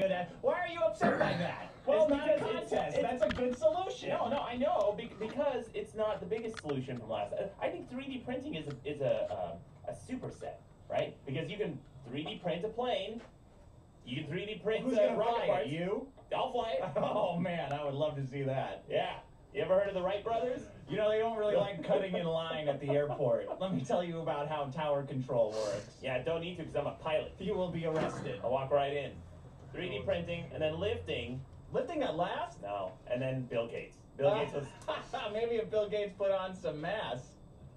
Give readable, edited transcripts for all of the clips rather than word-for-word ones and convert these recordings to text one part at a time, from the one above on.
good at. Why are you upset by that? Well, It's not a because contest. That's a good solution. No, I know, because it's not the biggest solution from last. I think 3D printing is a superset, right? Because you can 3D print a plane. You can 3D print Who's gonna rocket fly parts. it? You? I'll fly it. Oh man, I would love to see that. Yeah. You ever heard of the Wright brothers? You know, they don't really like cutting in line at the airport. Let me tell you about how tower control works. Yeah, I don't need to because I'm a pilot. You will be arrested. I'll walk right in. 3D printing and then lifting. Lifting at last? No, and then Bill Gates. Bill Gates was. Maybe if Bill Gates put on some mass,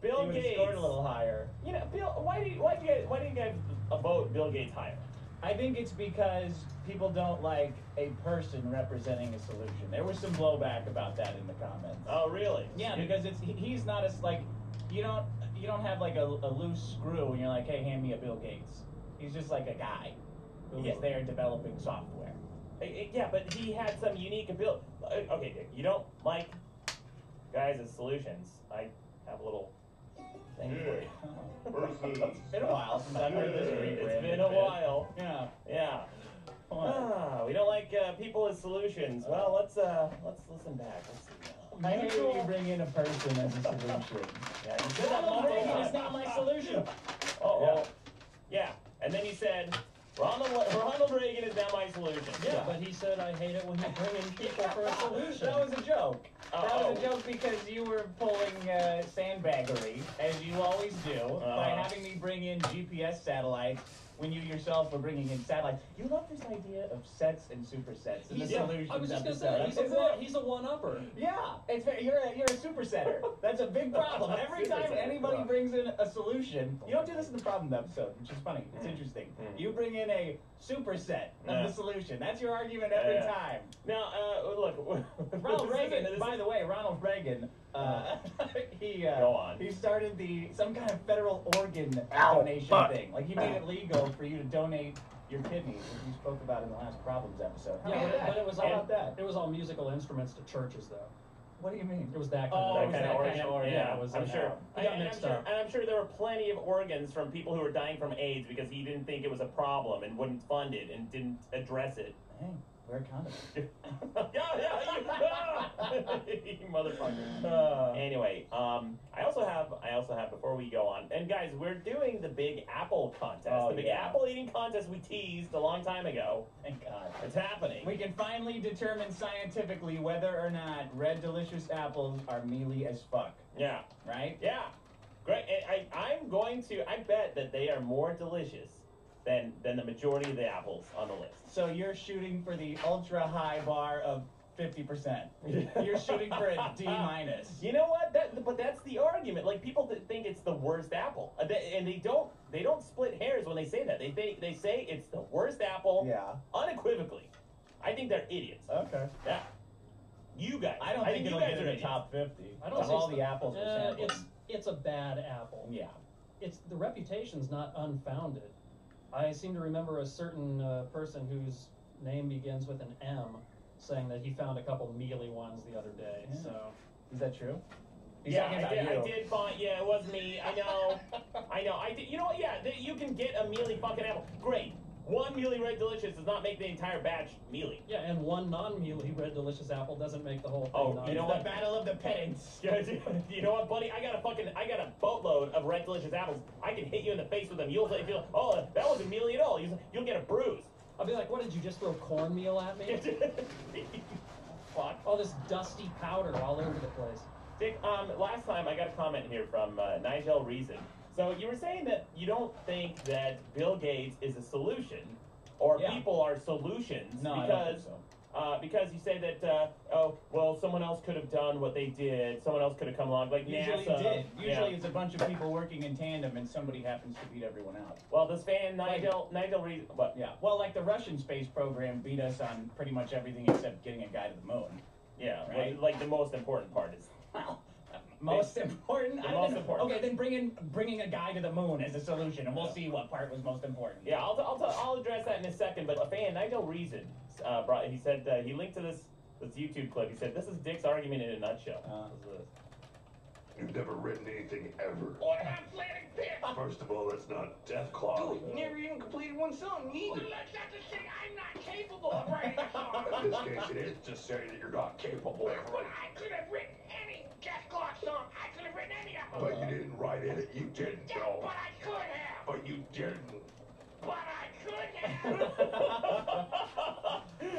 Bill he would Gates have scored a little higher. You know, Bill. Why do you guys vote Bill Gates higher? I think it's because people don't like a person representing a solution. There was some blowback about that in the comments. Oh, really? Yeah, because he's not as like you don't have like a loose screw and you're like, hey, hand me a Bill Gates. He's just like a guy who's there developing software. Yeah, but he had some unique ability. Okay, Dick, you don't like guys as solutions. I have a little thing for you. It's been a while since I've heard this rebrand. It's been a while. Yeah. Yeah. We don't like people as solutions. Well, let's listen back. Let's see. I hate when you bring in a person as a solution. Yeah, you said that Ronald multiple Reagan times. is not my solution. Oh. Yeah. And then you said Ronald Reagan is now my solution. Yeah, but he said I hate it when you bring in people for a solution. That was a joke. That was a joke because you were pulling sandbaggery, as you always do, by having me bring in GPS satellites when you yourself were bringing in satellites. You love this idea of sets and supersets and the solutions. I was just going to episode. say, he's a one-upper. Yeah, it's you're a supersetter. That's a big problem. Every time anybody brings in a solution, you don't do this in the problem episode, which is funny. It's interesting. You bring in a superset of the solution. That's your argument every time. Now, look, Ronald Reagan. By the way, Ronald Reagan. He started some kind of federal organ donation thing. Like he made it legal for you to donate your kidneys, which we spoke about in the last problems episode. But it was How about that? It was all musical instruments to churches, though. What do you mean? It was that kind of organ. Yeah, it was. I'm sure. He got mixed up. And I'm sure there were plenty of organs from people who were dying from AIDS because he didn't think it was a problem and wouldn't fund it and didn't address it. Hey, wear a condom. You motherfucker. Anyway, I also have before we go on, and guys, we're doing the Big Apple contest. The Big Apple eating contest we teased a long time ago. Thank God. It's happening. We can finally determine scientifically whether or not red delicious apples are mealy as fuck. Yeah. Right? Yeah. Great. I bet that they are more delicious than the majority of the apples on the list. So you're shooting for the ultra high bar of 50%. You're shooting for a D minus. You know what? But that's the argument. Like people think it's the worst apple, and they don't split hairs when they say that. They say it's the worst apple. Yeah. Unequivocally. I think they're idiots. Okay. Yeah. You guys. I don't think you it'll guys get in are the idiots. top 50. I don't of all the apples are sampled. It's a bad apple. Yeah. The reputation's not unfounded. I seem to remember a certain person whose name begins with an M saying that he found a couple mealy ones the other day. Yeah. So is that true? Yeah, I did find. Yeah, it was me. I know. I did. You know what? Yeah, you can get a mealy fucking apple. Great. One mealy red delicious does not make the entire batch mealy. Yeah, and one non-mealy red delicious apple doesn't make the whole thing. Oh, you know what? The battle of the pedants. You know what, buddy? I got a boatload of red delicious apples. I can hit you in the face with them. You'll feel, oh, that wasn't mealy at all. You'll get a bruise. I'll be like, what, did you just throw cornmeal at me? Fuck. All this dusty powder all over the place. Dick, last time I got a comment here from Nigel Reason. So you were saying that you don't think that Bill Gates is a solution, or people are solutions, no, I don't think so. Because you say that someone else could have done what they did, someone else could have come along, like Usually NASA. Usually it's a bunch of people working in tandem and somebody happens to beat everyone out. Well, this fan Nigel Reason, what? Yeah. Well, like the Russian space program beat us on pretty much everything except getting a guy to the moon. Yeah, right. Like the most important part is. Well, most important. Most important. Okay, then bringing a guy to the moon as a solution, and we'll see what part was most important. Yeah, I'll address that in a second. But a fan, Nigel Reason, he said he linked to this YouTube clip. He said this is Dick's argument in a nutshell. You've never written anything ever. Or I'm planning pick. First of all, that's not Death Claw. Dude, you never even completed one song either. Well, that's not to say I'm not capable. In this case, it is just saying that you're not capable of But I could have written any Jack Clark song. I could have written any of them. But you didn't write it. You didn't. Yeah, No. but I could have. But you didn't. But I could have.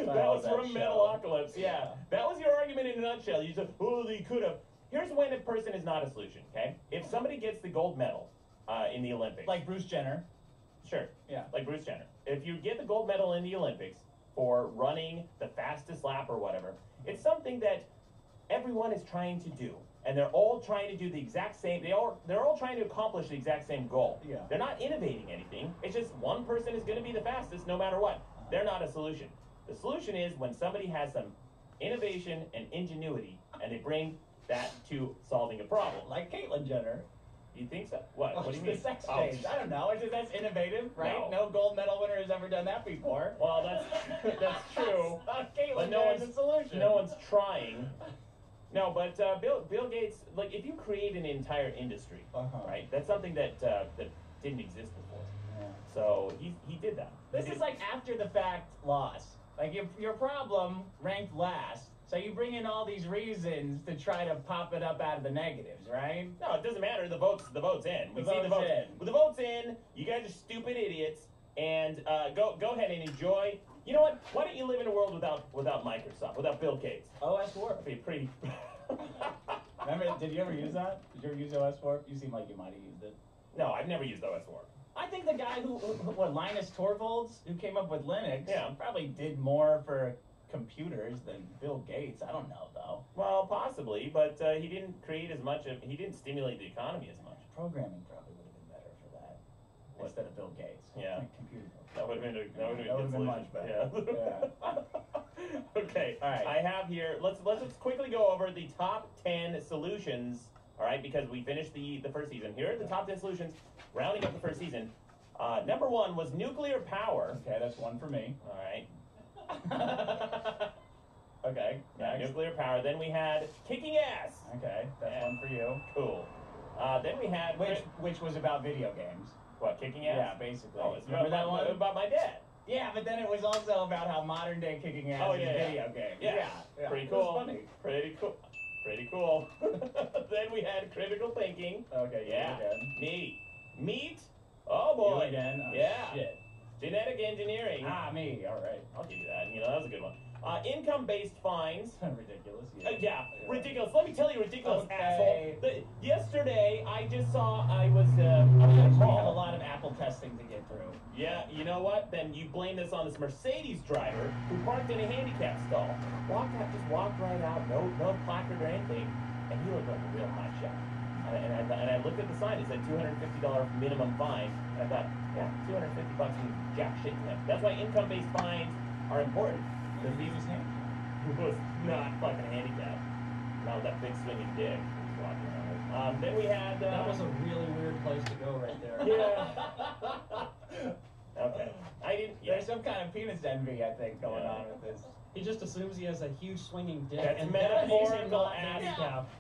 That was that from show. Metalocalypse, yeah. That was your argument in a nutshell. You said, oh, they could have. Here's when a person is not a solution, okay? If somebody gets the gold medal in the Olympics. Like Bruce Jenner. Sure. Yeah. Like Bruce Jenner. If you get the gold medal in the Olympics for running the fastest lap or whatever, it's something that everyone is trying to do. And they're all trying to do the exact same, they're all trying to accomplish the exact same goal. Yeah. They're not innovating anything. It's just one person is going to be the fastest no matter what. They're not a solution. The solution is when somebody has some innovation and ingenuity and they bring that to solving a problem. Like Caitlyn Jenner. You think so? What? What do you The mean? sex Oh, change. I don't know. It's just, that's innovative, right? No. No gold medal winner has ever done that before. Well, that's true. Caitlyn But no Jenner's one's a solution. No one's trying. No, but Bill Gates, like, if you create an entire industry, right? That's something that that didn't exist before. Yeah. So he did that. This is like after the fact loss. Like your problem ranked last, so you bring in all these reasons to try to pop it up out of the negatives, right? No, it doesn't matter. The vote's in. We The see the vote's votes. in. Well, the vote's in. You guys are stupid idiots. And go ahead and enjoy. You know what? Why don't you live in a world without Microsoft, without Bill Gates? OS4. That'd be pretty. Remember? Did you ever use that? Did you ever use OS4? You seem like you might have used it. No, I've never used OS4. I think the guy what Linus Torvalds, who came up with Linux, Yeah. probably did more for computers than Bill Gates. I don't know though. Well, possibly, but he didn't create as much of. He didn't stimulate the economy as much. Programming probably would have been better for that instead of Bill Gates. Yeah. Computer. That would have been That would've been much better. Yeah. Okay. All right. I have here. Let's quickly go over the top 10 solutions. All right, because we finished the first season. Here are the top 10 solutions, rounding up the first season. Number 1 was nuclear power. Okay, that's one for me. All right. Okay. Yeah, Next. nuclear power. Then we had kicking ass. Okay, that's Yeah. one for you. Cool. Then we had Which was about video games. what? Kicking ass. Yeah, basically. Oh, it's Remember that one? about my dad. Yeah, but then it was also about how modern day kicking ass Oh, is yeah, a yeah. video game. Yeah. Pretty It cool. was funny. Pretty cool. Pretty cool. Then we had critical thinking. Okay, Yeah. you again. Meat. Oh boy. You again. Oh, Yeah. Shit. Genetic engineering. Me. All right. I'll give you that. You know, that was a good one. Income-based fines. Ridiculous. Yeah, ridiculous. Let me tell you, ridiculous, Okay. asshole. Yesterday, I just saw I was We at a have a mall. lot of Apple testing to get through. Yeah, you know what? Then you blame this on this Mercedes driver who parked in a handicap stall. Just walked right out, no placard or anything, and he looked like a real hot shot. And I looked at the sign. It said $250 minimum fine, and I thought, yeah, $250 means jack shit to him. That's why income-based fines are important. Because he was him. Who was not fucking handicapped. Not with that big swinging dick. He's walking around. Then we had. That was a really weird place to go right there. Yeah. Okay. I didn't. Yeah. There's some kind of penis envy, I think, going on with this. He just assumes he has a huge swinging dick. That's and metaphorical, he's not ass. handicapped.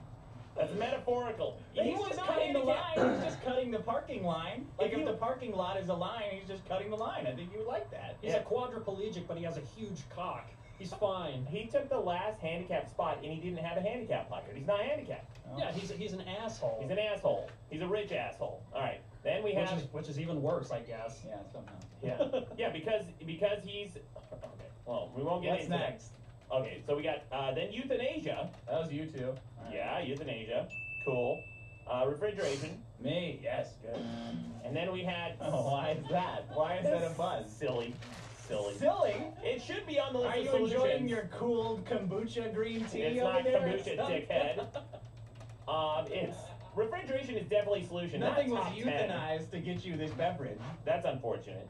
That's metaphorical. He He's was not cutting the handicapped. line. He's just cutting the parking line. Like If if you- the parking lot is a line, he's just cutting the line. I think you would like that. He's Yeah. a quadriplegic, but he has a huge cock. He's fine. He took the last handicapped spot, and he didn't have a handicap placard. He's not handicapped. Oh. Yeah, he's an asshole. He's an asshole. He's a rich asshole. All right. Then we have. which is even worse, I guess. Yeah, somehow. Yeah, because he's. Okay. Well, we won't get What's into next? that. Okay, so we got then euthanasia. That was you two. All right. Yeah, euthanasia. Cool. Refrigeration. Me, yes, good. And then we had. Oh, why is that? Why is that a buzz? Silly. Silly? It should be on the list Are of you solutions. enjoying your cooled kombucha green tea It's over not there? kombucha, dickhead. It's refrigeration is definitely a solution. not Nothing was top 10. euthanized to get you this beverage. That's unfortunate.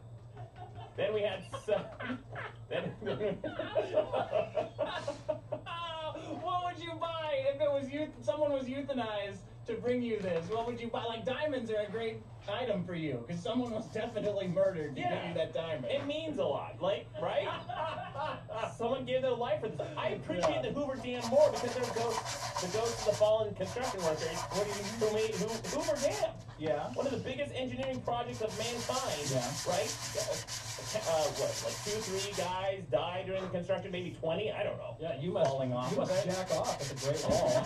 Then we had then What would you buy if it was someone was euthanized to bring you this? What would you buy? Like diamonds are a great item for you because someone was definitely murdered to give Yeah. you that diamond. it means a lot, like right? Someone gave their life for this. I appreciate the Hoover Dam more because they're the ghosts of the fallen construction workers. Who made Hoover Dam? Yeah. One of the biggest engineering projects of mankind. Yeah. Right? like 2, 3 guys die during the construction, maybe 20. I don't know. Yeah, you must Falling off You of must it? jack off at the Great Wall.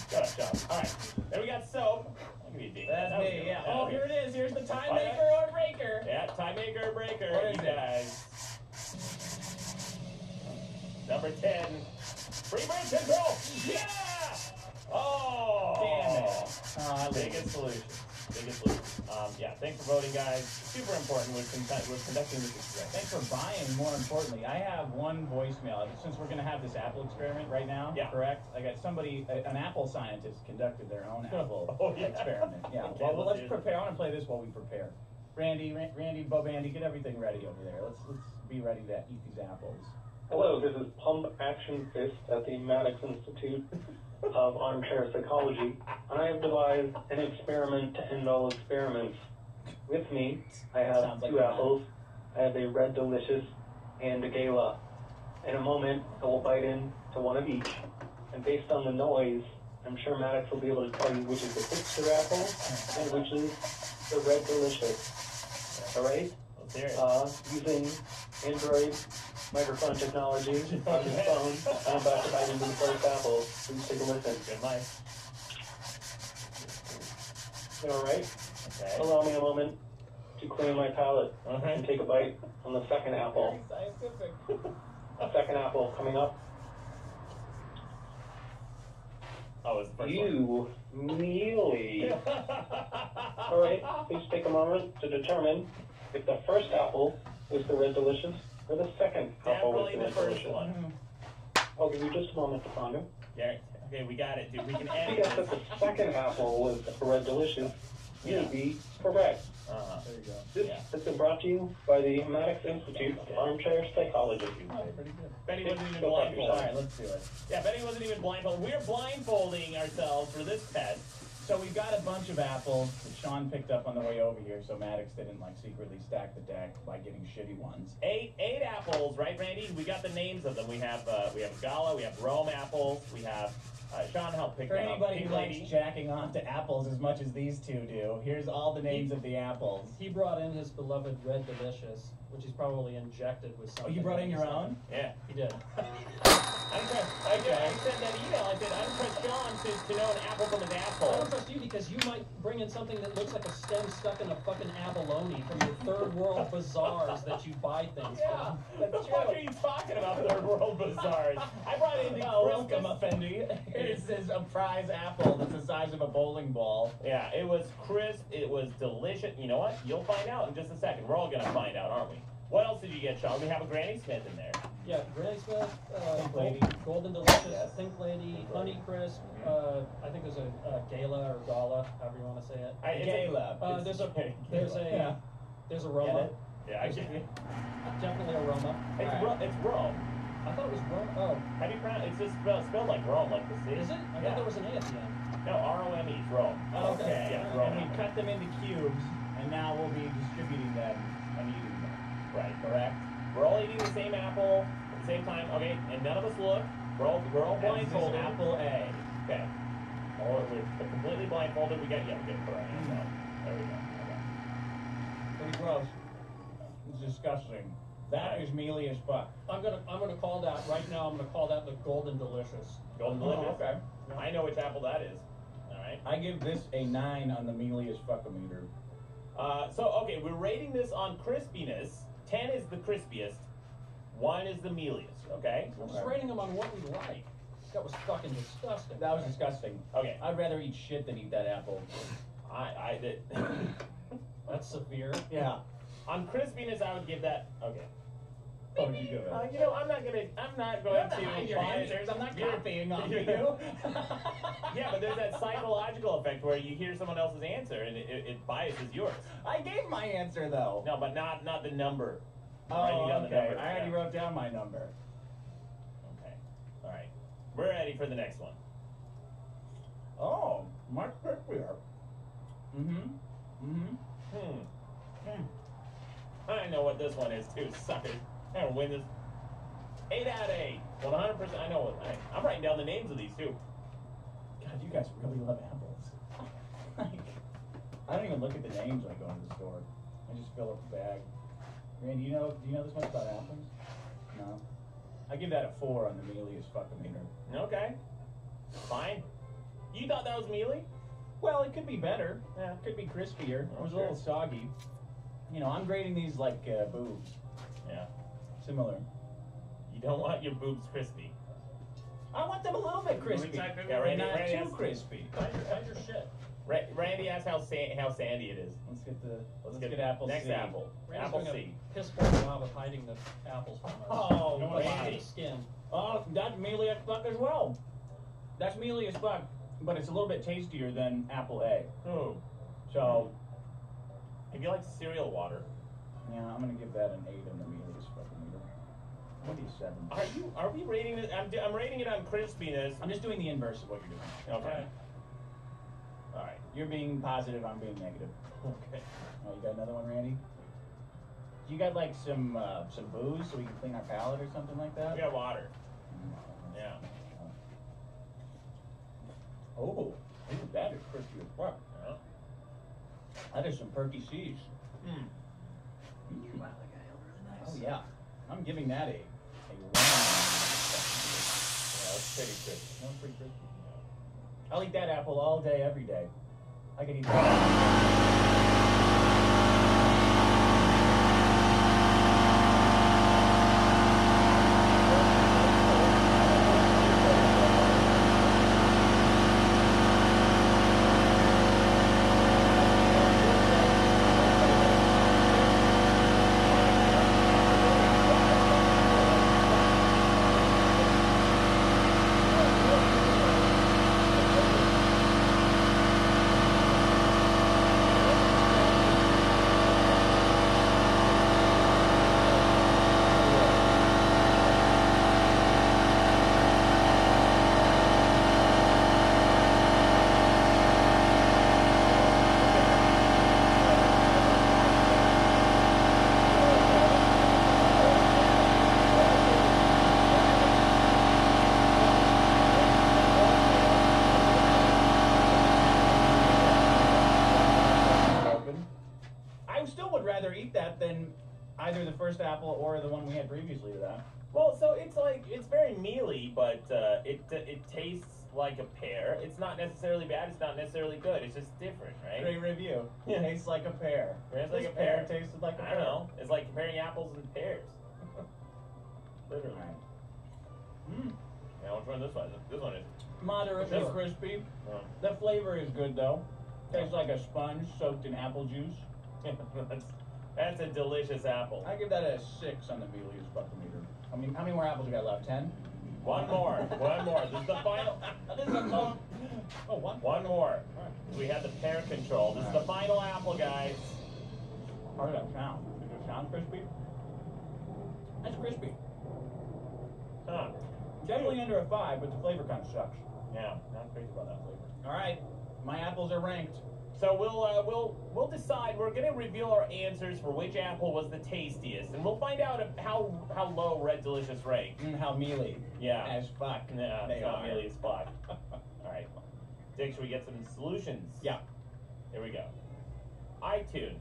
Shut up, John. All right, then we got soap. I'll give you a ding. That's That was me, good. yeah. That Oh, was here good. it is. Here's the time Okay. maker or breaker. Yeah, tie maker or breaker. What is You it? guys. Number 10. Free birth control. Yeah. Oh. Damn it. Oh, I lose. Biggest solution. Biggest solution. Yeah, thanks for voting, guys. Super important. We're conducting this experiment. Thanks for buying, more importantly. I have one voicemail. Since we're going to have this Apple experiment right now, Yeah. correct? I got somebody, an Apple scientist conducted their own Apple Oh, yeah. experiment. Yeah, Okay, well, let's do it. prepare. I want to play this while we prepare. Randy, Bo Bandy, get everything ready over there. Let's be ready to eat these apples. Hello, this is Pump Action Fist at the Maddox Institute of Armchair Psychology. I have devised an experiment to end all experiments. With me, I have Sounds like 2 a apples. I have a Red Delicious and a Gala. In a moment, I will bite into one of each. And based on the noise, I'm sure Maddox will be able to tell you which is the hipster apple and which is the Red Delicious. Alright? Let's hear it. Using Android microphone technology on your phone, I'm about to bite into the first apple. Please take a listen. Good life. Alright? Okay. Allow me a moment to clean my palate All and right. take a bite on the second apple. Very scientific. Second apple coming up. Oh, it's the first You mealy. Alright, please take a moment to determine if the first apple is the Red Delicious or the second apple is Definitely the the Red first Delicious. one. I'll give you just a moment to ponder. Garrett. Okay, we got it, dude. We can If you edit guess that this. the second apple was the Red Delicious, you'd be correct. Uh-huh. There you go. This Yeah. has been brought to you by the Maddox Institute of Armchair Psychology. Oh, pretty good. Benny wasn't even Go fuck blindfolded. yourself. All right, let's do it. Yeah, Benny wasn't even blindfolded. We're blindfolding ourselves for this test. So we've got a bunch of apples that Sean picked up on the way over here, so Maddox didn't like secretly stack the deck by getting shitty ones. Eight apples, right, Randy? We got the names of them. We have Gala, we have Rome apples, we have Sean helped pick For them up. anybody Pink who likes Lady. jacking onto apples as much as these two do, here's all the names of the apples. He brought in his beloved Red Delicious, which he's probably injected with Oh, something. you brought in your own? Yeah. He did. I sent that email. I said, I don't trust Sean to know an apple from his I asshole. don't trust you because you might bring in something that looks like a stem stuck in a fucking abalone from your third world bazaars that you buy things Yeah, from. What the fuck are you talking about, third world bazaars? I brought in the Welcome, Christmas. Effendi. This is a prize apple that's the size of a bowling ball. Yeah, it was crisp. It was delicious. You know what? You'll find out in just a second. We're all gonna find out, aren't we? What else did you get, Sean? We have a Granny Smith in there. Yeah, Granny Smith, Pink Lady. Golden Delicious, Yes. Pink Lady, Honey Crisp. I think there's a Gala or Gala, however you want to say it. Gala. There's a Yeah. there's a Get Roma. it? Yeah, I get it. Definitely a Roma. It's, Alright. it's Rome. I thought it was Rome. Oh, How do you pronounce it? It's just spelled like Rome, like the city. is it? I Yeah. thought there was an A at the end. No, R-O-M-E, Rome. Oh, okay. Yeah, And Rome. we cut them into cubes, and now we'll be distributing them and eating them. Right. Correct? We're all eating the same apple at the same time. Okay, and none of us look. We're all This is blindfolded. apple A. Okay. Or we're completely blindfolded. We got we get put our hands out. There we go. Okay. Pretty gross. It's disgusting. That is mealy as fuck. I'm gonna call that right now. I'm gonna call that the Golden Delicious. Golden Oh, delicious. okay. I know which apple that is. All right. I give this a 9 on the mealy as fuck-o-meter. Okay, we're rating this on crispiness. 10 is the crispiest. 1 is the mealiest. Okay. We're just rating them on what we like. That was fucking disgusting. That was disgusting. Okay. I'd rather eat shit than eat that apple. I did. That's severe. Yeah. On crispiness, I would give that. Okay. What would you give it? You know, I'm not going You to don't have to hide your buy it. answers. I'm not You're- copying off of you're- you. Yeah, but there's that psychological effect where you hear someone else's answer and it biases yours. I gave my answer, though. No, but not the number. Oh, Writing down the okay. number, I already yeah. wrote down my number. Okay. All right. We're ready for the next one. Oh, much crispier. Mm-hmm. Mm-hmm. I know what this one is too, suckers. I'm gonna win this. 8 out of 8. 100%. I know what. I'm writing down the names of these too. God, you guys really love apples. Like, I don't even look at the names when I go into the store. I just fill up the bag. Randy, do you know this much about apples? No. I give that a 4 on the mealy as fuck-a-meter. Okay. Fine. You thought that was mealy? Well, it could be better. Yeah, it could be crispier. It was a little soggy. You know, I'm grading these like boobs. Yeah. Similar. You don't want your boobs crispy. I want them a little bit crispy. Yeah, Randy, not Randy too has- crispy. Hide your shit. Randy asked how sandy it is. Let's get apple next C. apple. Randy's Apple doing C. a piss poor job of hiding the apples from us. Oh, You don't want to Randy. see the skin. Oh, that's mealy as fuck as well. That's mealy as fuck, but it's a little bit tastier than apple A. Oh. So, If you like cereal water, yeah, I'm gonna give that an 8 on the mealy as fuck meter. Maybe a 7. are we rating it? I'm rating it on crispiness. I'm just doing the inverse of what you're doing. Okay. All right. You're being positive, I'm being negative. Okay. Oh, you got another one, Randy? You got like some booze so we can clean our palate or something like that? We got water. Yeah. Oh, that is crispy as fuck. Yeah. That is some perky C's. Hmm. Wow, that got really nice. Oh yeah, I'm giving that a 1. Yeah, that's pretty crispy. That's pretty crispy. I'll eat that apple all day, every day. I can eat that. I still would rather eat that than either the first apple or the one we had previously to that. Well, so it's very mealy, but it tastes like a pear. It's not necessarily bad. It's not necessarily good. It's just different, right? Great review. Yeah. Tastes like a pear. Tastes like This a pear. tasted like a I pear. don't know. It's like comparing apples and pears. Literally. Yeah, which one? This one. This one is. Moderately Sure. crispy. Oh. The flavor is good though. Tastes like a sponge soaked in apple juice. That's a delicious apple. I give that a 6 on the mealy as fuck meter. I mean, how many more apples we got left? 10? One more. One more. This is the final. This is the most. Oh, one. One more. We had the pear control. This is the final apple, guys. How does that sound? Does it sound crispy? That's crispy. Huh. Definitely under a 5, but the flavor kind of sucks. Yeah, not crazy about that flavor. All right, my apples are ranked. So we'll decide. We're gonna reveal our answers for which apple was the tastiest, and we'll find out how low Red Delicious ranked. How mealy. Yeah. As fuck. Yeah, they it's not are. really as fuck. All right, Dick, should we get some solutions? Yeah. Here we go. iTunes.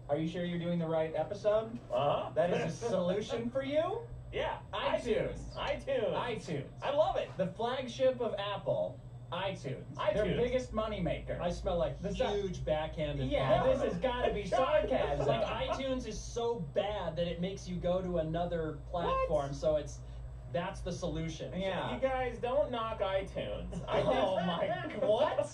Are you sure you're doing the right episode? Uh-huh. That is a solution for you? Yeah. iTunes. iTunes. iTunes. I love it. The flagship of Apple. iTunes. Their iTunes. biggest moneymaker. I smell like The huge backhanded. Yeah, compliment. this has got to be sarcasm. Like iTunes is so bad that it makes you go to another platform. So that's the solution. Yeah. You guys don't knock iTunes. Oh my, what?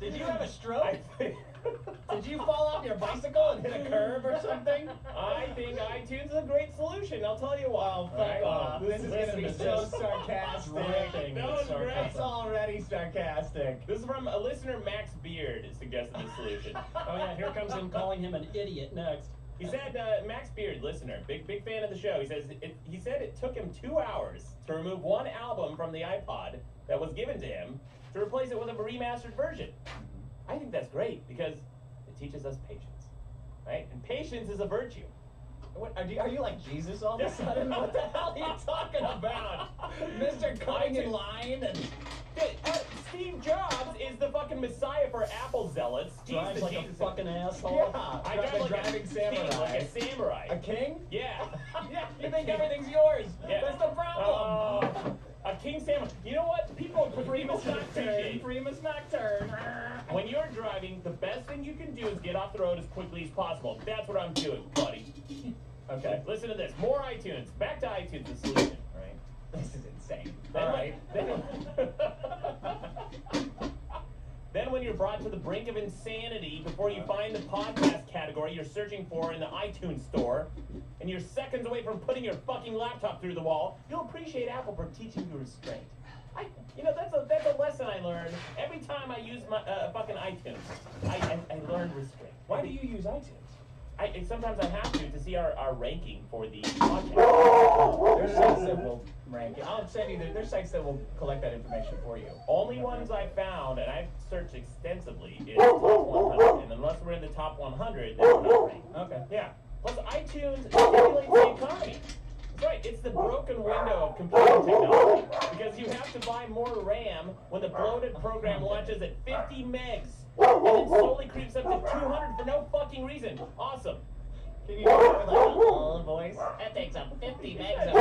Did you have a stroke? Did you fall off your bicycle and hit a curve or something? I think iTunes is a great solution. I'll tell you why. Oh, fuck off. This is going to be Listen to so this. sarcastic. Dripping That with was great. It's sarcasm. already sarcastic. This is from a listener, Max Beard, suggested the solution. Oh yeah, here comes him calling him an idiot next. He said, Max Beard, listener, big fan of the show. He said it took him 2 hours to remove one album from the iPod that was given to him to replace it with a remastered version. I think that's great because it teaches us patience, right? And patience is a virtue. What, are you like Jesus all of a sudden? What the hell are you talking about? Mr. Cutting in line and... Steve Jobs is the fucking messiah for Apple zealots. Drives He's the like a Jesus. fucking asshole. Yeah, I drive like driving a samurai. king, like a samurai. A king? Yeah. Yeah, you think everything's yours. Yeah. That's the problem. A king samurai. You know what? People Primus should Nocturne. appreciate. Primus Nocturne. When you're driving, the best thing you can do is get off the road as quickly as possible. That's what I'm doing, buddy. Okay. Listen to this. More iTunes. Back to iTunes, the solution, right? This is insane. Then All right. Then when you're brought to the brink of insanity before you find the podcast category you're searching for in the iTunes store, and you're seconds away from putting your fucking laptop through the wall, you'll appreciate Apple for teaching you restraint. That's a lesson I learned every time I use my fucking iTunes. I learned restraint. Why do you use iTunes? Sometimes I have to see our ranking for the podcast. There's sites that will rank it. I'll send you. There's sites that will collect that information for you. Only ones I found, and I've searched extensively, is top 100. And unless we're in the top 100, then we're not ranked. Okay. Yeah. Plus, iTunes stimulates the economy. That's right. It's the broken window of computing technology. Because you have to buy more RAM when the bloated program launches at 50 megs. And then slowly creeps up to 200 for no fucking reason. Awesome. Can you do it with like a little voice? That takes up 50 megs of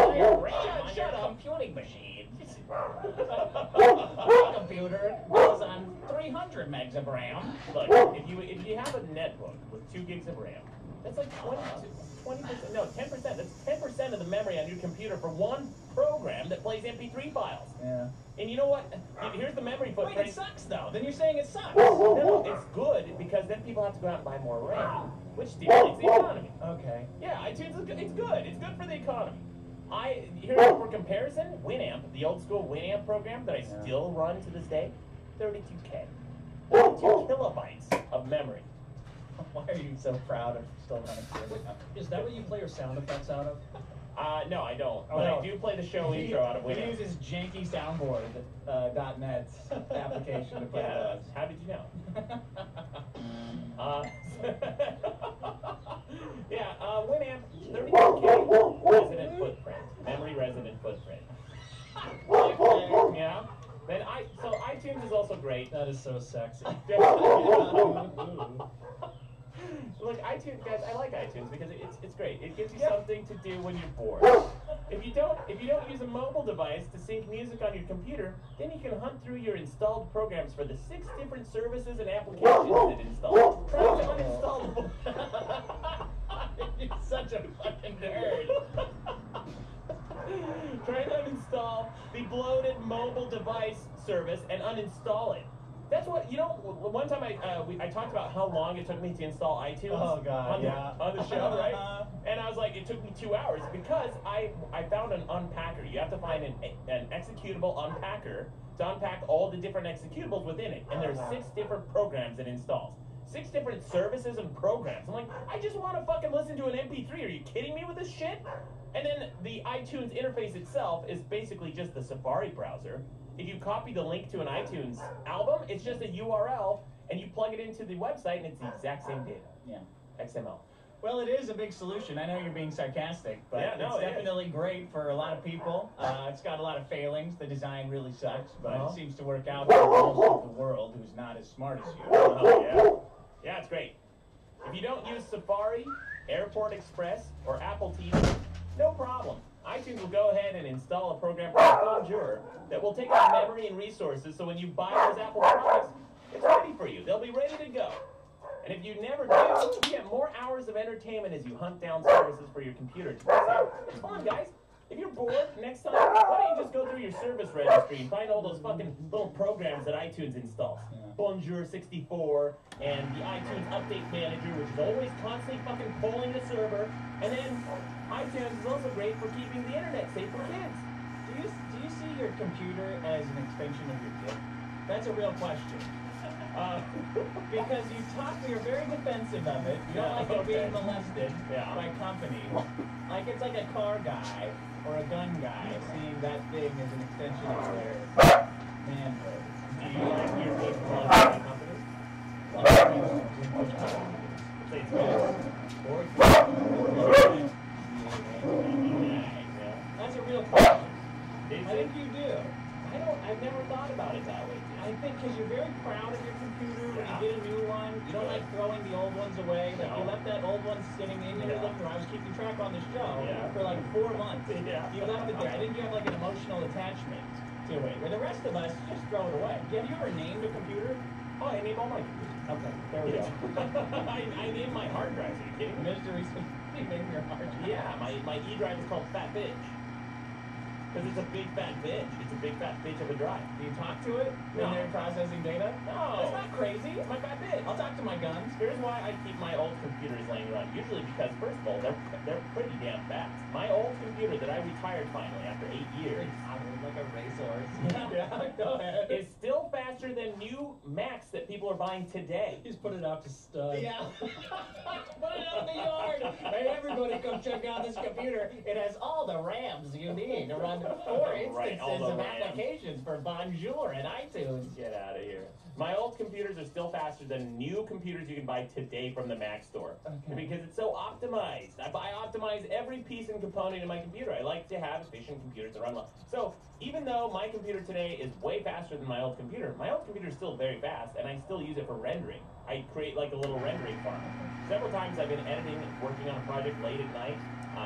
RAM on your computing machine. My computer goes on 300 megs of RAM. Look, if you have a netbook with 2 gigs of RAM, that's like 20%, no, 10%. That's 10% of the memory on your computer for one program that plays MP3 files. Yeah. And you know what? Here's the memory Wait, footprint. it sucks though. Then you're saying it sucks. No, it's good because then people have to go out and buy more RAM, which stimulates the economy. Okay. Yeah, iTunes is good. It's good. It's good for the economy. Here's for comparison, Winamp, the old school Winamp program that I still run to this day, 32K. 32 kilobytes of memory. Why are you so proud of still running through? Is that what you play your sound effects out of? No, I don't. Oh, But no. I do play the show intro out of He Winamp. uses janky soundboard .net application to play Yeah, those. how did you know? Winamp, 32K resident footprint, memory resident footprint. Yeah. Then so iTunes is also great. That is so sexy. Look, iTunes, guys, I like iTunes because it's great. It gives you something to do when you're bored. If you don't use a mobile device to sync music on your computer, then you can hunt through your installed programs for the 6 different services and applications it installs. Try to uninstall them. You're such a fucking nerd. Try to uninstall the bloated mobile device service and uninstall it. That's what, one time I talked about how long it took me to install iTunes Oh, God, on the show, right? And I was like, it took me 2 hours because I found an unpacker. You have to find an executable unpacker to unpack all the different executables within it. And there's 6 different programs it installs. 6 different services and programs. I'm like, I just want to fucking listen to an MP3. Are you kidding me with this shit? And then the iTunes interface itself is basically just the Safari browser. If you copy the link to an iTunes album, it's just a URL, and you plug it into the website, and it's the exact same data. Yeah. XML. Well, it is a big solution. I know you're being sarcastic, but Yeah, no, it's it is. definitely great for a lot of people. It's got a lot of failings. The design really sucks, but it seems to work out for most of the world who's not as smart as you. Oh, yeah. Yeah, it's great. If you don't use Safari, Airport Express, or Apple TV, no problem. iTunes will go ahead and install a program called Bonjour that will take our memory and resources, so when you buy those Apple products, it's ready for you. They'll be ready to go. And if you never do, you get more hours of entertainment as you hunt down services for your computer to consume. It's fun, guys. If you're bored next time, why don't you just go through your service registry and find all those fucking little programs that iTunes installs. Bonjour 64 and the iTunes Update Manager, which is always constantly fucking polling the server. And then iTunes is also great for keeping the internet safe for kids. Do you see your computer as an extension of your dick? That's a real question. Because you're very defensive of it. You don't like it being molested by companies. Like it's like a car guy or a gun guy seeing that thing as an extension of their manhood. Do you like your dick molested by companies? Say it's good. That's a real question. Is I it? think you do. I've never thought about it that way. I think because you're very proud of your computer when you get a new one. You don't like throwing the old ones away. Like you left that old one sitting in your living room. I was keeping track on the show for like 4 months. Yeah. You left it there. I think you have like an emotional attachment to it. Where the rest of us just throw it away. Have you ever named a computer? Oh, I named all my computers. Okay, there we go. I named my hard drives. Are you kidding me? Mysteries. You named your hard drive. Yeah, my E drive is called Fat Bitch. Because it's a big fat bitch. It's a big fat bitch of a drive. Do you talk to it when No. they're processing data? No. That's not crazy. It's my fat bitch. I'll talk to my guns. Here's why I keep my old computers laying around. Usually because, first of all, they're pretty damn fast. My old computer that I retired finally after 8 years Like a racehorse. Yeah, go ahead. is still faster than new Macs that people are buying today. He's put it out to stud. Yeah. Put it out in the yard. Hey, everybody come check out this computer. It has all the RAMs you need to run 4 instances all the of RAM. applications for Bonjour and iTunes. Get out of here. My old computers are still faster than new computers you can buy today from the Mac store. Okay. Because it's so optimized. I optimize every piece and component in my computer. I like to have efficient computers that run well. So even though my computer today is way faster than my old computer is still very fast, and I still use it for rendering. I create like a little rendering farm. Several times I've been editing, working on a project late at night.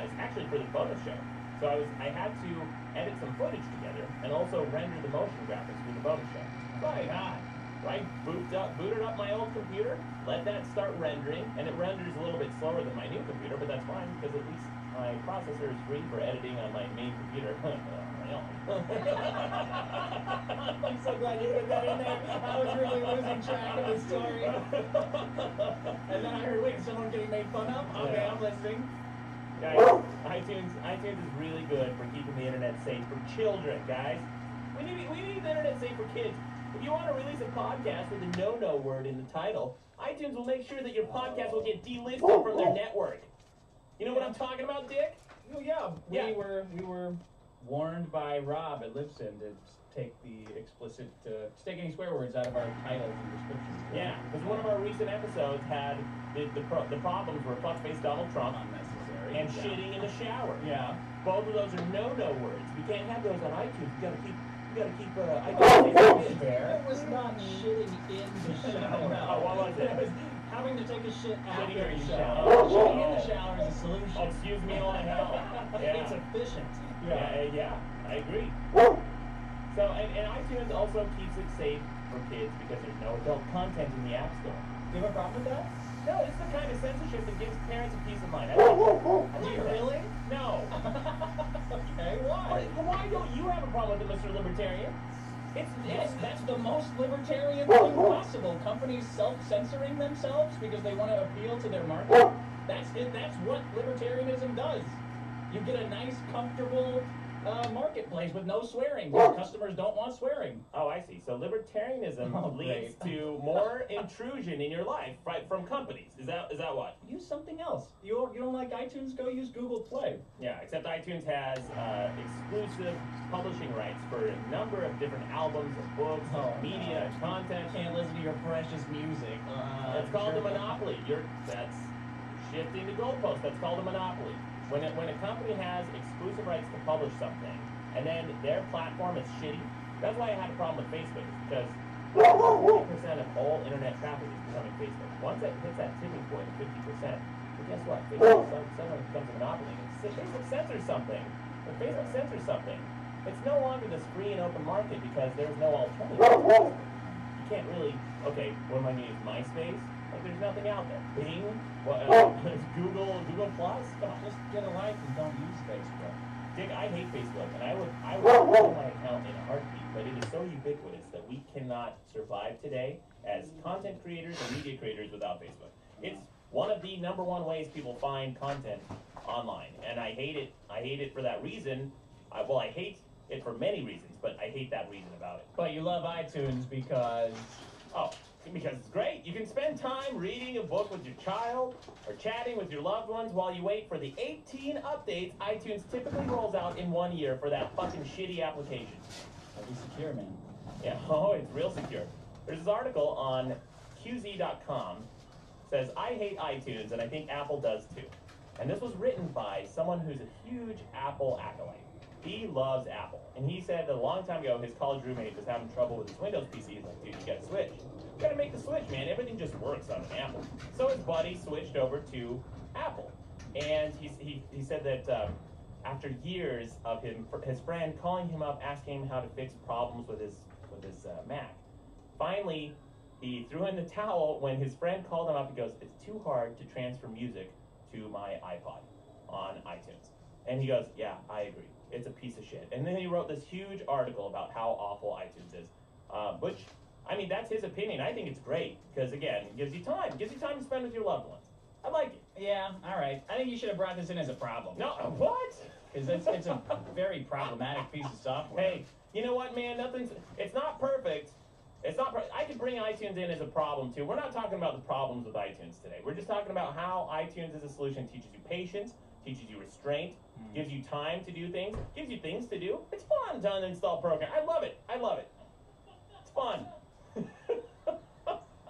It's actually for the bonus show. So I had to edit some footage together and also render the motion graphics for the bonus show. My God. I booted up my old computer, let that start rendering, and it renders a little bit slower than my new computer, but that's fine because at least my processor is free for editing on my main computer. I'm so glad you put that in there. I was really losing track of the story. And then I heard, wait, is someone getting made fun of? Okay, Yeah. I'm listening. Guys, iTunes is really good for keeping the internet safe for children, guys. We need the internet safe for kids. If you want to release a podcast with a no-no word in the title, iTunes will make sure that your podcast will get delisted from their network. You know what I'm talking about, Dick? Oh, yeah. Yeah. We were warned by Rob at Libsyn to take the explicit, take any swear words out of our titles and descriptions. Yeah, because one of our recent episodes had the problems were fuckface Donald Trump Unnecessary. and shitting in the shower. Yeah. Both of those are no-no words. We can't have those on iTunes. We gotta keep iTunes. Fair. It was not shitting in the shower. Oh, what was it? It was having to take a shit after Shitting in the the shower. shower. Shitting in the shower is a solution. Oh, excuse me, all hell. Yeah. It's efficient. Yeah, I agree. So, and iTunes also keeps it safe for kids because there's no adult content in the App Store. Do you have a problem with that? No, it's the kind of censorship that gives parents a peace of mind. I like Do you really? No. Okay, why? Why don't you have a problem with it, Mr. Libertarian? Yes, that's the most libertarian thing possible. Companies self-censoring themselves because they want to appeal to their market. That's it. That's what libertarianism does. You get a nice, comfortable marketplace with no swearing because customers don't want swearing. Oh, I see. So libertarianism leads to more intrusion in your life, right, from companies. Is that what? Use something else. You don't like iTunes? Go use Google Play. Yeah, except iTunes has exclusive publishing rights for a number of different albums and books, and media, and content. Can't listen to your precious music. It's called a monopoly. That's shifting the goalpost. That's called a monopoly. When a company has exclusive rights to publish something, and then their platform is shitty, that's why I had a problem with Facebook, because 50% of all internet traffic is becoming Facebook. Once it hits that tipping point of 50%, well, guess what? Facebook suddenly becomes a monopoly. If Facebook censors something, it's no longer this free and open market because there's no alternative. You can't really, okay, what am I going to use, MySpace? Like, there's nothing out there. Bing? Google Plus? Come on. Just get a life and don't use Facebook. Dick, I hate Facebook, and I would kill my account in a heartbeat, but it is so ubiquitous that we cannot survive today as content creators and media creators without Facebook. It's one of the number one ways people find content online, and I hate it. I hate it for that reason. I hate it for many reasons, but I hate that reason about it. But you love iTunes because... Because it's great. You can spend time reading a book with your child or chatting with your loved ones while you wait for the 18 updates iTunes typically rolls out in 1 year for that fucking shitty application. That'd be secure, man. Yeah, it's real secure. There's this article on QZ.com says, I hate iTunes, and I think Apple does too. And this was written by someone who's a huge Apple acolyte. He loves Apple. And he said that a long time ago, his college roommate was having trouble with his Windows PC. He's like, dude, you gotta switch. You gotta make the switch, man. Everything just works on an Apple. So his buddy switched over to Apple. And he said that after years of his friend calling him up, asking him how to fix problems with his Mac, finally, he threw in the towel when his friend called him up. He goes, it's too hard to transfer music to my iPod on iTunes. And he goes, yeah, I agree. It's a piece of shit. And then he wrote this huge article about how awful iTunes is, which, I mean, that's his opinion. I think it's great because, again, it gives you time. It gives you time to spend with your loved ones. I like it. Yeah, all right. I think you should have brought this in as a problem. No, what? Because it's a very problematic piece of software. Hey, you know what, man? It's not perfect. It's not. I could bring iTunes in as a problem too. We're not talking about the problems with iTunes today. We're just talking about how iTunes as a solution teaches you patience, teaches you restraint, gives you time to do things, gives you things to do. It's fun to uninstall program. I love it. I love it. It's fun.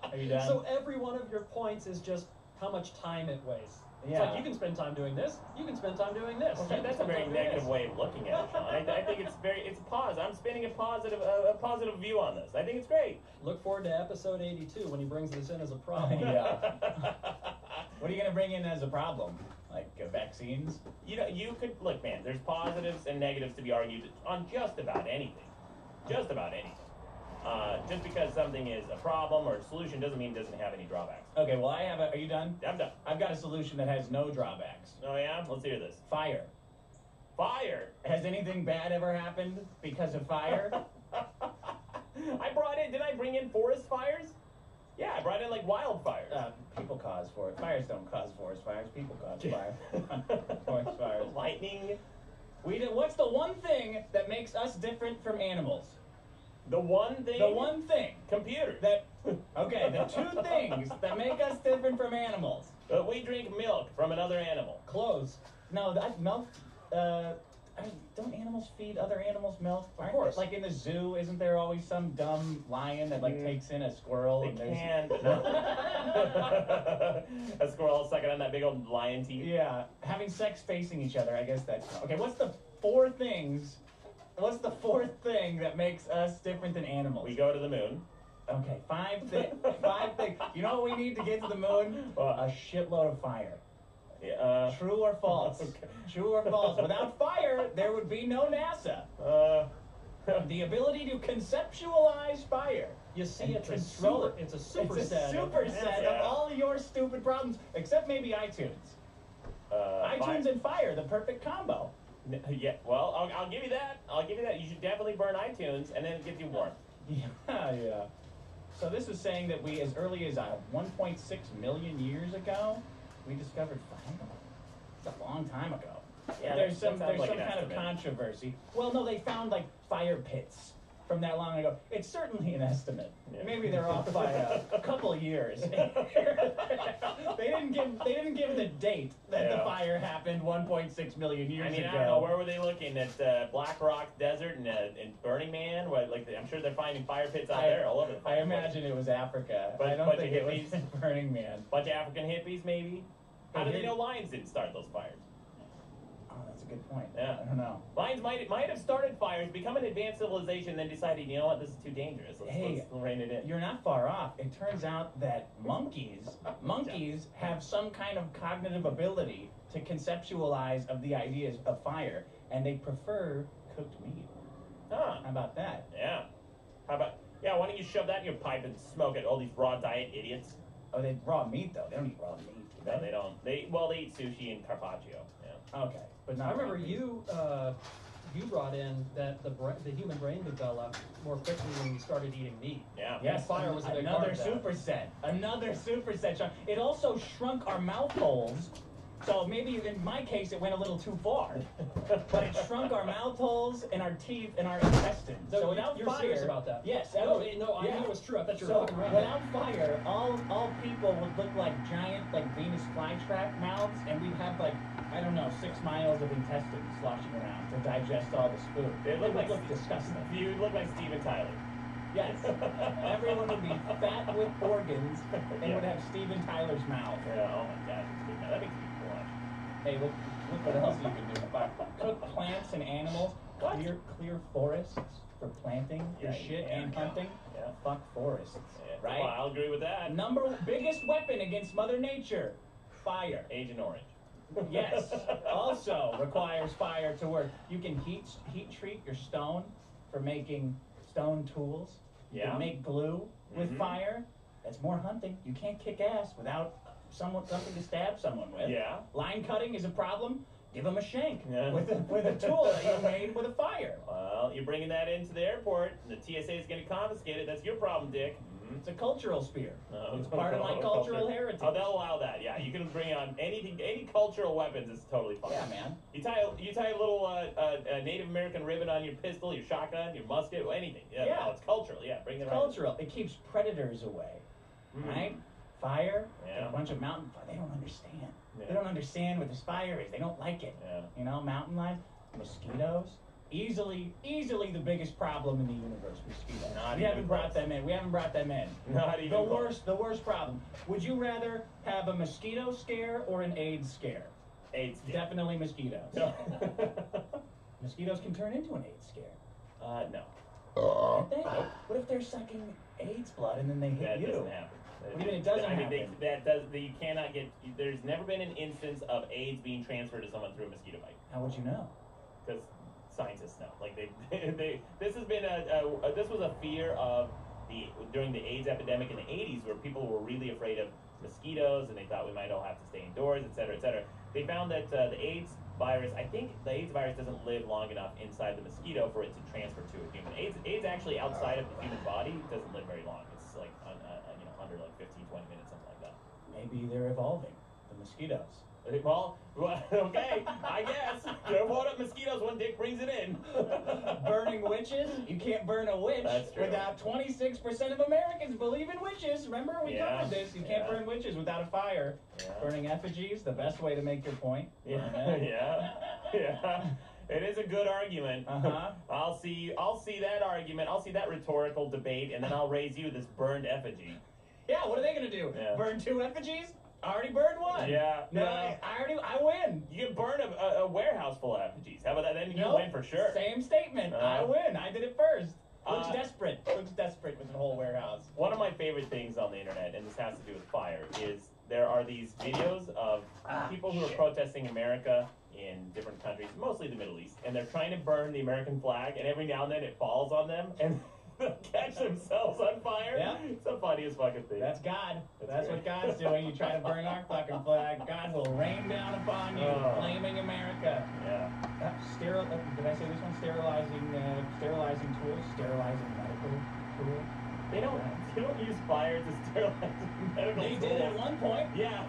Are you done? So every one of your points is just how much time it wastes. It's Yeah. like you can spend time doing this, you can spend time doing this. Well, that's a very negative way of looking at it, Sean. I think it's a pause. I'm spinning a positive view on this. I think it's great. Look forward to episode 82 when he brings this in as a problem. Yeah. What are you gonna bring in as a problem? Like vaccines? You know, you could look, man. There's positives and negatives to be argued on just about anything. Just about anything. Just because something is a problem or a solution doesn't mean it doesn't have any drawbacks. Okay, well are you done? I'm done. I've got a solution that has no drawbacks. Oh yeah? Let's hear this. Fire. Fire! Has anything bad ever happened because of fire? Did I bring in forest fires? Yeah, I brought in like wildfires. People cause forest fires. Don't cause forest fires. People cause fire. Forest fires. Lightning. What's the one thing that makes us different from animals? The one thing. The one thing. Computers. Okay, the two things that make us different from animals. We drink milk from another animal. Clothes. No, that milk. Don't animals feed other animals milk? Of course. Like in the zoo, isn't there always some dumb lion that takes in a squirrel? They and there's- can, but no. A squirrel sucking on that big old lion teeth. Yeah, having sex facing each other. I guess that's okay. What's the four things? What's the fourth thing that makes us different than animals? We go to the moon. Okay, five things. You know what we need to get to the moon? A shitload of fire. True or false? Okay. True or false? Without fire, there would be no NASA. The ability to conceptualize fire. You see, And it's a control super, it. it's a superset. It's a superset of all your stupid problems, except maybe iTunes. iTunes and fire, the perfect combo. Yeah, well, I'll give you that. I'll give you that. You should definitely burn iTunes, and then it gets you warm. Yeah. So this was saying that we, as early as 1.6 million years ago, we discovered fire. It's a long time ago. Yeah, there's that some sounds like kind an of estimate. controversy. Well, no, they found like fire pits from that long ago. It's certainly an estimate. Yeah. Maybe they're off by a couple of years. They didn't give the date that the Yeah. fire happened 1.6 million years I mean, ago. I don't know, where were they looking? At Black Rock Desert and Burning Man? I'm sure they're finding fire pits out there all over the I place. imagine it was Africa. But- I don't bunch think of it was hippies? Burning Man. Bunch of African hippies, maybe? How do they here- know lions didn't start those fires? Oh, that's a good point. Yeah. I don't know. Lions might have started fires, become an advanced civilization, then decided, you know what, this is too dangerous. Let's rein it in. You're not far off. It turns out that monkeys have some kind of cognitive ability to conceptualize of the ideas of fire, and they prefer cooked meat. Huh. How about that? Yeah. How about, why don't you shove that in your pipe and smoke it, all these raw diet idiots? Oh, they raw meat though. They don't eat raw meat. Do No, they don't. They eat sushi and carpaccio. Yeah. Okay, but not. I remember raw meat. you brought in that the human brain developed more quickly when we started eating meat. Yeah. Yes, fire was a big another part of that. superset. Another superset. Sean. It also shrunk our mouth holes. So maybe in my case it went a little too far, but it shrunk our mouth holes and our teeth and our intestines. No, So without you're fire, serious about that? Yes. No, I knew it was true. I thought you were So fucking around. without fire, all people would look like giant, like Venus flytrap mouths, and we'd have like 6 miles of intestines sloshing around to digest all the food. It would looked like look disgusting. You look like Steven Tyler. Yes. Everyone would be fat with organs and would have Steven Tyler's mouth. Yeah, oh my gosh, it's good. That makes me blush. Hey, look what else you can do. Cook plants and animals. What? Clear forests for planting your shit and hunting. Yeah. Fuck forests, Yeah. right? Well, I'll agree with that. Biggest weapon against Mother Nature, fire. Agent Orange. Yes. Also requires fire to work. You can heat treat your stone for making stone tools. You can make glue with fire. That's more hunting. You can't kick ass without something to stab someone with. Yeah. Line cutting is a problem. Give them a shank Yeah. with a tool that you made with a fire. Well, you're bringing that into the airport, and the TSA is going to confiscate it. That's your problem, Dick. It's a cultural spear. No, It's part of my cultural heritage. Oh, they'll allow that. Yeah, you can bring on any cultural weapons. It's totally fine. Yeah, man. You tie a little Native American ribbon on your pistol, your shotgun, your musket, anything. Yeah, Yeah. no, it's cultural. Yeah, bring it It's on. cultural. It keeps predators away, right? Fire, Yeah. a bunch of mountain. They don't understand. Yeah. They don't understand what this fire is. They don't like it. Yeah. You know, mountain lions, mosquitoes. Easily the biggest problem in the universe. Mosquitoes. Not We even haven't brought close. them in. We haven't brought them in. Not even close. The worst problem. Would you rather have a mosquito scare or an AIDS scare? AIDS. Definitely mosquitoes. No. Mosquitoes can turn into an AIDS scare. No. Can't they? What if they're sucking AIDS blood and then they hit That you? doesn't happen. What do you mean it doesn't happen? You cannot get. There's never been an instance of AIDS being transferred to someone through a mosquito bite. How would you know? Because scientists know. Like this has been this was a fear of during the AIDS epidemic in the 80s, where people were really afraid of mosquitoes and they thought we might all have to stay indoors, et cetera, et cetera. They found that the AIDS virus, I think the AIDS virus doesn't live long enough inside the mosquito for it to transfer to a human. AIDS actually outside of the human body doesn't live very long. It's like under like 15, 20 minutes, something like that. Maybe they're evolving. The mosquitoes. Well, okay, I guess. They're blowing up mosquitoes when Dick brings it in. Burning witches? You can't burn a witch That's true. without 26% of Americans believe in witches. Remember, we covered this. You can't burn witches without a fire. Yeah. Burning effigies, the best way to make your point. Yeah, yeah. It is a good argument. Uh-huh. I'll see that argument. I'll see that rhetorical debate, and then I'll raise you this burned effigy. Yeah, what are they going to do? Yeah. Burn 2 effigies? I already burned 1. Yeah. No, Yeah. I win. You can burn a warehouse full of effigies. How about that? Then you Nope. win for sure. Same statement. I win. I did it first. Looks Uh, desperate. Looks desperate with the whole warehouse. One of my favorite things on the internet, and this has to do with fire, is there are these videos of people who are protesting America in different countries, mostly the Middle East, and they're trying to burn the American flag, and every now and then it falls on them, and they'll catch themselves on fire. Yeah. It's the funniest fucking thing. That's God. That's great. what God's doing. You try to burn our fucking flag, God will rain down upon you, blaming America. Yeah. Did I say this one? Sterilizing tools, sterilizing medical tools. They don't use fire to sterilize medical They tools. did at one point. Yeah.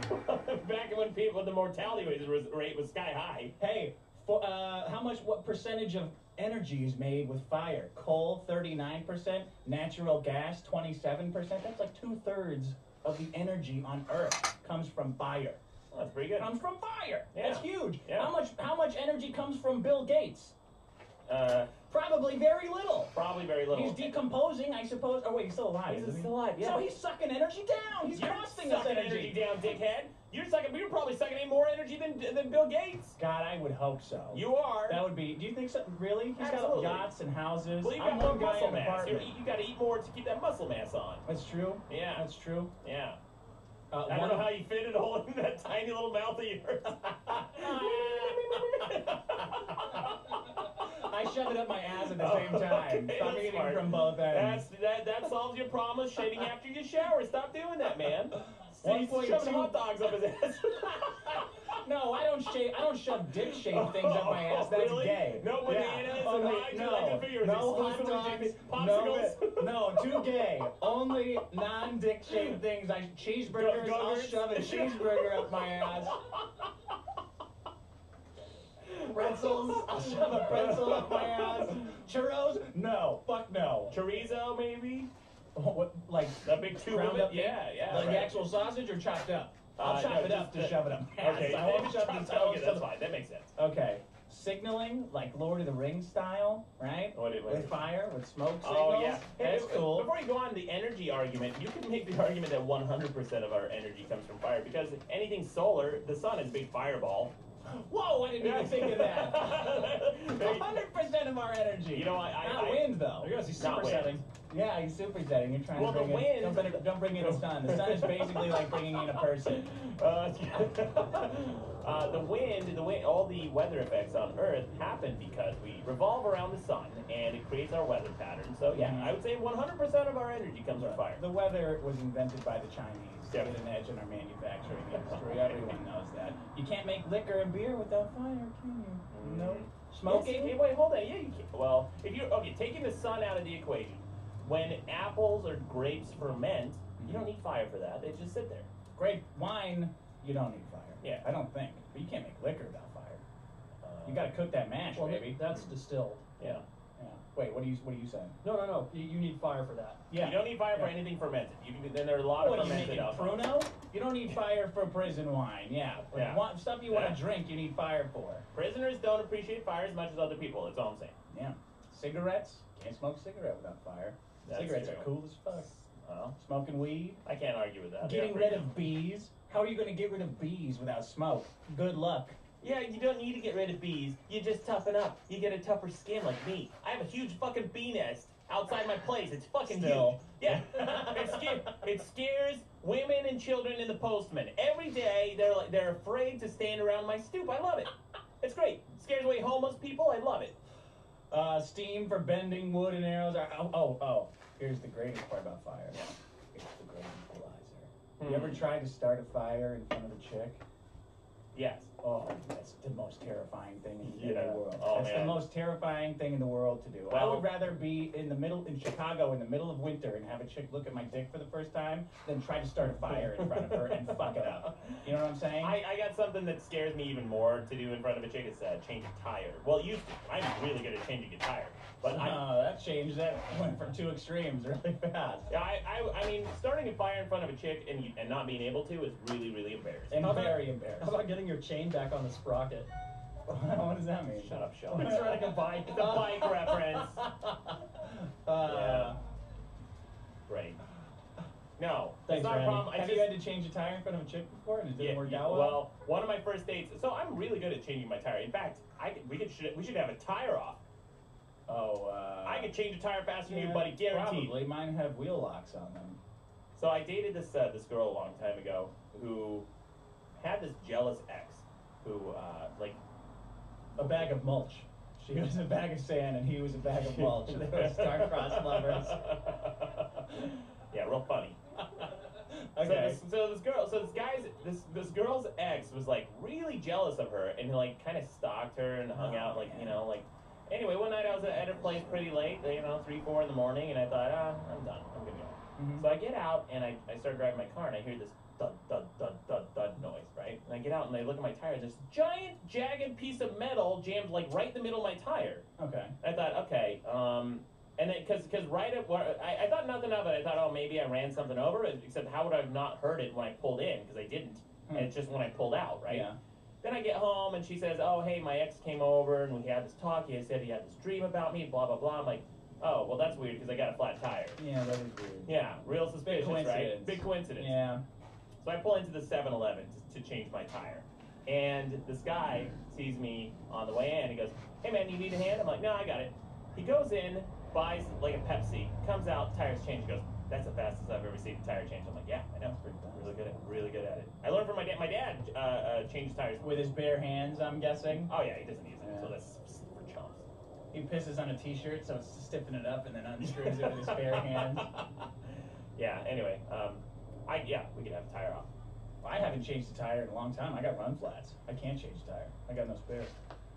Back when the mortality rate was sky high. Hey, what percentage of energy is made with fire? Coal, 39%. Natural gas, 27%. That's like 2/3 of the energy on Earth comes from fire. Well, that's pretty good. Comes from fire. Yeah. That's huge. Yeah. How much energy comes from Bill Gates? Probably very little. Probably very little. He's decomposing, I suppose. Oh wait, he's still alive. He's isn't he? still alive, yeah. So he's sucking energy down. He's You're costing us sucking energy. down, dickhead. You're probably sucking in more energy than Bill Gates. God, I would hope so. You are. That would be. Do you think so? Really? He's Absolutely. got yachts and houses. Well, you've I'm got more one guy muscle in an mass. apartment. You got to eat more to keep that muscle mass on. That's true. Yeah. That's true. Yeah. I don't know how you fit it all in that tiny little mouth of yours. I shove it up my ass at the same time. Okay, Stop that's eating smart. from both ends. That solves your problem of shitting after you shower. Stop doing that, man. He's 1.2 shoving hot dogs up his ass. No, I don't shove dick-shaped things up my ass. That's Really? gay. No bananas and Only, hides and I can figure no hot exclusively dogs. popsicles. No, too gay. Only non-dick-shaped things. Cheeseburgers. I'll Go-gurts. shove a cheeseburger up my ass. Pretzels. I'll shove a pretzel up my ass. Churros? No. Fuck no. Chorizo, maybe? What, like A big tube ground of it? up? Yeah, Like right. the actual sausage or chopped up? I'll chop no, it up just to the- shove it up my ass. Okay, I won't maybe shove chopped the up. Okay, that's fine. That makes sense. Okay. Signaling, like Lord of the Rings style, right? What it- With fire, with smoke signals. Oh, yeah. That's cool. Before you go on the energy argument, you can make the argument that 100% of our energy comes from fire because anything solar, the sun is a big fireball. Whoa, I didn't even think of that. 100% of our You know, Not wind though. I guess he's Not wind. supersetting. Yeah, he's supersetting. You're trying Well, to bring the wind- in. Don't bring in the sun. The sun is basically like bringing in a person. The wind, all the weather effects on Earth happen because we revolve around the sun, and it creates our weather pattern. So yeah, I would say 100% of our energy comes from fire. The weather was invented by the Chinese to Yeah. get an edge in our manufacturing industry. Everyone knows that. You can't make liquor and beer without fire, can you? No. Smoking? Yes, wait, hold on. Yeah, you can. Well, if you're taking the sun out of the equation, when apples or grapes ferment, you don't need fire for that. They just sit there. Grape wine, you don't need fire. Yeah. I don't think. But you can't make liquor without fire. You got to cook that mash, Well, baby. that's distilled. Yeah. Yeah. Wait, what are you saying? No. You need fire for that. Yeah. You don't need fire for anything fermented. You can. Then there are a lot What of are you fermented making, alcohol. Pruno? You don't need fire for prison wine. Yeah. But Yeah. stuff you want Yeah. to drink, you need fire for. Prisoners don't appreciate fire as much as other people. That's all I'm saying. Yeah. Cigarettes? Can't smoke a cigarette without fire. That's Cigarettes true. are cool as fuck. Well, Smoking weed? I can't argue with that. Getting They're rid of bees? How are you going to get rid of bees without smoke? Good luck. Yeah, you don't need to get rid of bees. You just toughen up. You get a tougher skin like me. I have a huge fucking bee nest outside my place. It's fucking Still. huge. Yeah. It scares women and children and the postman. Every day they're afraid to stand around my stoop. I love it. It's great. It scares away homeless people. I love it. Steam for bending wood and arrows. Oh. Here's the greatest part about fire. Yeah. It's the great equalizer. You ever tried to start a fire in front of a chick? Yes. Oh, that's the most terrifying thing in the Yeah. world. Oh, That's the man. most terrifying thing in the world to do. I Well- would rather be in Chicago in the middle of winter and have a chick look at my dick for the first time than try to start a fire in front of her and fuck it up. You know what I'm saying? I got something that scares me even more to do in front of a chick. Is change a tire. Well, it used to. I'm really good at changing a tire. But that changed. That went from two extremes really fast. Yeah, I mean, starting a fire in front of a chick and not being able to is really, really embarrassing. And How about- very embarrassing. How about getting your chain back on the sprocket? What does that mean? Shut up, Sean. It's riding a bike. It's a bike reference. Yeah. Great. No, Thanks, it's not Randy. a problem. Have you had to change a tire in front of a chick before and it didn't work out well? Well, one of my first dates. So I'm really good at changing my tire. In fact, we should have a tire off. I could change a tire faster than you, buddy, guaranteed. Probably. Mine have wheel locks on them. So I dated this girl a long time ago who had this jealous ex who A bag of mulch. She was a bag of sand and he was a bag of mulch. They were star-crossed lovers. Yeah, real funny. Okay. This girl's ex was like really jealous of her and like kind of stalked her and hung out like Anyway, one night I was at her place pretty late, 3, 4 in the morning, and I thought, I'm done, I'm gonna go. Mhm. So I get out and I start driving my car and I hear this thud, thud, thud, thud, thud noise, right? And I get out and I look at my tire, this giant, jagged piece of metal jammed like right in the middle of my tire. Okay. I thought, okay, and then because right at where I thought nothing of it. I thought, oh, maybe I ran something over it. Except how would I have not heard it when I pulled in? Because I didn't. And it's just when I pulled out, right? Yeah. Then I get home and she says, oh, hey, my ex came over and we had this talk. He said he had this dream about me, blah blah blah. I'm like, oh, well, that's weird because I got a flat tire. Yeah, that is weird. Yeah, real suspicious, Big coincidence. right? Big coincidence. Yeah. So I pull into the 7-Eleven to change my tire. And this guy sees me on the way in. He goes, hey, man, you need a hand? I'm like, no, I got it. He goes in, buys like a Pepsi, comes out, tires changed. He goes, that's the fastest I've ever seen a tire change. I'm like, yeah, I know. Really good at it. I learned from my dad. My dad changed tires. With his bare hands, I'm guessing. Oh, yeah, he doesn't use it. Yeah. So that's for chumps. He pisses on a t-shirt, so it's stiffen it up and then unscrews it with his bare hands. Yeah, anyway, we could have a tire off. I haven't changed a tire in a long time. I got run flats. I can't change a tire. I got no spares.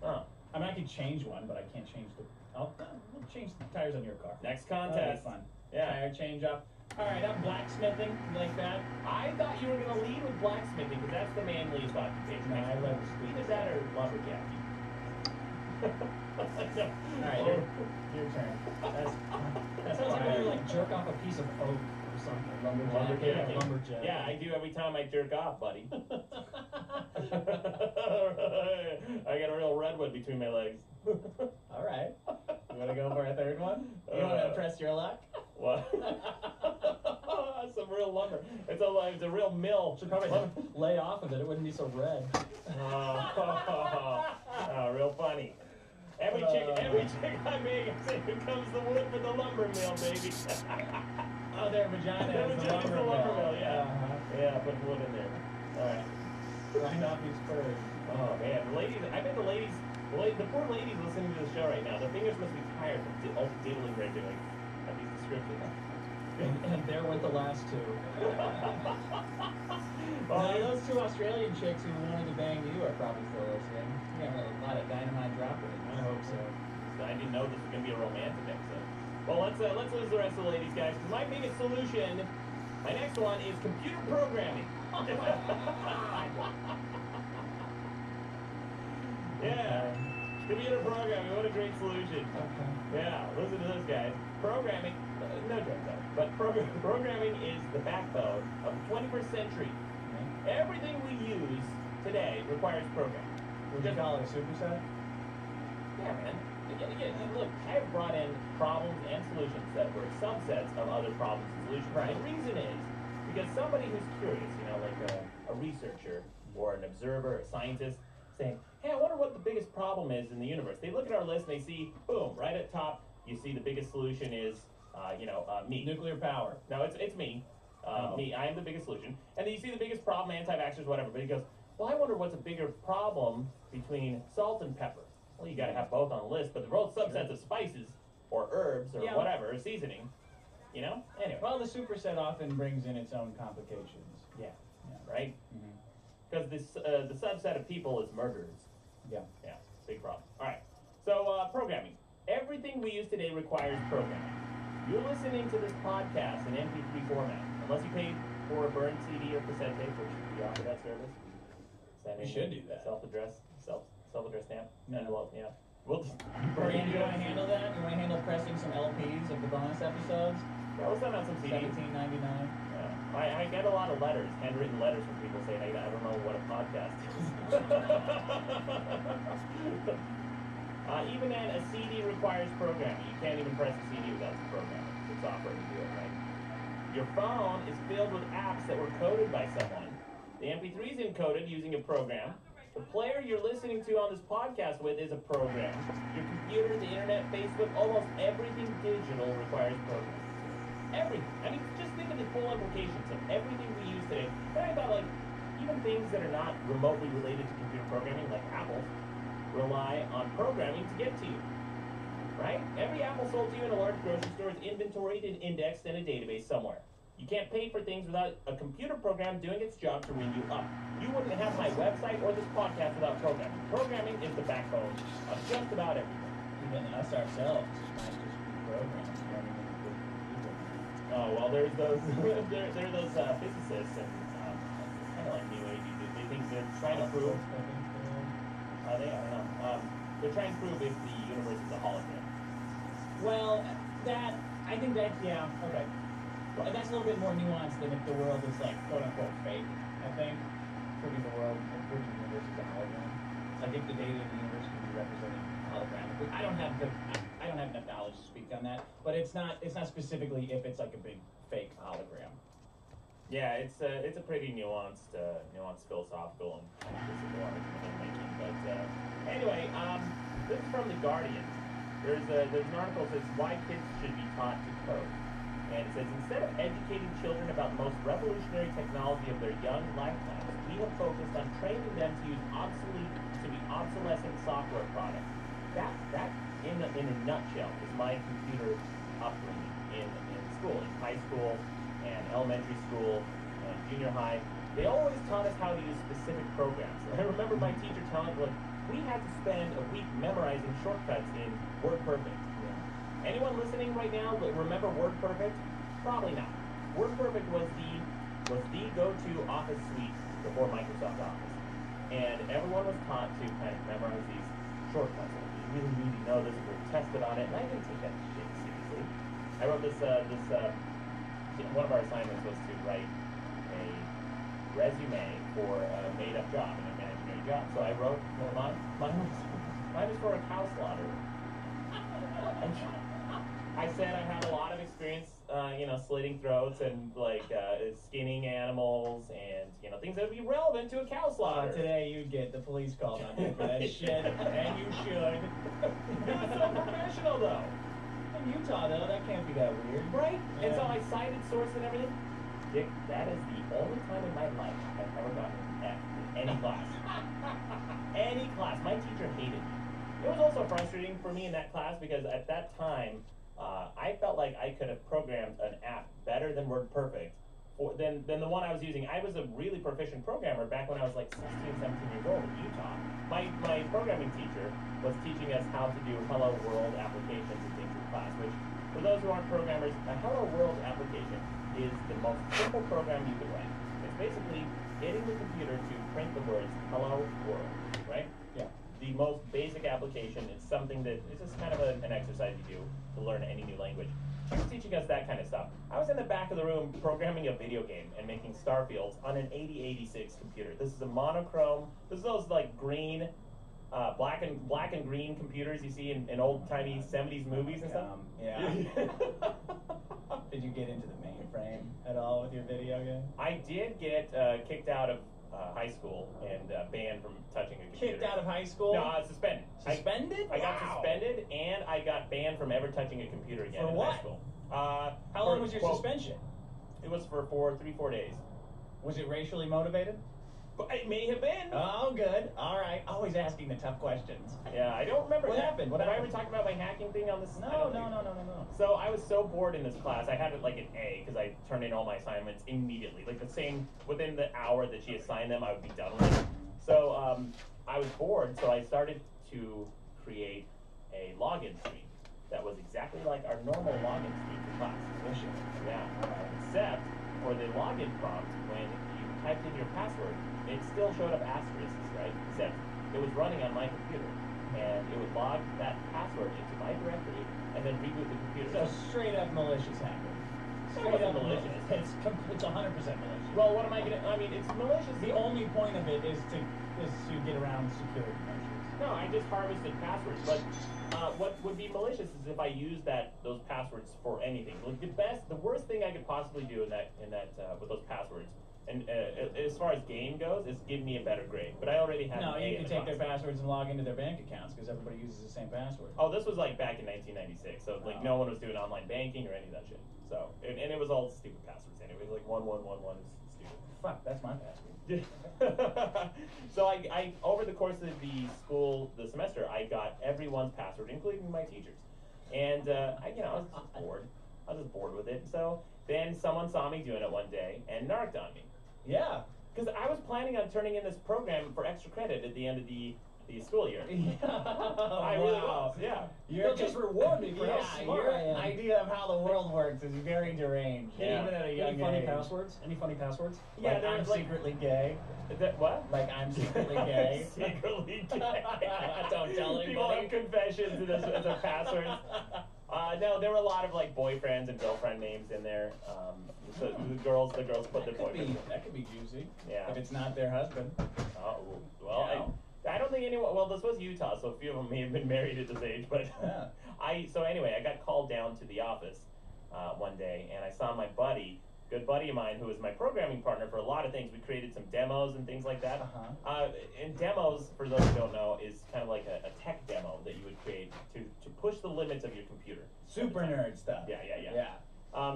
Oh. I mean, I could change one, but I can't change we'll change the tires on your car. Next That'll be contest. fun. Yeah. Tire change up. All right, I'm blacksmithing. You like that? I thought you were going to lead with blacksmithing because that's the manliest occupation. No, I love Either that or lumberjack. All right, your turn. That sounds like when you like jerk off a piece of oak or something. Lumberjack. Yeah, lumberjack. Yeah, I do every time I jerk off, buddy. I got a real redwood between my legs. All right. You want to go for a third one? You want to press your luck? What? Some real lumber. It's a real mill. Should probably lay off of it. It wouldn't be so red. Real funny. Every chick I make, I say, here comes the wood for the lumber mill, baby. Oh, their vagina Their is the vagina's lumber the lumber mill. mill, yeah. Yeah, put wood in there. All right. Grind off these spurs. Oh man, the ladies! I bet the poor ladies listening to the show right now, their fingers must be tired from all the diddling they're doing at these descriptions. And there went the last two. Well, those two Australian chicks who wanted to bang you are probably still listening. You have a lot of dynamite dropping. I hope so. I didn't know this was gonna be a romantic episode. Well, let's lose the rest of the ladies, guys. 'Cause my biggest solution, my next one is computer programming. Yeah, computer programming. What a great solution. Okay. Yeah, listen to this, guys. Programming, no joke though, but programming is the backbone of the 21st century. Everything we use today requires programming. Would you call it a superset? Yeah, man. Yeah, look, I have brought in problems and solutions that were subsets of other problems and solutions. Right. The reason is because somebody who's curious, like a researcher or an observer, a scientist, saying, hey, I wonder what the biggest problem is in the universe. They look at our list and they see, boom, right at top, you see the biggest solution is, me. Nuclear power. No, it's me. Me, I am the biggest solution. And then you see the biggest problem, anti-vaxxers, whatever. But he goes, well, I wonder what's a bigger problem between salt and pepper. Well, you got to have both on the list, but they're both subsets of spices or herbs or whatever, or seasoning. Anyway. Well, the superset often brings in its own complications. Yeah. Right? Because the subset of people is murderers. Yeah. Yeah, big problem. All right. So, programming. Everything we use today requires programming. You're listening to this podcast in MP3 format. Unless you paid for a burned CD or cassette tape, which we offer that service. We should do that. Self-addressed stamp. Yeah. Envelope, yeah. We'll just... Brian, do you want to handle that? You want to handle pressing some LPs of the bonus episodes? Yeah, we'll send out some CDs. $17.99. Yeah. I get a lot of letters, handwritten letters from people saying, I don't know what a podcast is. Even then, a CD requires programming. You can't even press a CD without some programming. The software to do it, right? Your phone is filled with apps that were coded by someone. The MP3 is encoded using a program. The player you're listening to on this podcast with is a program. Your computer, the internet, Facebook, almost everything digital requires programming. Everything. I mean, just think of the full implications of everything we use today. Then I thought, even things that are not remotely related to computer programming, like apples, rely on programming to get to you. Right? Every apple sold to you in a large grocery store is inventoried and indexed in a database somewhere. You can't pay for things without a computer program doing its job to ring you up. You wouldn't have my website or this podcast without programming. Programming is the backbone of just about everything. Even us ourselves might just be programs running into the computer. Oh, well, there's those there are those physicists and kind of like New Age. They think they're trying to prove. I don't know. They're trying to prove if the universe is a hologram. Well, I think that, yeah, okay. Well, that's a little bit more nuanced than if the world is quote unquote fake. I think proving the universe is a hologram. Like if the data of the universe can be represented hologramically. I don't have enough knowledge to speak on that, but it's not specifically if it's like a big fake hologram. Yeah, it's a pretty nuanced philosophical and physical argument they're making. But anyway, this is from The Guardian. There's an article that says why kids should be taught to code. And it says, instead of educating children about the most revolutionary technology of their young lifetimes, we have focused on training them to use obsolescent software products. That in a nutshell, is my computer upbringing in school, in high school and elementary school and junior high. They always taught us how to use specific programs. I remember my teacher telling me, we had to spend a week memorizing shortcuts in WordPerfect. Anyone listening right now remember WordPerfect? Probably not. WordPerfect was the go-to office suite before Microsoft Office. And everyone was taught to kind of memorize these shortcuts. You really need to know this, we're tested on it. And I didn't take that shit seriously. I wrote this one of our assignments was to write a resume for a made-up job, an imaginary job. So I wrote, mine was for a cow slaughter. I said I had a lot of experience, slitting throats and skinning animals and things that would be relevant to a cow slaughter. Today you'd get the police called on you for that shit, and you should. know, though. In Utah, though, that can't be that weird. Right? And so Yeah. I cited source and everything. Dick, that is the only time in my life I've ever gotten an F in any class. Any class. My teacher hated me. It was also frustrating for me in that class because at that time, I felt like I could have programmed an app better than WordPerfect than the one I was using. I was a really proficient programmer back when I was like 16, 17 years old in Utah. My programming teacher was teaching us how to do Hello World applications and things in class, which, for those who aren't programmers, a Hello World application is the most simple program you could write. It's basically getting the computer to print the words Hello World, right? Yeah. The most basic application. It's something that it's just kind of an exercise you do to learn any new language. She was teaching us that kind of stuff. I was in the back of the room programming a video game and making star fields on an 8086 computer. This is a monochrome. This is those like green, black and green computers you see in old timey 70s movies and stuff. Yeah. Did you get into the mainframe at all with your video game? I did get kicked out of high school and banned from touching a computer. Kicked out of high school? No, suspended. Suspended? I got Wow. suspended and I got banned from ever touching a computer again For in what? high school. How long was your suspension? It was for 3-4 days. Was it racially motivated? But it may have been. Oh, good. All right. Always asking the tough questions. Yeah, I don't remember. What happened? What Have I happened? ever talked about my hacking thing on this? I No. don't think- No. So I was so bored in this class. I had like an A because I turned in all my assignments immediately. Like within the hour that she assigned them, I would be done with it. So I was bored, so I started to create a login screen that was exactly like our normal login screen for class. Yeah. Except for the login prompt, when you typed in your password, it still showed up asterisks, right? Except it was running on my computer, and it would log that password into my directory and then reboot the computer. So straight up malicious hacker. Straight up malicious. It's 100% malicious. Well, what am I gonna? I mean, it's malicious. The only point of it is to get around security measures. No, I just harvested passwords. But what would be malicious is if I use those passwords for anything. Like the worst thing I could possibly do in that with those passwords, and as far as gain goes, is give me a better grade. But I already had. No, an A you in can the take their class. passwords and log into their bank accounts because everybody uses the same password. Oh, this was like back in 1996, so like no one was doing online banking or any of that shit. So and it was all stupid passwords anyway. Like 1111 is stupid. Fuck, that's my password. So I over the course of the semester, I got everyone's password, including my teachers. And I was just bored. I was just bored with it. So then someone saw me doing it one day and narked on me. Yeah. Because I was planning on turning in this program for extra credit at the end of the school year. I really was, yeah. They'll just reward me for how smart your I am. idea of how the world works is very deranged, Yeah. even at a young Any funny age. passwords? Any funny passwords? Yeah, Like, they're I'm like- secretly gay. What? Like, I'm secretly gay. Secretly gay. Don't tell People anybody. have confessions as a passwords. No, there were a lot of like boyfriends and girlfriend names in there. So the girls put their boyfriends. That could be juicy. Yeah. If it's not their husband. Oh, well, Yeah. I don't think anyone. Well, this was Utah, so a few of them may have been married at this age. But Yeah. So anyway, I got called down to the office one day, and I saw my good buddy of mine, who was my programming partner for a lot of things. We created some demos and things like that. Uh-huh. And demos, for those who don't know, is kind of like a tech demo that you would create to push the limits of your computer. Super nerd stuff. Yeah.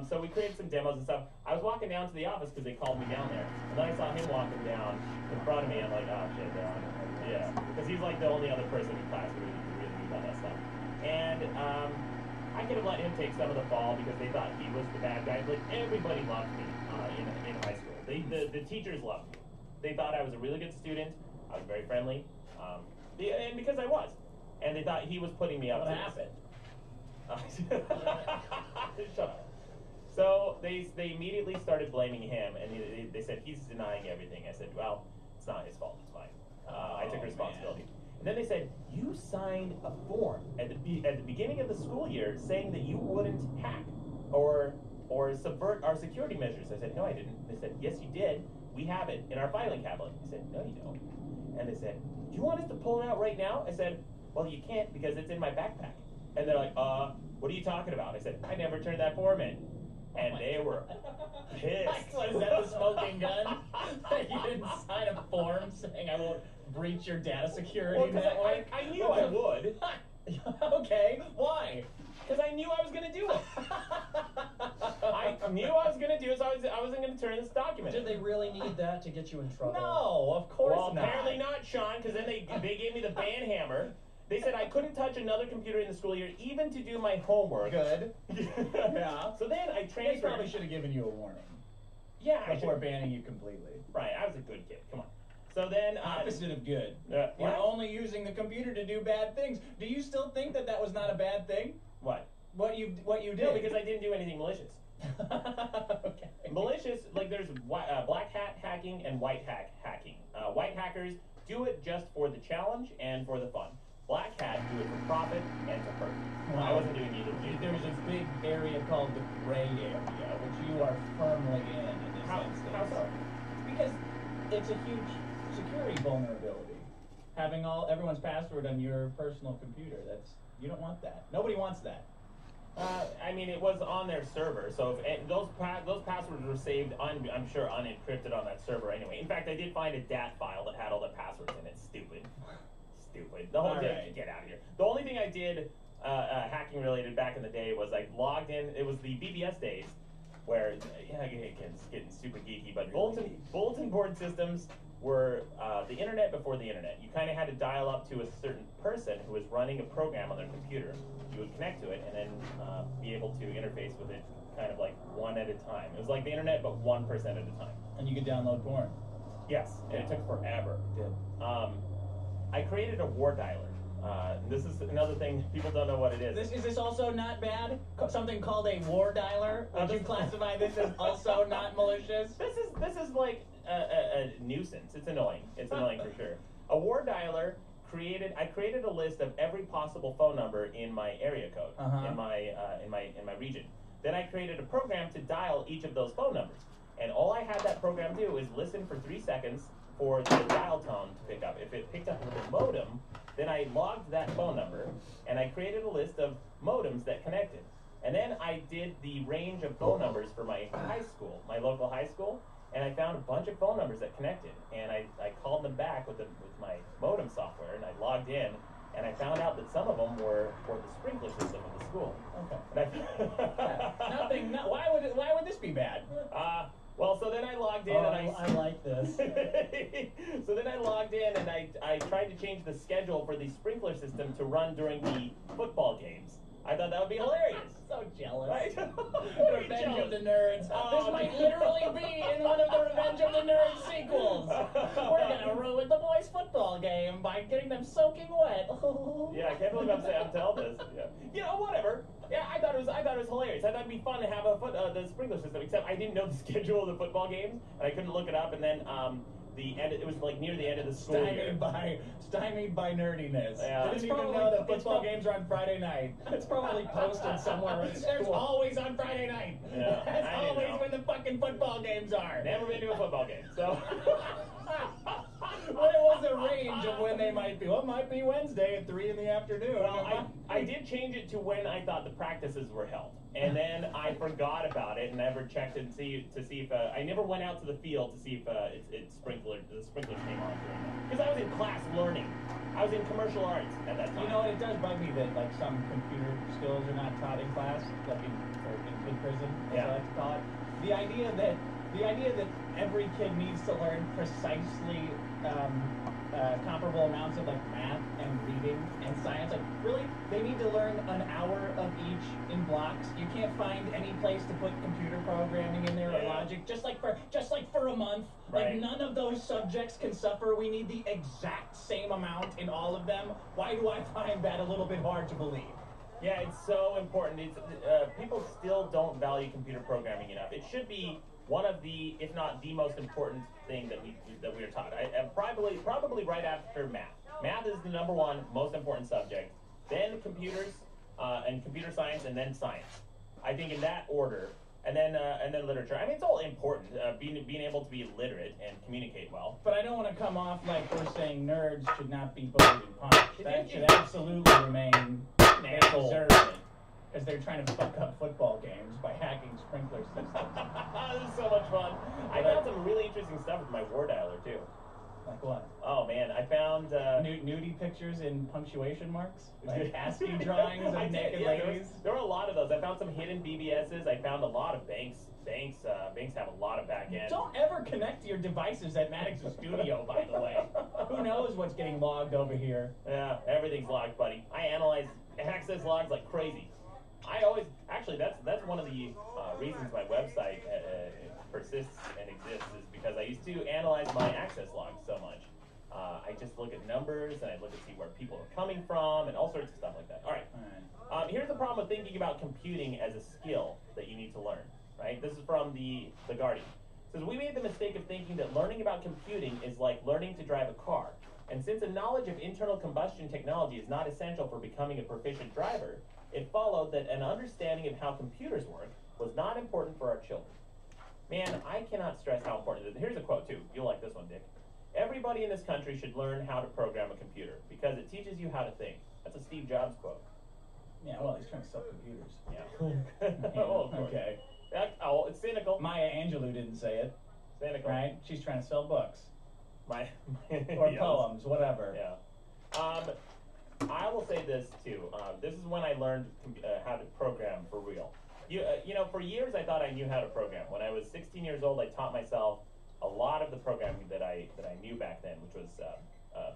So we created some demos and stuff. I was walking down to the office because they called me down there, and then I saw him walking down in front of me. I'm like, oh shit, they're on it. Yeah, because he's like the only other person in class who really knew about that stuff. And I could have let him take some of the fall because they thought he was the bad guy. Like everybody loved me in high school. The teachers loved me. They thought I was a really good student. I was very friendly, and because I was, and they thought he was putting me up. What to happened? Shut up. So they immediately started blaming him, and they said he's denying everything. I said, well, it's not his fault. It's fine. I took responsibility. And then they said, you signed a form at the beginning of the school year saying that you wouldn't hack or subvert our security measures. I said, no, I didn't. They said, yes, you did. We have it in our filing cabinet. I said, no, you don't. And they said, do you want us to pull it out right now? I said, well, you can't because it's in my backpack. And they're like, what are you talking about? I said, I never turned that form in. And they were pissed. What, is that the smoking gun? You didn't sign a form saying I won't breach your data security Well, 'cause network? I knew I would. Okay, why? Did they really need that to get you in trouble? No, of course Well, not. apparently not, Sean, because then they gave me the ban hammer. They said I couldn't touch another computer in the school year, even to do my homework. Good. Yeah. So then I They transferred. probably should have given you a warning Yeah, I before should. banning you completely. Right, I was a good kid. Come on. So then. Opposite of good. What? You're only using the computer to do bad things. Do you still think that that was not a bad thing? What? What you did? No, because I didn't do anything malicious. Okay. Malicious, like there's black hat hacking and white hat hacking. White hackers do it just for the challenge and for the fun. Black hat do it for profit and to hurt. I wasn't doing either. There's a big area called the gray area, which you are firmly in this instance. How so? Because it's a huge security vulnerability. Having everyone's password on your personal computer, you don't want that. Nobody wants that. I mean, it was on their server, so if those passwords were saved, I'm sure unencrypted on that server anyway. In fact, I did find a DAT file that had all the passwords in it. Stupid. The whole thing. Right. Get out of here. The only thing I did hacking related back in the day was I logged in. It was the BBS days, where it's getting super geeky, but bulletin board systems were the internet before the internet. You kind of had to dial up to a certain person who was running a program on their computer. You would connect to it and then be able to interface with it kind of like one at a time. It was like the internet, but 1% at a time. And you could download porn. Yes, and it took forever. It did. I created a war dialer. This is another thing, people don't know what it is. Is this also not bad? Something called a war dialer? Would you classify this as also not malicious? This is like a nuisance. It's annoying. It's annoying for sure. A war dialer I created a list of every possible phone number in my area code, in my region. Then I created a program to dial each of those phone numbers. And all I had that program do is listen for 3 seconds for the dial tone to pick up. If it picked up with a modem, then I logged that phone number and I created a list of modems that connected. And then I did the range of phone numbers for my high school, my local high school, and I found a bunch of phone numbers that connected. And I called them back with my modem software, and I logged in, and I found out that some of them were for the sprinkler system of the school. Okay. Why would this be bad? Well, so then I logged in, and I like this. So then I logged in, and I tried to change the schedule for the sprinkler system to run during the football games. I thought that would be hilarious. So jealous. Right? Revenge of the Nerds. This might literally be in one of the Revenge of the Nerds sequels. We're gonna ruin the boys' football game by getting them soaking wet. Yeah, I can't believe I'm telling this. Yeah. You know, whatever. Yeah, I thought it was hilarious. I thought it'd be fun to have the sprinkler system. Except I didn't know the schedule of the football games, and I couldn't look it up. And then it was like near the end of the school year. Stymied by nerdiness. Yeah. Didn't even know that football games are on Friday night. It's probably posted somewhere at There's school. always on Friday night. Yeah, That's I didn't always know. when the fucking football games are. Never been to a football game, so. Well, it was a range of when they might be. Well, it might be Wednesday at 3 in the afternoon. Well, I did change it to when I thought the practices were held, and then I forgot about it and never checked it to see if I never went out to the field to see if the sprinklers came on during that, because I was in class learning. I was in commercial arts at that time. You know, it does bug me that like some computer skills are not taught in class, like in prison, as I like to call it. The idea that every kid needs to learn precisely comparable amounts of like math and reading and science, like really, they need to learn an hour of each in blocks. You can't find any place to put computer programming in there or logic, just like for a month. Right. Like none of those subjects can suffer. We need the exact same amount in all of them. Why do I find that a little bit hard to believe? Yeah, it's so important. It's people still don't value computer programming enough. It should be one of the, if not the most important thing that we are taught. Probably right after math. Math is the #1 most important subject. Then computers and computer science, and then science. I think in that order. And then literature. I mean, it's all important. Being able to be literate and communicate well. But I don't want to come off like we're saying nerds should not be bullied and punished. That should absolutely remain deserved, because they're trying to fuck up football games by hacking sprinkler systems. This is so much fun. I found some really interesting stuff with my war dialer too. Like what? Oh man, I found Nudie pictures in punctuation marks? Like ASCII drawings of naked ladies? There were a lot of those. I found some hidden BBSs. I found a lot of banks. Banks have a lot of back end. Don't ever connect to your devices at Maddox's studio, by the way. Who knows what's getting logged over here? Yeah, everything's logged, buddy. I analyze access logs like crazy. That's one of the reasons my website persists and exists is because I used to analyze my access logs so much. I just look at numbers and I look to see where people are coming from and all sorts of stuff like that. All right. Here's the problem with thinking about computing as a skill that you need to learn. Right? This is from the Guardian. It says, we made the mistake of thinking that learning about computing is like learning to drive a car. And since a knowledge of internal combustion technology is not essential for becoming a proficient driver, it followed that an understanding of how computers work was not important for our children. Man, I cannot stress how important it is. Here's a quote, too. You'll like this one, Dick. Everybody in this country should learn how to program a computer because it teaches you how to think. That's a Steve Jobs quote. Yeah, well, he's trying to sell computers. Yeah. Oh, okay. Oh, it's cynical. Maya Angelou didn't say it. Cynical. Right? She's trying to sell books. Or yes. poems, whatever. Yeah. I will say this, too. This is when I learned how to program for real. You know, for years I thought I knew how to program. When I was 16 years old, I taught myself a lot of the programming that I knew back then, which was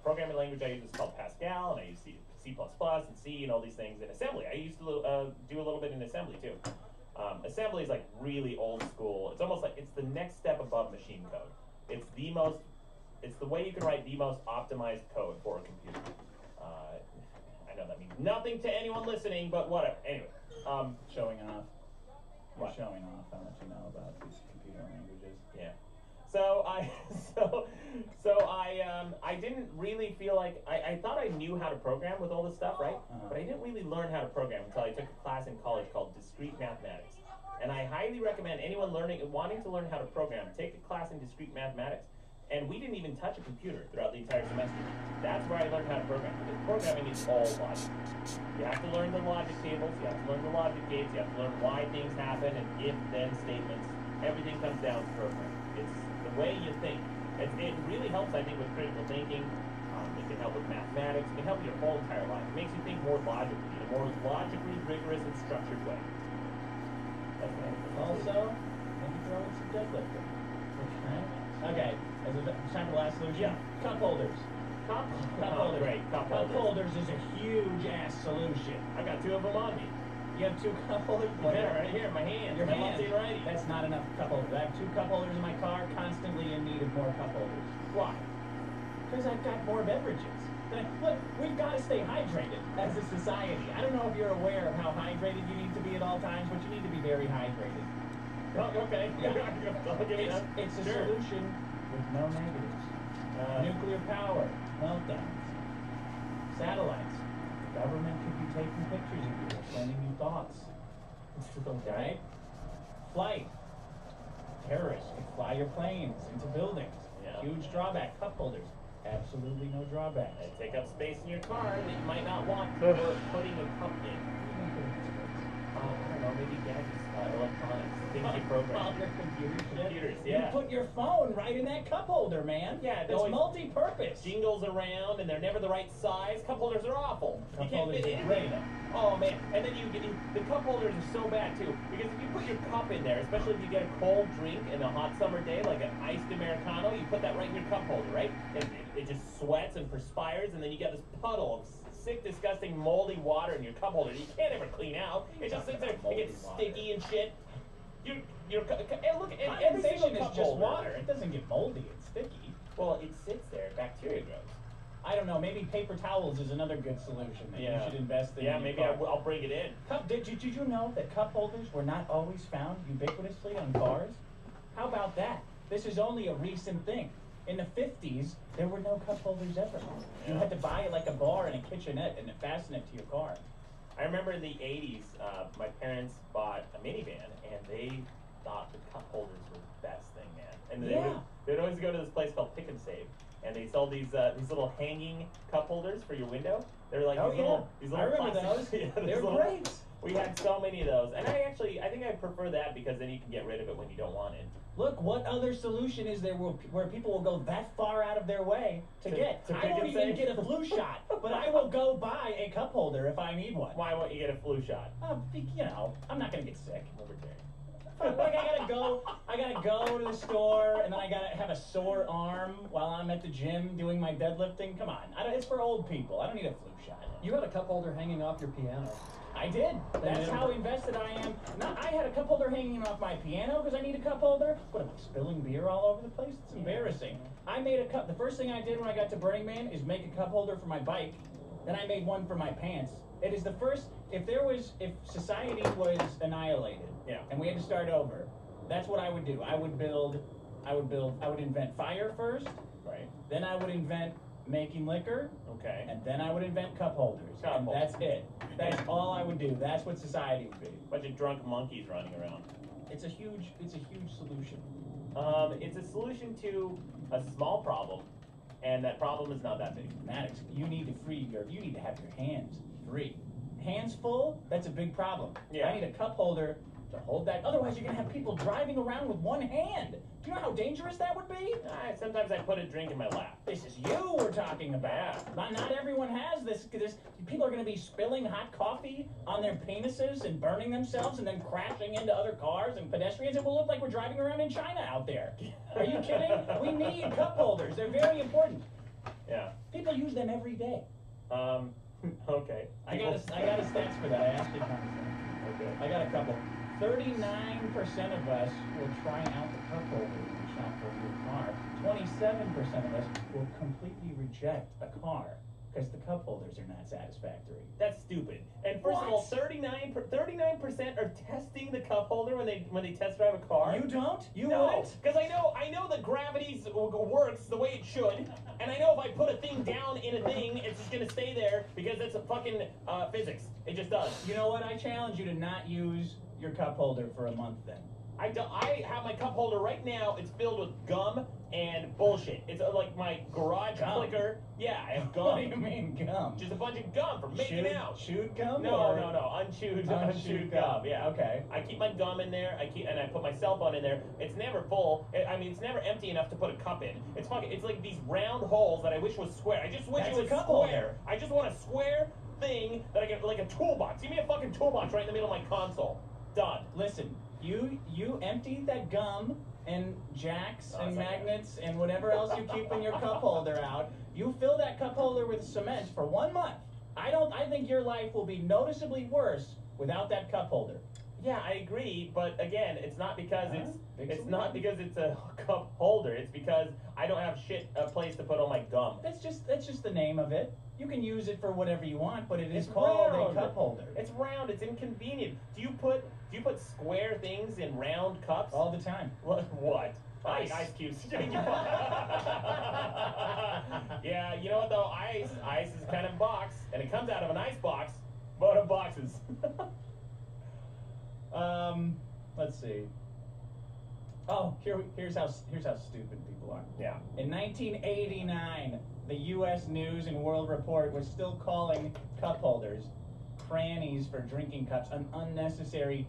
programming language I used is called Pascal, and I used C++ and C and all these things in assembly. I used to do a little bit in assembly, too. Assembly is like really old school. It's almost like it's the next step above machine code. It's the way you can write the most optimized code for a computer. I know that means nothing to anyone listening, but whatever. Anyway, Showing off. You're What? showing off how much you know about these computer languages. yeah. So I didn't really feel like I thought I knew how to program with all this stuff, right? But I didn't really learn how to program until I took a class in college called discrete mathematics. And I highly recommend anyone wanting to learn how to program, take a class in discrete mathematics. And we didn't even touch a computer throughout the entire semester. That's where I learned how to program. Because programming is all logic. You have to learn the logic tables, you have to learn the logic gates, you have to learn why things happen and if-then statements. Everything comes down to programming. It's the way you think. It really helps, I think, with critical thinking. It can help with mathematics. It can help your whole entire life. It makes you think more logically, in a more logically rigorous and structured way. That's right. Also, maybe throw in some deadlifting. Right? Okay, it's time for the last solution. Yeah. Cup holders. Cup holders. Great. Cup holders. Is a huge ass solution. I got 2 of them on me. You have 2 cup holders? Yeah, right here, my hand. Your my hand. lefty and righty. That's not enough cup holders. I have 2 cup holders in my car, constantly in need of more cup holders. Why? Because I've got more beverages. Look, we've got to stay hydrated as a society. I don't know if you're aware of how hydrated you need to be at all times, but you need to be very hydrated. Oh, okay. Yeah. It's a solution with no negatives. Nuclear power, meltdowns, satellites. The government could be taking pictures of you, sending you thoughts. Right? Flight. Terrorists could fly your planes into buildings. Yeah. Huge drawback. Cup holders. Absolutely no drawback. They take up space in your car that you might not want for putting a cup in. I don't know, maybe gadgets, electronics, things you program. Computers, yeah. You put your phone right in that cup holder, man. Yeah, it's always multi-purpose. Jingles around, and they're never the right size. Cup holders are awful. Cup you can't holders fit are anything. great. Oh man, and then the cup holders are so bad too, because if you put your cup in there, especially if you get a cold drink in a hot summer day, like an iced Americano, you put that right in your cup holder, right? And it just sweats and perspires, and then you get this puddle of sick, disgusting, moldy water in your cup holder. You can't ever clean out. It just sits there. It gets sticky and shit. And look, and every single Condensation cup is just holder, water. It doesn't get moldy. It's sticky. Well, it sits there. Bacteria grows. I don't know. Maybe paper towels is another good solution that you should invest in. Yeah, maybe I'll bring it in. Did you know that cup holders were not always found ubiquitously on cars? How about that? This is only a recent thing. In the 50s, there were no cup holders ever. You had to buy it like a bar in a kitchenette and fasten it to your car. I remember in the 80s, my parents bought a minivan, and they thought the cup holders were the best thing, man. And they would always go to this place called Pick and Save, and they sold these little hanging cup holders for your window. They were like these little I remember plastic, those. Yeah, They're great. We had so many of those, and I think I prefer that because then you can get rid of it when you don't want it. Look, what other solution is there where people will go that far out of their way to get? to I pick won't and even save? get a flu shot, but I will go buy a cup holder if I need one. Why won't you get a flu shot? You know, I'm not gonna get sick. Libertarian. Like I gotta go to the store, and then I gotta have a sore arm while I'm at the gym doing my deadlifting. Come on, it's for old people. I don't need a flu shot. You had a cup holder hanging off your piano. I did. That's how invested I am. I had a cup holder hanging off my piano because I need a cup holder. What, am I spilling beer all over the place? It's embarrassing. I made a cup. The first thing I did when I got to Burning Man is make a cup holder for my bike. Then I made one for my pants. It is the first. If society was annihilated, and we had to start over, that's what I would do. I would invent fire first. Right. Then I would invent making liquor. Okay. And then I would invent cup holders. And that's it. That's all I would do. That's what society would be. Bunch of drunk monkeys running around. It's a huge solution. It's a solution to a small problem, and that problem is not that big. Maddox, you need to have your hands free. Hands full, that's a big problem. Yeah. I need a cup holder to hold that. Otherwise, you're gonna have people driving around with one hand. Do you know how dangerous that would be? Sometimes I put a drink in my lap. This is you we're talking about. Not everyone has this. People are going to be spilling hot coffee on their penises and burning themselves and then crashing into other cars and pedestrians. It will look like we're driving around in China out there. Are you kidding? We need cup holders. They're very important. Yeah. People use them every day. Okay. I got a stats for that. I actually found that. Okay. I got a couple. 39% of us will try out the cup holder in the shop for a new car. 27% of us will completely reject a car because the cup holders are not satisfactory. That's stupid. And first of all, 39% are testing the cup holder when they test drive a car. You don't? You No, wouldn't? because I know that gravity works the way it should, and I know if I put a thing down in a thing, it's just gonna stay there because that's a fucking physics. It just does. You know what? I challenge you to not use your cup holder for a month then. I have my cup holder right now. It's filled with gum and bullshit. It's like my garage clicker. Yeah, I have gum. What do you mean gum? Just a bunch of gum for making out. Chewed gum? No, or unchewed gum. Yeah. Okay. I keep my gum in there. And I put my cell phone in there. It's never full. It's never empty enough to put a cup in. It's like these round holes that I wish was square. I just wish it was cup square. holder. I just want a square thing that I get like a toolbox. Give me a fucking toolbox right in the middle of my console. Done. Listen, you empty that gum and jacks and magnets and whatever else you keep in your cup holder out. You fill that cup holder with cement for 1 month. I think your life will be noticeably worse without that cup holder. Yeah, I agree, but again, it's not because it's not because it's a cup holder. It's because I don't have a place to put all my gum. That's just the name of it. You can use it for whatever you want, but it is called a cup holder. It's round. It's inconvenient. Do you put square things in round cups all the time? What? Ice cubes. Yeah, you know what though? Ice is kind of a box, and it comes out of an ice box, but of boxes. Let's see. Oh, here's how stupid people are. Yeah. In 1989, the U.S. News and World Report was still calling cup holders crannies for drinking cups an unnecessary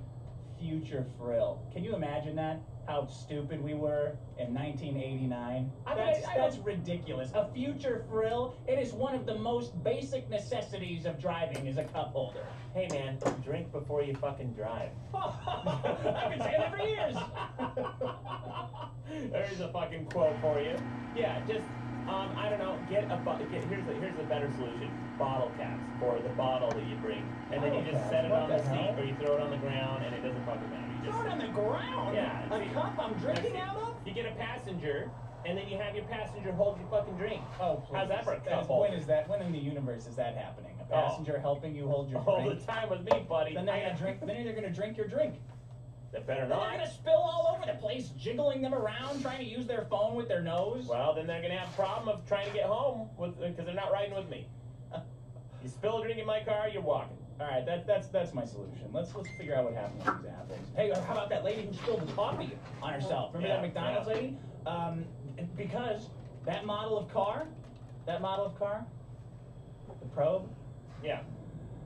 future frill. Can you imagine that? How stupid we were in 1989? That's ridiculous. A future frill? It is one of the most basic necessities of driving is a cup holder. Hey man, drink before you fucking drive. I've been saying that for years. There's a fucking quote for you. Yeah, just I don't know. Here's a better solution. Bottle caps for the bottle that you bring, and then you just set it on the seat or you throw it on the ground, and it doesn't fucking matter. You just throw it on the ground. Yeah. A cup I'm drinking out of. You get a passenger, and then you have your passenger hold your fucking drink. Oh, please. How's that for a cup holder? When in the universe is that happening? A passenger helping you hold your drink? All the time with me, buddy. Then they're gonna drink your drink. That better They're not. gonna spill all over the place, jiggling them around, trying to use their phone with their nose. Well, then they're gonna have a problem of trying to get home because they're not riding with me. You spill a drink in my car, you're walking. All right, that's my solution. Let's figure out what happened with these apples. Hey, how about that lady who spilled the coffee on herself? Remember that McDonald's lady? Because that model of car, the Probe, yeah,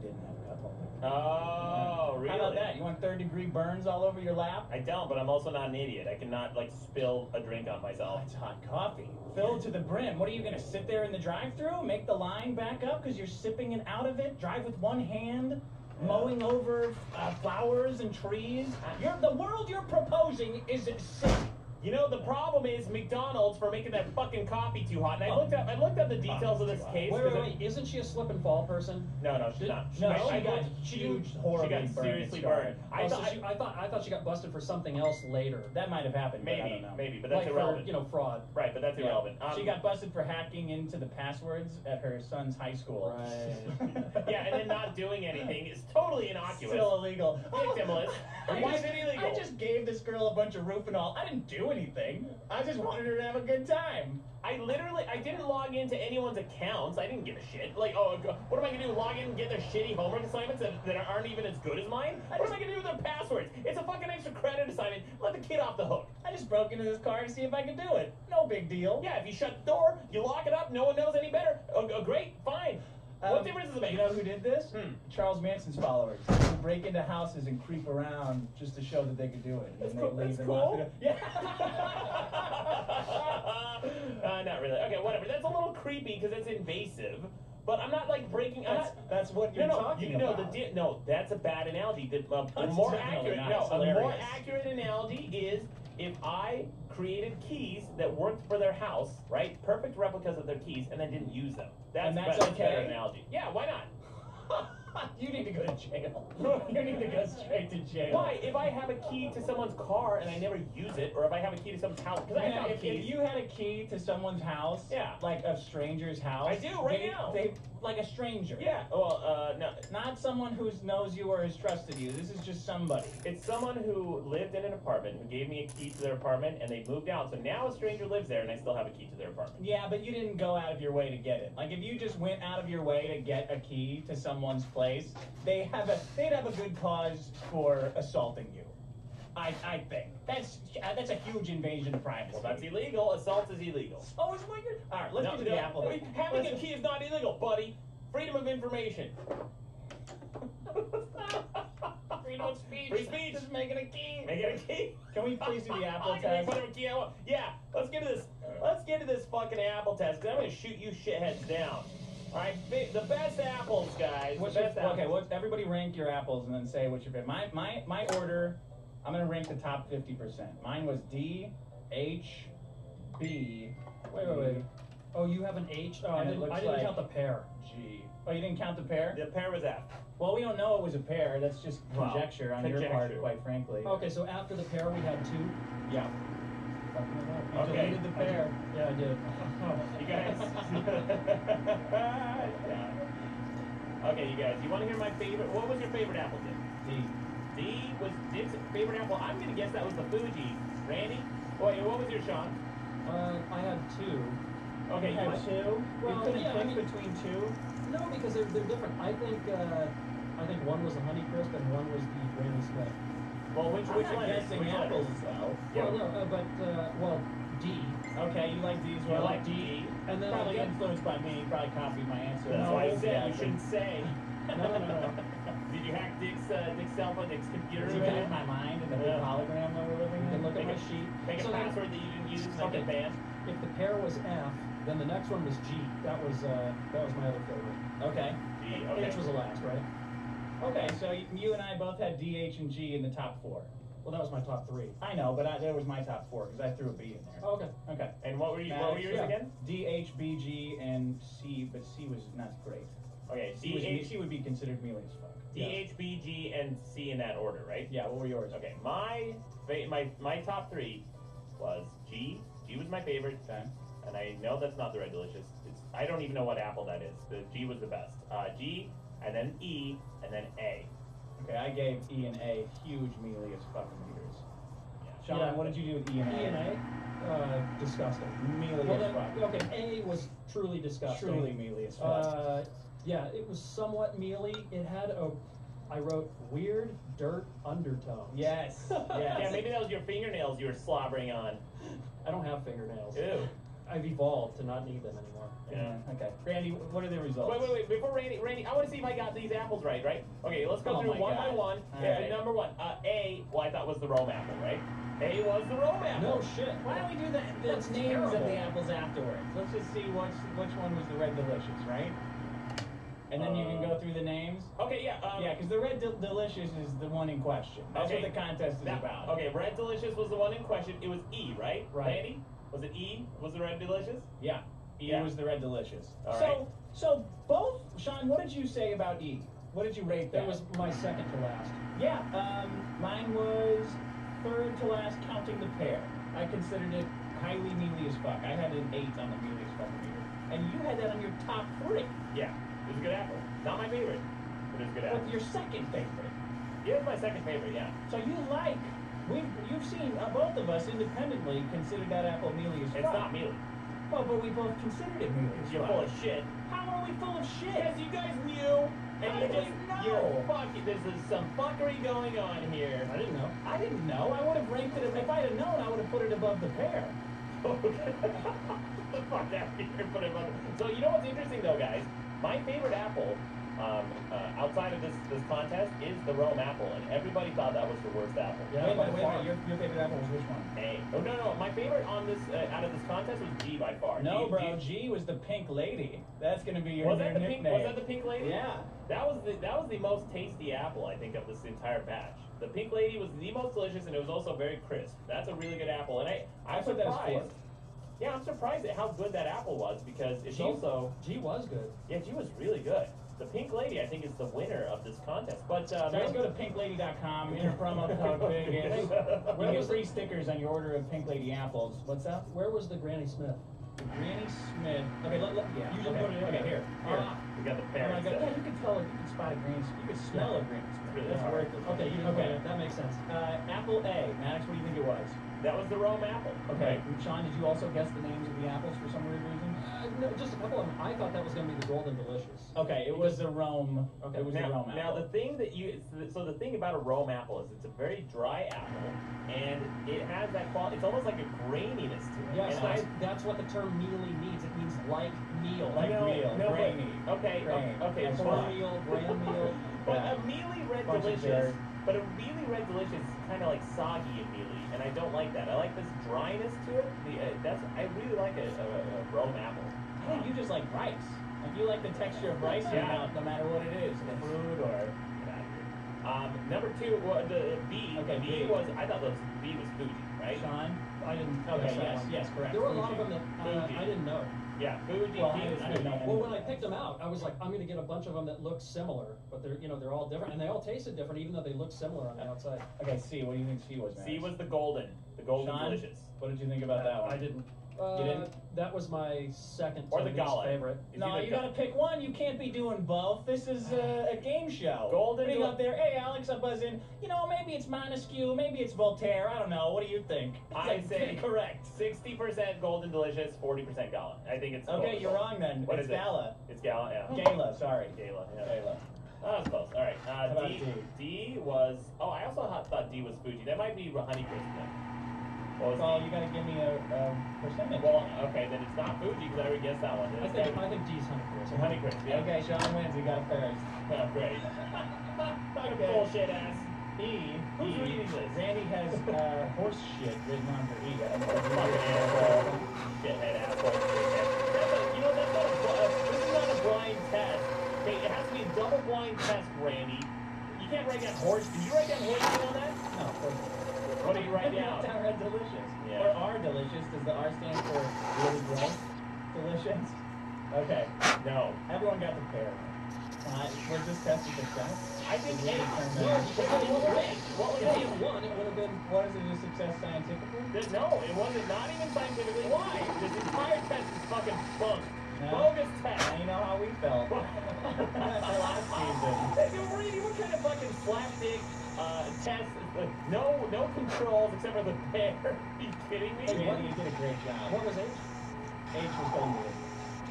didn't have a cup holder. Oh, really? How about that? You want third-degree burns all over your lap? I don't, but I'm also not an idiot. I cannot like spill a drink on myself. It's hot coffee. Filled to the brim. What are you gonna sit there in the drive-thru, make the line back up because you're sipping it out of it? Drive with one hand, mowing over flowers and trees. The world you're proposing is sick. You know, the problem is McDonald's for making that fucking coffee too hot. And I looked up the details of this case. Wait, isn't she a slip and fall person? No, she's not. No, she got huge, horribly She got seriously burned. I thought she got busted for something else later. That might have happened, but I don't know. Maybe, but that's like irrelevant. For, fraud. Right, but that's irrelevant. She got busted for hacking into the passwords at her son's high school. Right. Yeah, and then not doing anything is totally innocuous. Still illegal. Victimless. Why is it illegal? I just gave this girl a bunch of Rufinol. I didn't do anything. I just wanted her to have a good time. I didn't log into anyone's accounts. I didn't give a shit. Like, oh, what am I gonna do? Log in and get their shitty homework assignments that aren't even as good as mine? What am I gonna do with their passwords? It's a fucking extra credit assignment. Let the kid off the hook. I just broke into this car to see if I could do it. No big deal. Yeah, if you shut the door, you lock it up, no one knows any better. Great, fine. What difference does it make? You know who did this? Charles Manson's followers. Who break into houses and creep around just to show that they could do it. That's And cool. they leave That's and cool. lock it up. Yeah. Not really. Okay, whatever. That's a little creepy because it's invasive. But I'm not like breaking. That's what you're talking about. No, that's a bad analogy. The That's more definitely accurate, not. a more Hilarious. accurate analogy is if I created keys that worked for their house, right? Perfect replicas of their keys, and then didn't use them. That's a better analogy. Yeah, why not? You need to go to jail. You need to go straight to jail. Why? If I have a key to someone's car and I never use it, or if I have a key to someone's house, because I have if keys. you had a key to someone's house, Yeah. like a stranger's house, I do right now. They like a stranger. Yeah. Well, no. Not someone who knows you or has trusted you. This is just somebody. It's someone who lived in an apartment who gave me a key to their apartment, and they moved out. So now a stranger lives there, and I still have a key to their apartment. Yeah, but you didn't go out of your way to get it. Like if you just went out of your way to get a key to someone's place, they'd have a good cause for assaulting you. I think that's a huge invasion of privacy. Well, that's illegal. Assault is illegal. Oh, is what you're. All right, let's get to the apple. Having a key is not illegal, buddy. Freedom of information. Freedom of speech. Free speech. Just making a key. Making a key. Can we please do the apple I can make test? whatever key I want. Yeah, let's get to this. Let's get to this fucking apple test, because I'm gonna shoot you shitheads down. All right, the best apples, guys. Everybody rank your apples and then say what's your favorite. My order, I'm gonna rank the top 50%. Mine was D, H, B. Wait. Oh, you have an H? Oh, I And it didn't looks like count the pear. G. Oh, you didn't count the pear? The pair was F. Well, we don't know it was a pear. That's just conjecture on your part, quite frankly. Okay, so after the pear, we had 2. Yeah. You Okay. deleted the pear. Yeah, I did. You guys. Okay, you guys. You want to hear my favorite? What was your favorite apple, Tim? D. D was Dick's favorite apple. I'm gonna guess that was the Fuji. Randy? Wait, what was your Sean? I had 2. Okay, You had two? Well, you couldn't yeah, pick I mean- between two? No, because they're different. I think one was the Honeycrisp and one was the Granny Smith. Well, which I'm not one? guessing Which one? apples, though. Yeah. Well, D. Okay, you like D as You well? like D? And then Probably I influenced by me. Probably copied my answer. That's No, why I it's said yeah, you shouldn't say. No. Did you hack Dick's cell phone, Dick's computer? Did you read my mind in the big hologram that we're living You can in? look at Make my sheet. Make a So then, password that you didn't use and Okay. get banned. if the pear was F, then the next one was G. That was my other favorite. Okay. G, okay. H was the last, right? Okay, so you and I both had D, H, and G in the top 4. Well, that was my top 3. I know, but there was my top 4 because I threw a B in there. Oh, okay. Okay. And what were yours yeah. again? D, H, B, G, and C, but C was not great. Okay, C would be considered mealy as fuck. D, H, B, G, and C in that order, right? Yeah, what were yours? Okay, my top 3 was G. G was my favorite, Okay. and I know that's not the Red Delicious. I don't even know what apple that is. The G was the best. G, and then E, and then A. Okay, I gave E and A huge mealy as fucking meters. Yeah. Sean, Yeah. what did you do with E and A? E and A, disgusting. Mealy Well, as then, fuck. okay, A was truly disgusting. Truly mealy as fuck. Yeah, it was somewhat mealy. It had I wrote weird dirt undertones. Yes. Yes. Yeah, maybe that was your fingernails you were slobbering on. I don't have fingernails. Ew. I've evolved to not need them anymore. Yeah. Okay. Randy, what are the results? Wait. Before Randy, I want to see if I got these apples right? Okay, let's go through one by one. Right. Number one, A, well, I thought was the Rome apple, right? A was the Rome apple. No shit. Why don't we do the That's names terrible. of the apples afterwards? Let's just see which one was the Red Delicious, right? And then you can go through the names. Okay, yeah. Yeah, because the Red Delicious is the one in question. That's what the contest is about. Okay, Red Delicious was the one in question. It was E, right? Right. Randy? Was it E? Was the Red Delicious? Yeah. E was the Red Delicious. All right. So both, Sean, what did you say about E? What did you rate that? That was my second to last. Yeah, mine was third to last, counting the pear. I considered it highly mealy as fuck. I had an 8 on the mealy as fuck meter. And you had that on your top 3. Yeah. It was a good apple. Not my favorite, but it was a good apple. But your second favorite. Yeah, it's my second favorite, yeah. So you've seen both of us independently consider that apple mealy as fuck. It's not mealy. Well, but we both considered it mealy as You're fuck. full of shit. How are we full of shit? Because you guys knew, and How you're did just, we know? you're fucking, there's some fuckery going on here. I didn't know. I didn't know. I would have ranked it. If I'd have known, I would have put it above the pear. Fuck that, put it on. So you know what's interesting though, guys? My favorite apple, outside of this contest, is the Rome apple, and everybody thought that was the worst apple. Yeah, Wait a minute. Your favorite apple was which one? A. Oh no, my favorite on this out of this contest was G by far. No, G, bro. G was the pink lady. That's gonna be your Was that the nickname. pink? Was that the pink lady? Yeah. That was the most tasty apple I think of this entire batch. The pink lady was the most delicious, and it was also very crisp. That's a really good apple, and I'm put that as surprised. fourth. Yeah, I'm surprised at how good that apple was because it's also G was good. yeah, G was really good. The pink lady I think is the winner of this contest. But Guys, go to pinklady.com. Enter promo code Vegas. You get free stickers on your order of Pink Lady apples. What's up? Where was the Granny Smith? Granny Smith. Okay, yeah. You just okay. put it in. Okay, here. we got the Oh pear. my god, instead. yeah, you could tell, you could spot a Granny Smith. You could smell a Granny Smith. Really That's hard. worth it. Okay, you didn't put it. That makes sense. Apple A. Maddox, what do you think it was? That was the Rome apple. Okay. Sean, did you also guess the names of the apples for some weird reason? No, just a couple of them. I thought that was going to be the Golden Delicious. Okay, it was the Rome. Okay, It was the Rome apple. Now the thing that so the thing about a Rome apple is it's a very dry apple, and it has that quality. It's almost like a graininess to it. Yes, and that's what the term mealy means. It means like meal. Like meal, no, grainy. Okay, Grain. okay. That's So fine. Cornmeal, graham meal. but a mealy red Bunch of delicious. dirt. But a really red delicious is kind of like soggy and mealy, and I don't like that. I like this dryness to it. I really like a Rome apple. I think you just like rice. Like you like the texture of rice in your mouth, no matter what it is, the fruit or. Number 2, the B. Okay, B B. was I thought B was Fuji, right? Sean. I didn't. Okay. guess that Yes. one. Yes. Correct. There were a lot of them that Fuji. I didn't know. Yeah, Fuji. Well, B was I didn't know. Well, when I picked them out, I was like, I'm going to get a bunch of them that look similar, but they're all different, and they all tasted different, even though they look similar on the outside. Okay. C. What do you think C was? C Maddox? was the golden Sean? delicious. What did you think about that one? I didn't. You didn't? That was my second Or to the least gala. favorite. It's No, either you gotta pick one. You can't be doing both. This is a game show. Golden Bring Del- up there. Hey, Alex, I buzz in. Maybe it's Montesquieu. Maybe it's Voltaire. I don't know. What do you think? I say correct. 60% golden delicious, 40% gala. I think it's Okay, golden. you're wrong then. What it's is it? Gala. It's gala, yeah. Gala. Sorry. Gala, yeah. Gala. Oh, that's close. All right. about D. D? D was. Oh, I also thought D was Fuji. That might be Honeycrisp then. What was Well, D? you gotta give me a percentage. Well, okay, then it's not Fuji because I already guessed that one. Then I it's think gotta D's Honeycrisp. be Honeycrisp. Yeah. Okay, Sean wins. He got first. Oh, great. Okay. Bullshit ass. E. Who's E. reading this? Randy has horse shit written on her E. Fucking asshole. Shithead asshole. That's not this is not a blind test. Okay, it has to be a double blind test, Randy. You can't write down horse. Did you write down horse shit on that? No, of course not. What did you write down? Down Red Delicious. Yeah. Or R Delicious. Does the R stand for really gross? Delicious? Okay. No. Everyone got the pair. Was this test a success? I think Did eight. we determine- No, because What was it? What was if he it? had won, it would have been. What is it a success scientifically? No, it wasn't. Not even scientifically. Why? This entire test is fucking bunk. No. Bogus test. Now you know how we felt. That's the last season. Hey, yo, Randy, what kind of fucking slapstick test? No controls except for the pair. Are you kidding me? Hey, Randy, you did a great job. What was H? H was golden delicious.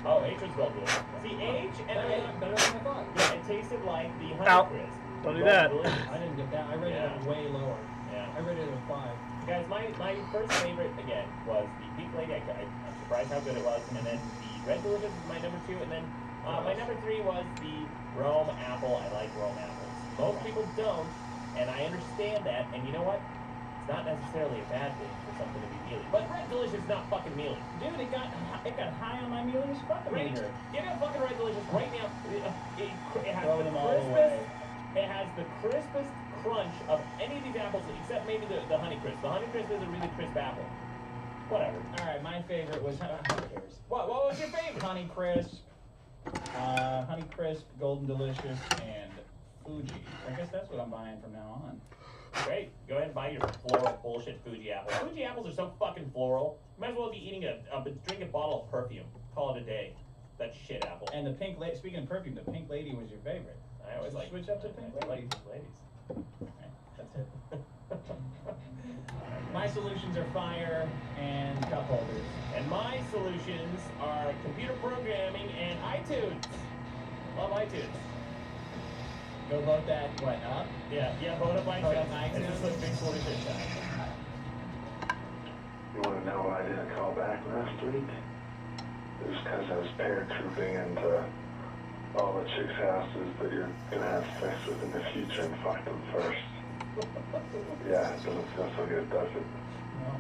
Oh, H was well good. See, H and Better than I thought. yeah, it tasted like the Ow. Honeycrisp. Don't do that. I didn't get that. I rated it way lower. Yeah. I rated it a 5. Guys, my first favorite, again, was the Pink Lady. I'm surprised how good it was. And then the Red Delicious was my number 2. And then my number 3 was the Rome Apple. I like Rome apples. Most people don't, and I understand that. And you know what? It's not necessarily a bad thing for something to be mealy. But Red Delicious is not fucking mealy. Dude, it got high on my mealy fucking meter. Get a fucking Red Delicious right now. It has Throw the them all crispest. away. It has the crispest crunch of any of these apples, except maybe the Honey Crisp. The Honey Crisp is a really crisp apple. Whatever. All right, my favorite was who cares? What was your favorite? Honey Crisp, Golden Delicious, and Fuji. I guess that's what I'm buying from now on. Great. Go ahead and buy your floral bullshit Fuji apples. Fuji apples are so fucking floral. You might as well be eating drink a bottle of perfume. Call it a day. That shit apple. And the Pink Lady. Speaking of perfume, the Pink Lady was your favorite. I always like switch up to Pink Lady. I like Pink Ladies. Okay, that's it. My solutions are fire and cup holders. And my solutions are computer programming and iTunes. Love iTunes. Go vote that, what, up? Yeah, vote up iTunes. Vote up iTunes. It's just a big solution time. You want to know why I didn't call back last week? It was because I was paratrooping into all the chicks' houses that you're going to have sex with in the future and fuck them first. Yeah, it doesn't feel so good, does it? No.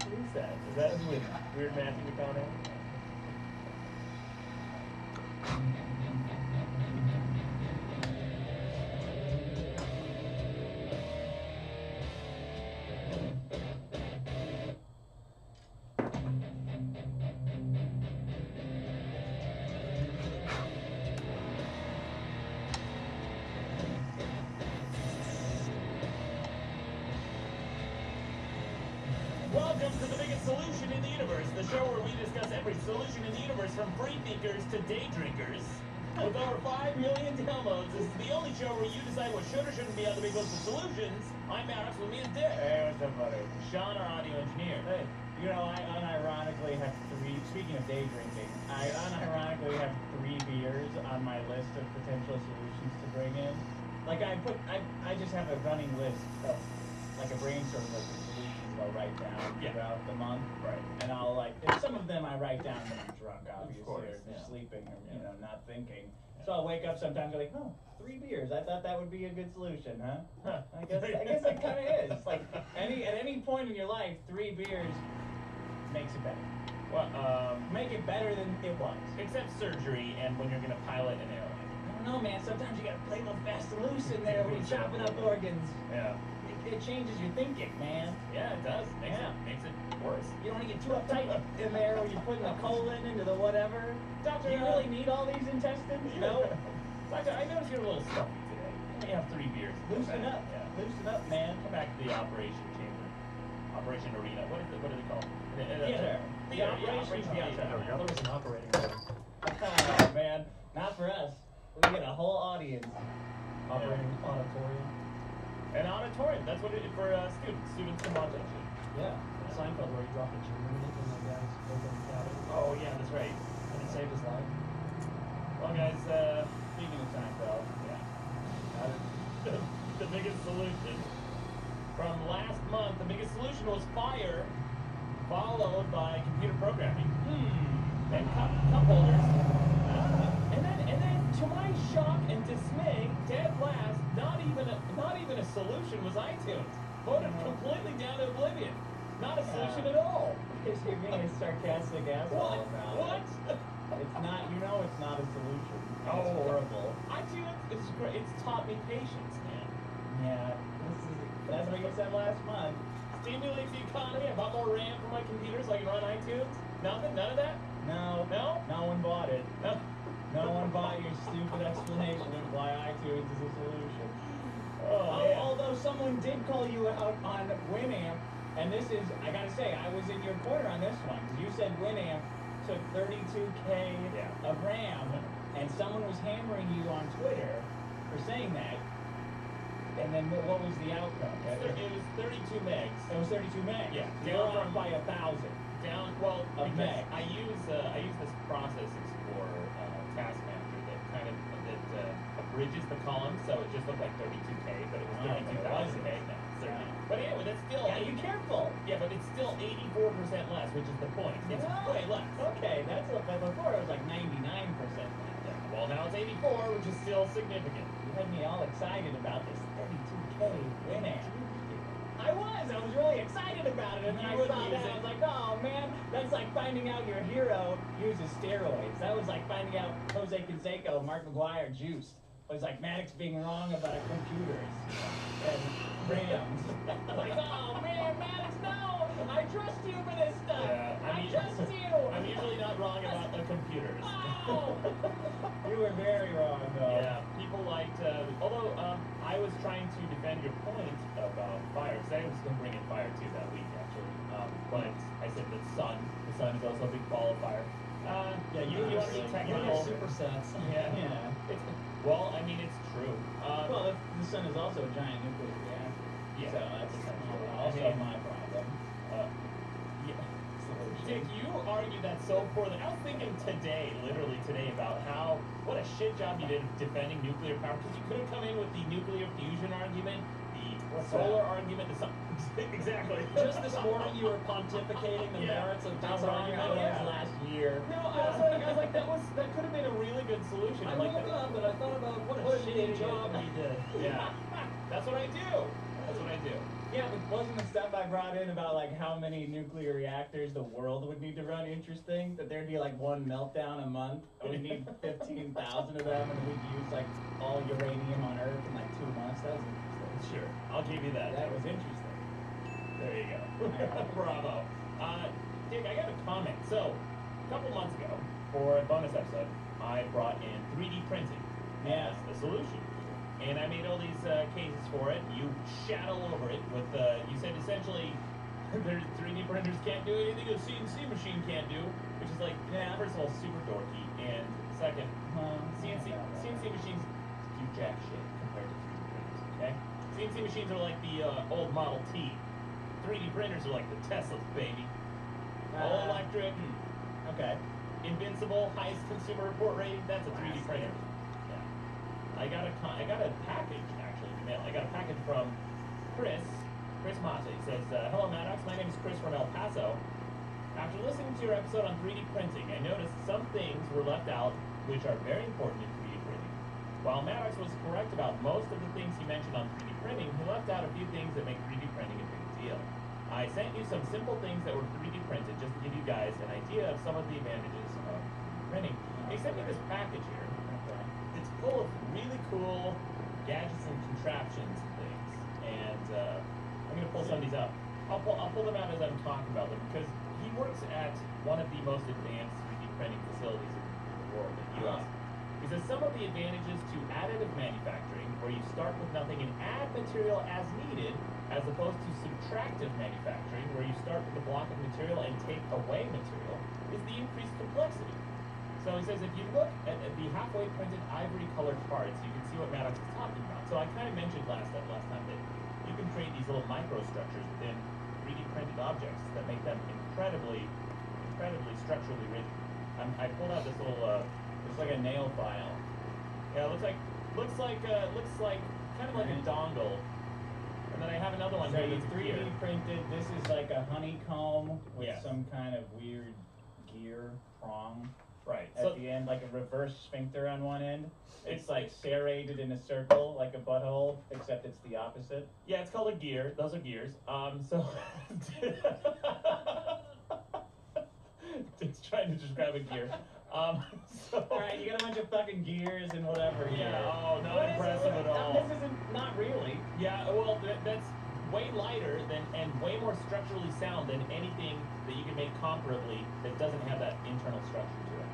Who is that? Is that Weird Matthew McConaughey? Welcome to The Biggest Solution in the Universe, the show where we discuss every solution in the universe from free thinkers to day drinkers. With over 5 million downloads, this is the only show where you decide what should or shouldn't be on the big list of solutions. I'm Maddox, with me is Dick. Hey, what's up, buddy? Sean, our audio engineer. Hey, you know, I unironically have 3, speaking of day drinking, I unironically have 3 beers on my list of potential solutions to bring in. Like, I just have a running list of, like, a brainstorm list of solutions I'll write down throughout the month. Right. And I'll, like, and some of them I write down when I'm drunk, obviously, course, or just yeah. sleeping, or, you know, not thinking. So I'll wake up sometimes and be like, oh, 3 beers. I thought that would be a good solution, huh? I guess it kind of is. Like, at any point in your life, 3 beers makes it better. Well, Make it better than it was. except surgery and when you're going to pilot an airline. I don't know, man. Sometimes you gotta play a little fast and loose in there when you're chopping up organs. Yeah. It changes your thinking, man. Yeah, it does. Makes it worse. You don't want to get too uptight in there when you're putting the colon into the whatever. Doctor, Do you really need all these intestines? No. Doctor, I noticed you're a little stuffy today. You only have 3 beers. Loosen up. Yeah. Loosen up, man. Come back to the operation chamber. Operation arena. What is it called? Theater. The operation theater. There we go. There was an operating room. Oh, man. Not for us. We get a whole audience. Operating auditorium. An auditorium. That's what it is for students. Students can watch that shit. Yeah. Seinfeld where he dropped a German in the guy's open cabin. Oh, yeah, that's right. And it saved his life. Well, guys, Speaking of Seinfeld, the biggest solution from last month, the biggest solution was fire, followed by computer programming. And cup holders. And then to my shock and dismay, dead last, not even a solution was iTunes. Voted completely down to oblivion. Not a solution at all. because you're being a sarcastic asshole about What? it. It's not, you know it's not a solution. It's Oh. horrible. iTunes is great. It's taught me patience, man. Yeah, that's what you said last month. Stimulates the economy. I bought more RAM for my computer so I can run iTunes. Nothing? None of that? No. No? No one bought it. No. No one bought your stupid explanation of why iTunes is a solution. Oh, yeah. Although someone did call you out on Winamp, and this is, I gotta say, I was in your corner on this one, because you said Winamp took 32K of RAM, and someone was hammering you on Twitter for saying that. And then what was the outcome? It was 32 megs. It was 32 megs. Yeah. They were off by 1,000. Down, well, Of because megs. I use this process explorer task manager that kind of bridges the columns, so it just looked like 32K, but it was 32,000K now. But anyway, that's still. Yeah, be careful. Yeah, but it's still 84% less, which is the point. It's way less. Okay, that's what. But before it was like 99% less. Yeah, well, now it's 84, which is still significant. You had me all excited about this 32K win ad. I was really excited about it, and then I saw that, I was like, oh man, that's like finding out your hero uses steroids. That was like finding out Jose Canseco, Mark McGuire juiced. It was like Maddox being wrong about computers and Rams. Like, oh man, Maddox, no! I trust you for this stuff! Yeah, I trust you! I'm usually not wrong about the computers. Oh! You were very wrong, though. Yeah, people liked, although I was trying to defend your point about fire, because I was going to bring in fire too that week, actually. But I said the sun is also a big ball of fire. Yeah, you want to be technical. Supersets. Yeah. Well, I mean, it's true. Well, the sun is also a giant nuclear reactor. Yeah, So that's also my problem. Dick, you argued that so poorly. I was thinking literally today, about what a shit job you did defending nuclear power, because you could have come in with the nuclear fusion argument, the solar argument, exactly. Just this morning you were pontificating the merits of How Dick's wrong I argument. was last year. No, I was like, that could have been a really good solution. I like woke up and I thought about what a shitty job he did. Yeah, that's what I do. Yeah, but wasn't the stuff I brought in about like how many nuclear reactors the world would need to run interesting? That there'd be like one meltdown a month, and we'd need 15,000 of them, and we'd use like all uranium on Earth in like 2 months. That was interesting. Sure, I'll give you that. That was interesting. There you go. Bravo. Dick, I got a comment. So, a couple months ago, for a bonus episode, I brought in 3D printing as the solution. And I made all these cases for it. You shat all over it with, you said essentially, 3D printers can't do anything a CNC machine can't do, which is like, first of all, super dorky, and second, CNC machines do jack shit compared to 3D printers, okay? CNC machines are like the old Model T. 3D printers are like the Teslas, baby. All electric, Okay. invincible, highest consumer report rating, that's a 3D printer. I got a package, actually, in the mail. I got a package from Chris Mate. He says, hello, Maddox. My name is Chris from El Paso. After listening to your episode on 3D printing, I noticed some things were left out which are very important in 3D printing. While Maddox was correct about most of the things he mentioned on 3D printing, he left out a few things that make 3D printing a big deal. I sent you some simple things that were 3D printed just to give you guys an idea of some of the advantages of 3D printing. He sent me this package here. It's full of really cool gadgets and contraptions and things, and I'm gonna pull some of these up. I'll pull them out as I'm talking about them, because he works at one of the most advanced 3D printing facilities in the world, in the U.S. He says some of the advantages to additive manufacturing, where you start with nothing and add material as needed, as opposed to subtractive manufacturing, where you start with a block of material and take away material, is the increased complexity. So he says if you look at the halfway printed ivory colored parts, you can see what Maddox is talking about. So I kind of mentioned last time that you can create these little microstructures within 3D printed objects that make them incredibly structurally rigid. I pulled out this little It's like a nail file. yeah, looks like kind of like a dongle. And then I have another one So here you that's 3D gear. printed. This is like a honeycomb with Yes. some kind of weird gear prong. Right. At the end, like a reverse sphincter on one end. It's like serrated in a circle, like a butthole, except it's the opposite. Yeah, it's called a gear. Those are gears. So Dick's trying to describe a gear. So Alright, you got a bunch of fucking gears and whatever here. yeah. Oh, not What is impressive it? at all. This isn't, not really. Yeah. Well, that's way lighter than and way more structurally sound than anything that you can make comparably that doesn't have that internal structure to it.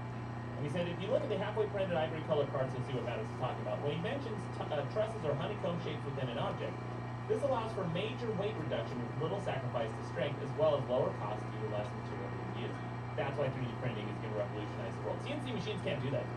And he said, if you look at the halfway printed ivory colored parts, you'll see what Maddox is talking about. When he mentions trusses or honeycomb shapes within an object, this allows for major weight reduction with little sacrifice to strength, as well as lower cost due to less material being used. That's why 3D printing is going to revolutionize the world. CNC machines can't do that.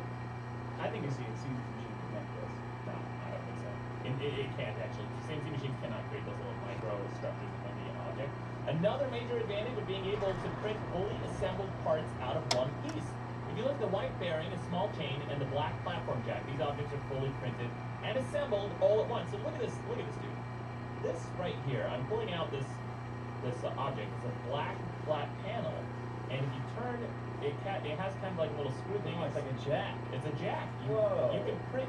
I think a CNC machine can make this. No, I don't think so. It can't actually. CNC machines cannot create those little micro structures within the object. Another major advantage of being able to print fully assembled parts out of one piece. If you look at the white bearing, a small chain, and the black platform jack, these objects are fully printed and assembled all at once. So look at this, dude. This right here, I'm pulling out this object. It's a black flat panel, and if you turn, it has kind of like a little screw thing. Oh, it's like a jack. It's a jack. Whoa. You can print.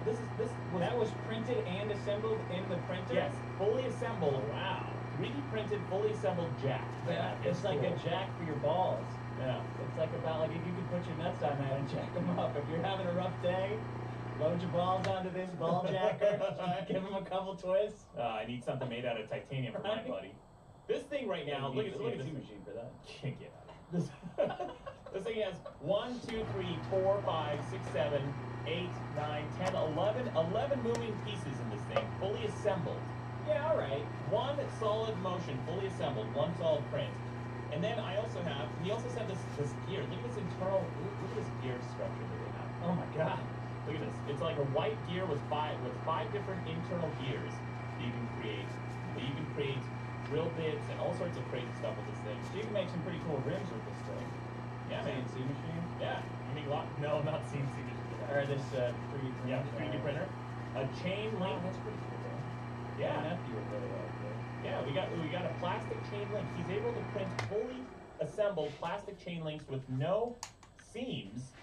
That was printed and assembled in the printer? Yes, fully assembled. Wow. 3D printed, fully assembled jack. Yeah, it's like a jack for your balls. Yeah. It's like about like if you could put your nuts on that and jack them up. If you're having a rough day, load your balls onto this ball jacker. Give them a couple twists. I need something made out of titanium for my buddy. This thing right now, look at this machine for that. Can't get out. This thing has 1, 2, 3, 4, 5, 6, 7, 8, 9, 10, 11 moving pieces in this thing, fully assembled. Yeah, all right. One solid motion, fully assembled, one solid print. And then I also have, he also sent this gear. Look at this internal, look at this gear structure that they have. Oh my god. Look at this. It's like a white gear with five different internal gears that you can create. That you can create drill bits and all sorts of crazy stuff with this thing. So you can make some pretty cool rims with this thing. Yeah, man. CNC machine? Yeah. You make a lot. No, not CNC machine. Or this 3D printer. Yeah, 3D printer. A chain link. Oh, that's pretty cool. Yeah. My nephew would really like this. Yeah, we got a plastic chain link. He's able to print fully assembled plastic chain links with no seams,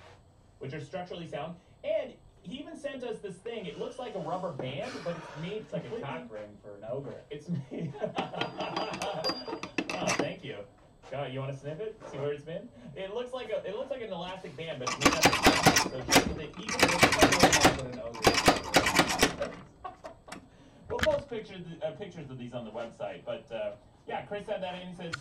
which are structurally sound. And he even sent us this thing. It looks like a rubber band, but it's made. It's like a cock ring for an ogre. It's made. Oh, thank you. God, you want to sniff it? See where it's been? It looks like an elastic band, but it's made out of plastic. So just with it, even with an ogre. We'll post pictures of these on the website. But yeah, Chris said that, and he says.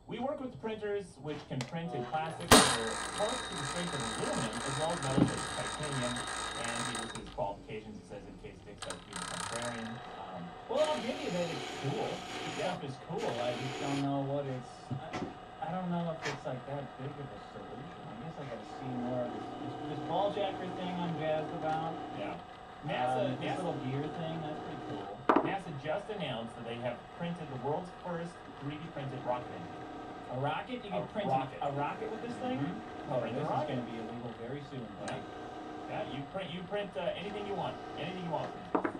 We work with printers which can print in plastic that are close to the strength of aluminum, as well as metals such as titanium. And he lists his qualifications. He says in case Dick says he's a contrarian. Well, I'll give you that it's cool. The stuff is cool. I just don't know what it's. I don't know if it's like that big of a solution. I guess I gotta see more of this ball jacker thing I'm jazzed about. Yeah. This little gear thing, that's pretty cool. NASA just announced that they have printed the world's first 3D printed rocket engine. A rocket? You can print a rocket with this thing? Mm-hmm. Oh, this is going to be illegal very soon, buddy. Yeah, you print anything you want. Anything you want.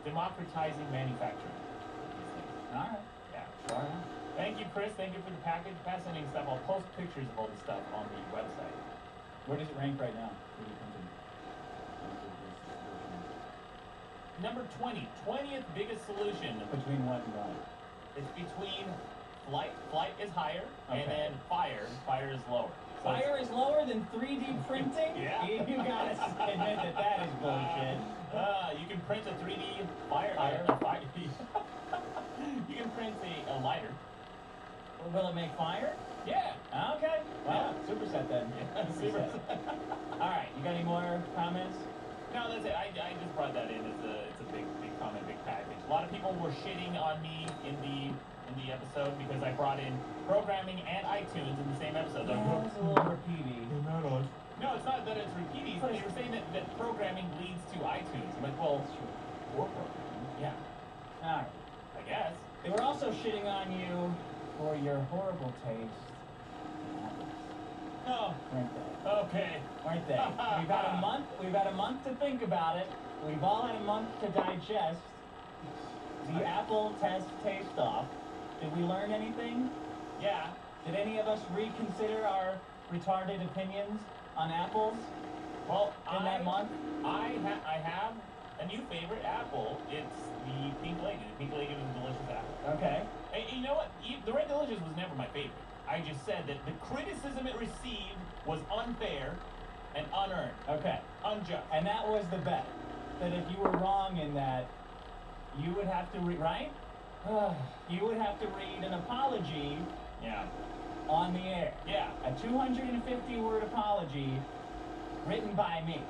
Democratizing manufacturing. All right. Yeah. All right. Thank you, Chris. Thank you for the package. Pass sending stuff. I'll post pictures of all this stuff on the website. Where does it rank right now? Number 20. 20th biggest solution. Between what and what? It's between flight is higher, okay. and then fire is lower. So fire is lower than 3D printing? Yeah. You gotta admit that is bullshit. You can print a 3D fire. You can print a lighter. Will it make fire? Yeah. Okay. Well, Yeah. Superset then. Yeah, superset. All right. You got any more comments? No, that's it. I just brought that in as it's a big comment, big package. A lot of people were shitting on me in the episode because I brought in programming and iTunes in the same episode. Yeah, it's a little repeaty. No, it's not that it's repeating. They were saying that programming leads to iTunes. I'm like, well, for programming, yeah. All right. I guess. They were also shitting on you for your horrible taste. No. Weren't they? Okay. Weren't they? We've had a month to think about it. We've all had a month to digest the Apple taste off. Did we learn anything? Yeah. Did any of us reconsider our retarded opinions on apples? Well, in that month? I have a new favorite apple. It's the Pink Lady. The Pink Lady is a delicious apple. Okay. And you know what? The Red Delicious was never my favorite. I just said that the criticism it received was unfair and unearned. Okay. Unjust. And that was the bet. That if you were wrong in that, you would have to right? You would have to read an apology. Yeah. On the air. Yeah. A 250-word apology written by me.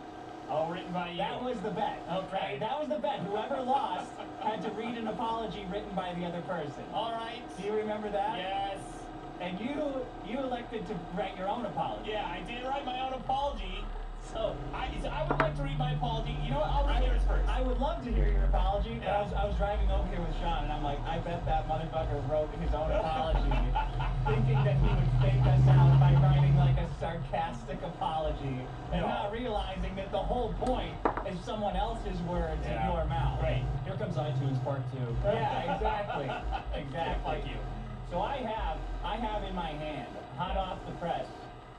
Oh, written by you. That was the bet. Okay. That was the bet. Whoever lost had to read an apology written by the other person. All right. Do you remember that? Yes. And you elected to write your own apology. Yeah, I did write my own apology. So I would like to read my apology. You know what? I'll read yours first. I would love to hear your apology, but Yeah. I was driving over here with Sean, and I'm like, I bet that motherfucker wrote his own apology, thinking that he would fake us out by writing like a sarcastic apology and No. not realizing that the whole point is someone else's words in your mouth. Right. Here comes iTunes Part 2. Yeah, exactly. Yeah, Exactly. fuck you. So I have in my hand, hot off the press,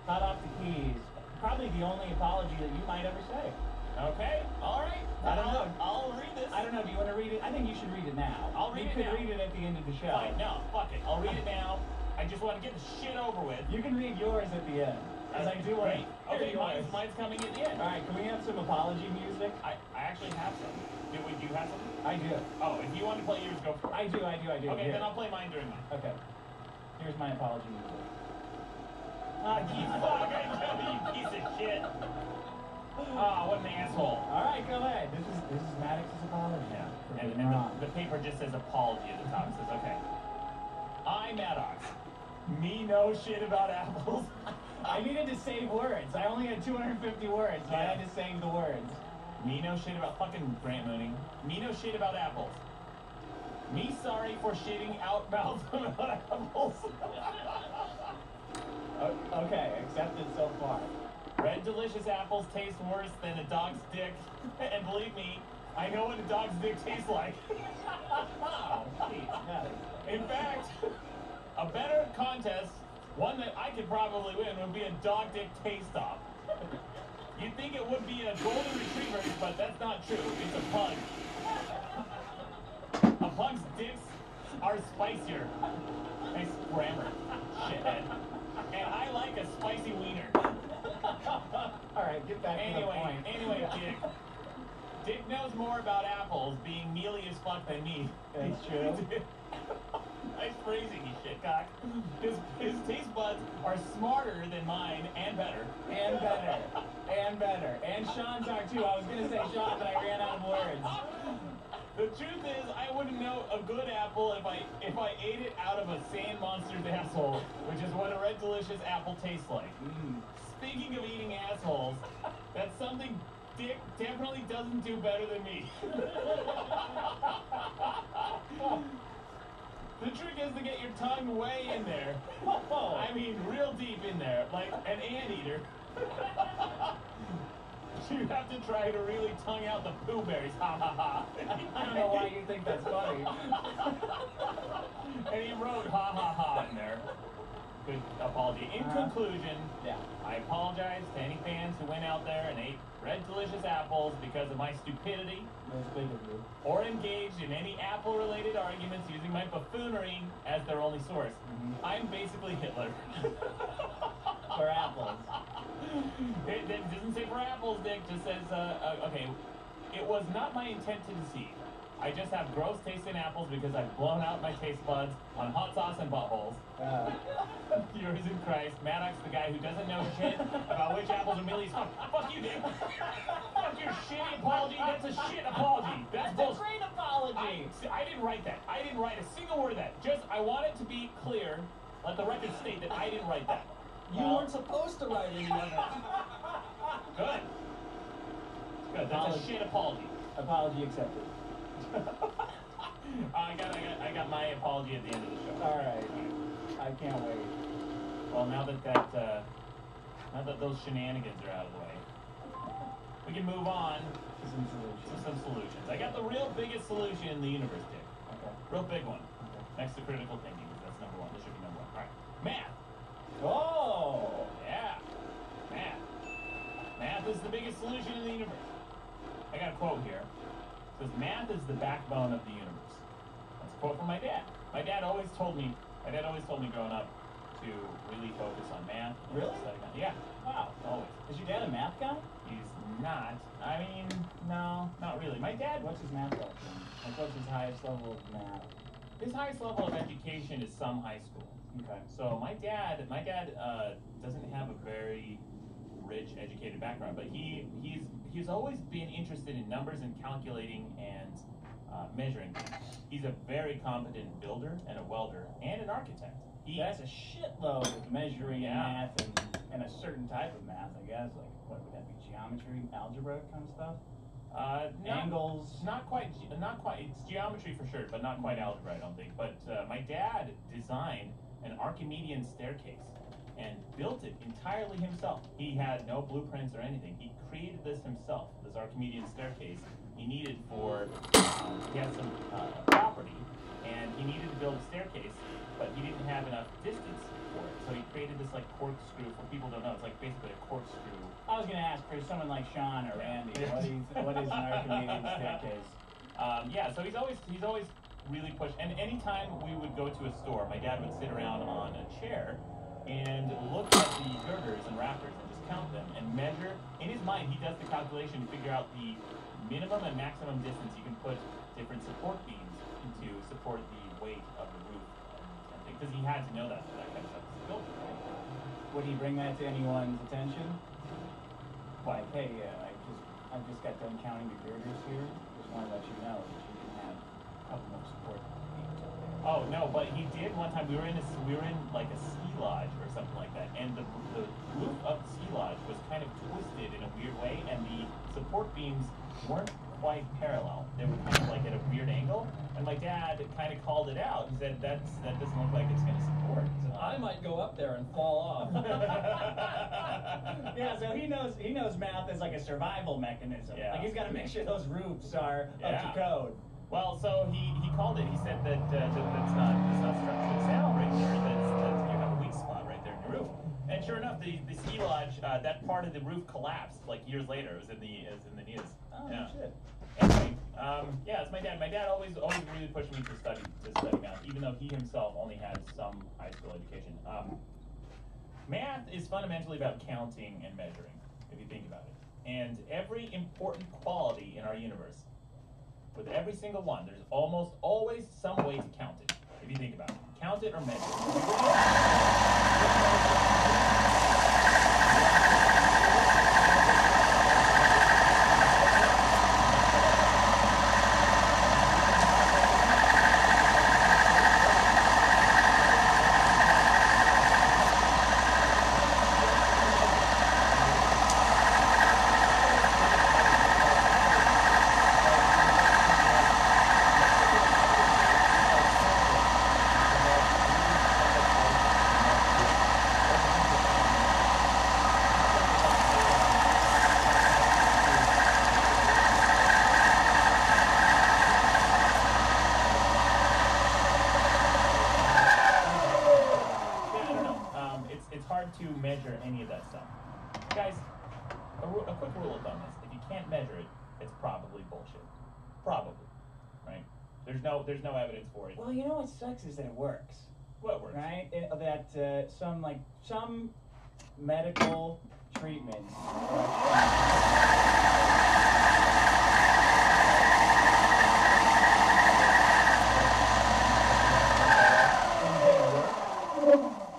hot off the keys, probably the only apology that you might ever say. Okay. All right. I don't know. I'll read this. I don't know. Do you want to read it? I think you should read it now. I'll read you it could now. read it at the end of the show. Fine. No. Fuck it. I'll read it now. I just want to get the shit over with. You can read yours at the end. Because I do want to Great. hear Okay. yours. Mine's coming at the end. All right. Can we have some apology music? I actually have some. Do you have some? I do. Oh, if you want to play yours, go for it. I do. Okay, Here. then I'll play mine during mine. Okay. Here's my apology music. You fuck, I know, you piece of shit. Ah, what an asshole. All right, go ahead. This is Maddox's apology. Yeah. For And being wrong. the paper just says apology at the top. It says, okay. I, Maddox. Me know shit about apples. I needed to save words. I only had 250 words, so I had to save the words. Me know shit about fucking Grant Mooney. Me know shit about apples. Me sorry for shitting out mouth about apples. Okay, accepted so far. Red delicious apples taste worse than a dog's dick. And believe me, I know what a dog's dick tastes like. Oh, geez, Maddox. In fact, a better contest, one that I could probably win, would be a dog dick taste-off. You'd think it would be a golden retriever, but that's not true. It's a pug. A pug's dicks are spicier. Nice grammar, shithead. And I like a spicy wiener. All right, get back to the point. Anyway, Dick. Dick knows more about apples being mealy as fuck than me. That's true. Nice phrasing, you shitcock. His taste buds are smarter than mine and better. And better. And better. And Sean's are too. I was going to say Sean, but I ran out of words. The truth is, I wouldn't know a good apple if I ate it out of a sand monster's asshole, which is what a Red Delicious apple tastes like. Speaking of eating assholes, that's something Dick definitely doesn't do better than me. The trick is to get your tongue way in there. I mean, real deep in there, like an anteater. You have to try to really tongue out the poo berries. Ha ha ha. I don't know why you think that's funny. And he wrote ha ha ha in there. Good apology. In conclusion, Yeah. I apologize to any fans who went out there and ate Red Delicious apples because of my stupidity, That's big of you. or engaged in any apple-related arguments using my buffoonery as their only source. I'm basically Hitler. For apples. It doesn't say for apples, Dick. Just says, okay. It was not my intent to deceive. I just have gross taste in apples because I've blown out my taste buds on hot sauce and buttholes. Yours in Christ, Maddox, the guy who doesn't know shit about which apples are mealy. Fuck you, Dick. Fuck your shitty apology. That's a shit apology. That's a bullshit. great apology. I didn't write that. I didn't write a single word of that. I want it to be clear. Let the record state that I didn't write that. You weren't supposed to write any of it. Good. Good. That's a shit apology. Apology accepted. I got my apology at the end of the show. All right. I can't wait. Well, now that those shenanigans are out of the way, we can move on To some solutions. to some solutions. I got the real biggest solution in the universe, Dick. Okay. Real big one. Okay. Next to critical thinking, because that's number one. This should be number one. All right. Math. Oh! Yeah. Math. Math is the biggest solution in the universe. I got a quote here. It says, math is the backbone of the universe. That's a quote from my dad. My dad always told me growing up to really focus on math. Really? Yeah. Wow. Always. Is your dad a math guy? He's not. I mean, no, not really. My dad, What's his math level? Like, what's his highest level of math? his highest level of education is some high school. Okay. So my dad doesn't have a very rich educated background, but he's always been interested in numbers and calculating and measuring things. He's a very competent builder and a welder and an architect. That's a shitload of measuring and Yeah. math and a certain type of math, I guess. Like, what would that be? Geometry, algebra kind of stuff? Angles? Not quite. It's geometry for sure, but not quite algebra, I don't think. But my dad designed an Archimedean staircase. and built it entirely himself. He had no blueprints or anything. He created this himself, this Archimedean staircase he needed for, he had some property, and he needed to build a staircase, but he didn't have enough distance for it. So he created this like corkscrew. For people who don't know, it's like basically a corkscrew. I was going to ask for someone like Sean or Randy, what is an Archimedean staircase? Yeah, so he's always really pushed. And anytime we would go to a store, my dad would sit around on a chair and look at the girders and rafters and just count them and measure. In his mind, he does the calculation to figure out the minimum and maximum distance you can put different support beams to support the weight of the roof and things. Because he had to know that kind of stuff is built. Would he bring that to anyone's attention? Like, hey, I just got done counting the girders here. Just want to let you know that you can have a couple more support beams up there. Oh no, but he did one time. We were in like a ski lodge or something like that, and the roof of the ski lodge was kind of twisted in a weird way, and the support beams weren't quite parallel. They were kind of like at a weird angle, and my dad kind of called it out. He said that doesn't look like it's going to support. So I might go up there and fall off. Yeah, so he knows math as like a survival mechanism. Yeah. Like he's got to make sure those roofs are up to code. Well, so he called it. He said that that's not structurally sound right there. That's you have a weak spot right there in your roof. And sure enough, the ski lodge, that part of the roof collapsed like years later. It was in the news. Oh Yeah. shit. Anyway, yeah, it's my dad. My dad always really pushed me to study math, even though he himself only had some high school education. Math is fundamentally about counting and measuring, if you think about it. And every important quality in our universe, with every single one, there's almost always some way to count it, if you think about it. Count it or measure it. To measure any of that stuff. Guys, a quick rule of thumb is if you can't measure it, it's probably bullshit. Probably. Right? There's no evidence for it. Well, you know what sucks is that it works. What works? Right? That some medical treatments.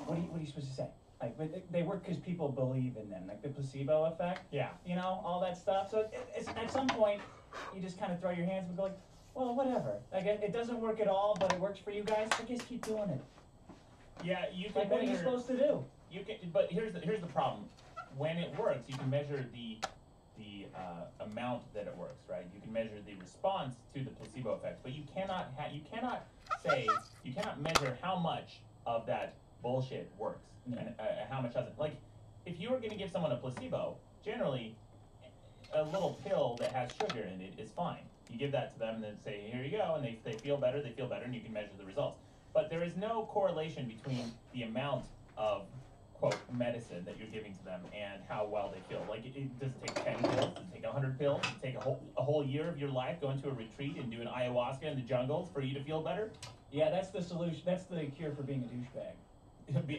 What are you supposed to say? Like, they work because people believe in them, like the placebo effect. Yeah. You know, all that stuff. So it's at some point, you just kind of throw your hands up and go like, well, whatever. Like, it doesn't work at all, but it works for you guys. I guess keep doing it. Yeah, you can. Like, what are you supposed to do? You can, but here's the problem. When it works, you can measure the amount that it works, right? You can measure the response to the placebo effect, but you cannot measure how much of that bullshit works and how much doesn't. Like, if you were going to give someone a placebo, generally a little pill that has sugar in it is fine. You give that to them and then say, here you go, and they feel better, and you can measure the results. But there is no correlation between the amount of, quote, medicine that you're giving to them and how well they feel. Like, does it take 10 pills? Does it take 100 pills? Does it take a whole year of your life going to a retreat and doing ayahuasca in the jungles for you to feel better? Yeah, that's the solution. That's the cure for being a douchebag.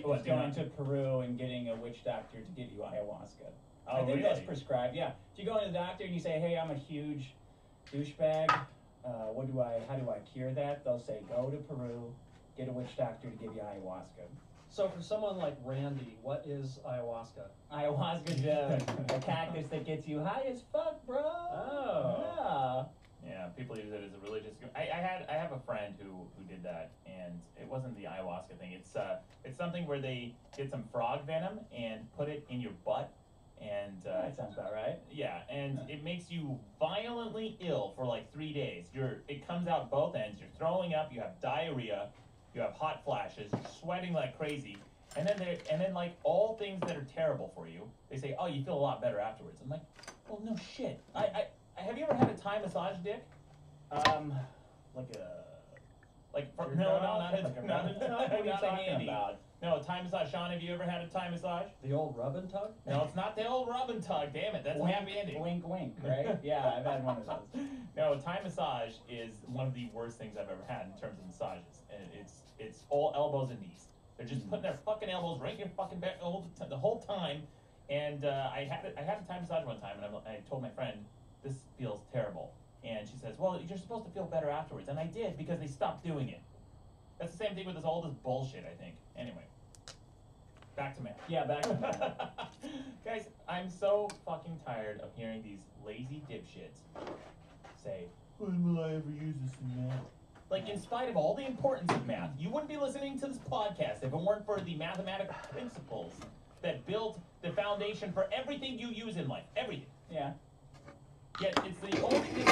What, going to Peru and getting a witch doctor to give you ayahuasca. Oh, I think really? that's prescribed, yeah. If you go to the doctor and you say, hey, I'm a huge douchebag, how do I cure that? They'll say, go to Peru, get a witch doctor to give you ayahuasca. So for someone like Randy, what is ayahuasca? Ayahuasca's a cactus that gets you high as fuck, bro. Oh. Yeah, people use it as a religious. I have a friend who did that, and it wasn't the ayahuasca thing. It's something where they get some frog venom and put it in your butt, and That sounds about right. yeah, and it makes you violently ill for like 3 days. It comes out both ends. You're throwing up. You have diarrhea. You have hot flashes. You're sweating like crazy, And then like all things that are terrible for you, they say, oh, you feel a lot better afterwards. I'm like, well, no shit. I have you ever had a Thai massage, Dick? Not a handy. No, a Thai massage. Sean, have you ever had a Thai massage? The old rub and tug? No, it's not the old rub and tug. Damn it, that's a happy ending. Wink, wink, right? Yeah, I've had one of those. No, Thai massage is one of the worst things I've ever had in terms of massages, and it's all elbows and knees. They're just putting their fucking elbows right in your fucking back the whole time. And I had a Thai massage one time, and I told my friend, this feels terrible. And she says, well, you're supposed to feel better afterwards. And I did, because they stopped doing it. That's the same thing with all this bullshit, I think. Anyway. Back to math. Yeah, back to math. Guys, I'm so fucking tired of hearing these lazy dipshits say, when will I ever use this in math? Like, in spite of all the importance of math, you wouldn't be listening to this podcast if it weren't for the mathematical principles that build the foundation for everything you use in life. Everything. Yeah. Yet it's the only thing.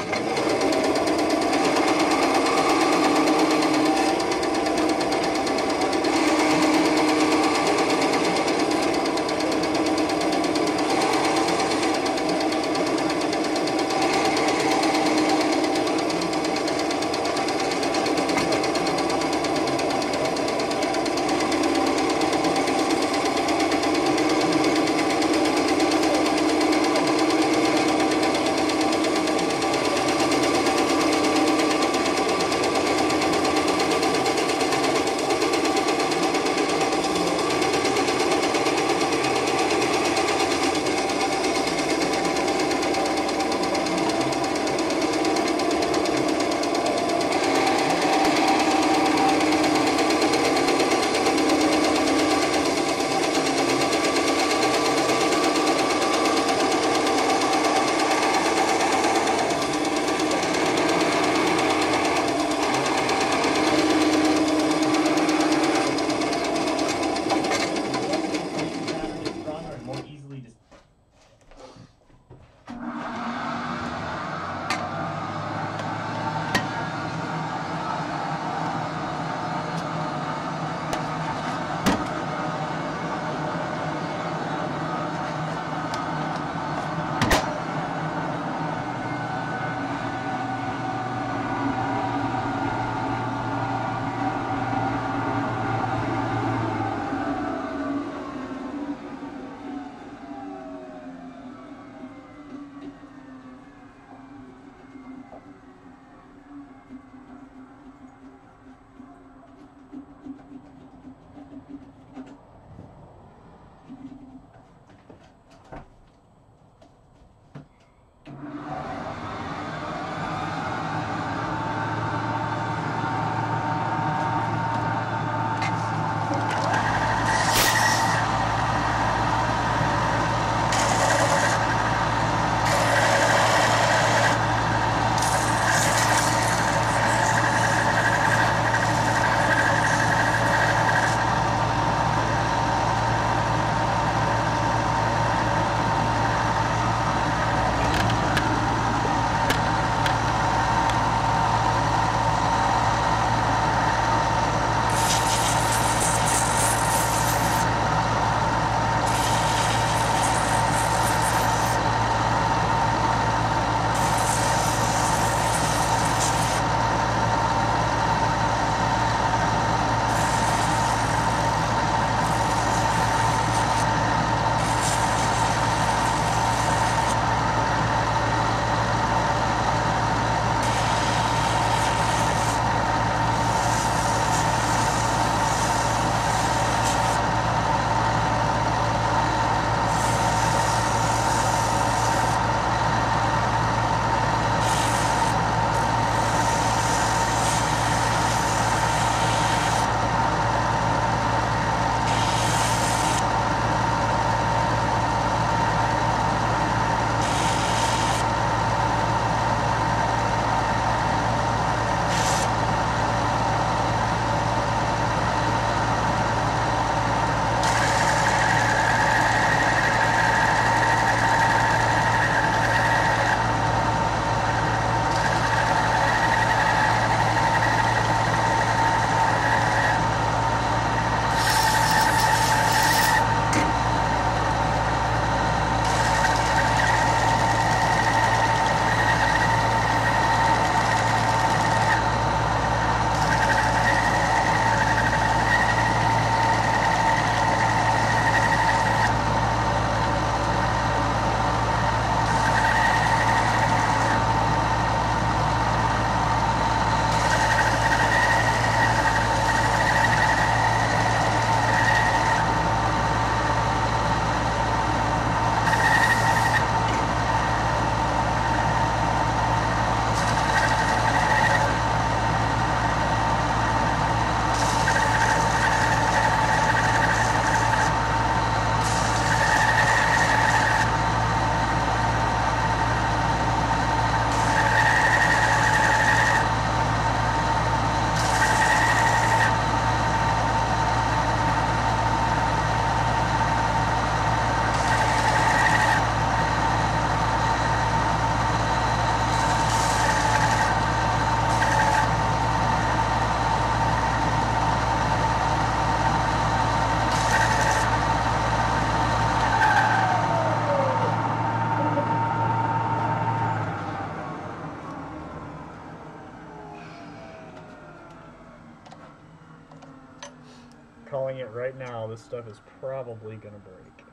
calling it right now, this stuff is probably gonna break.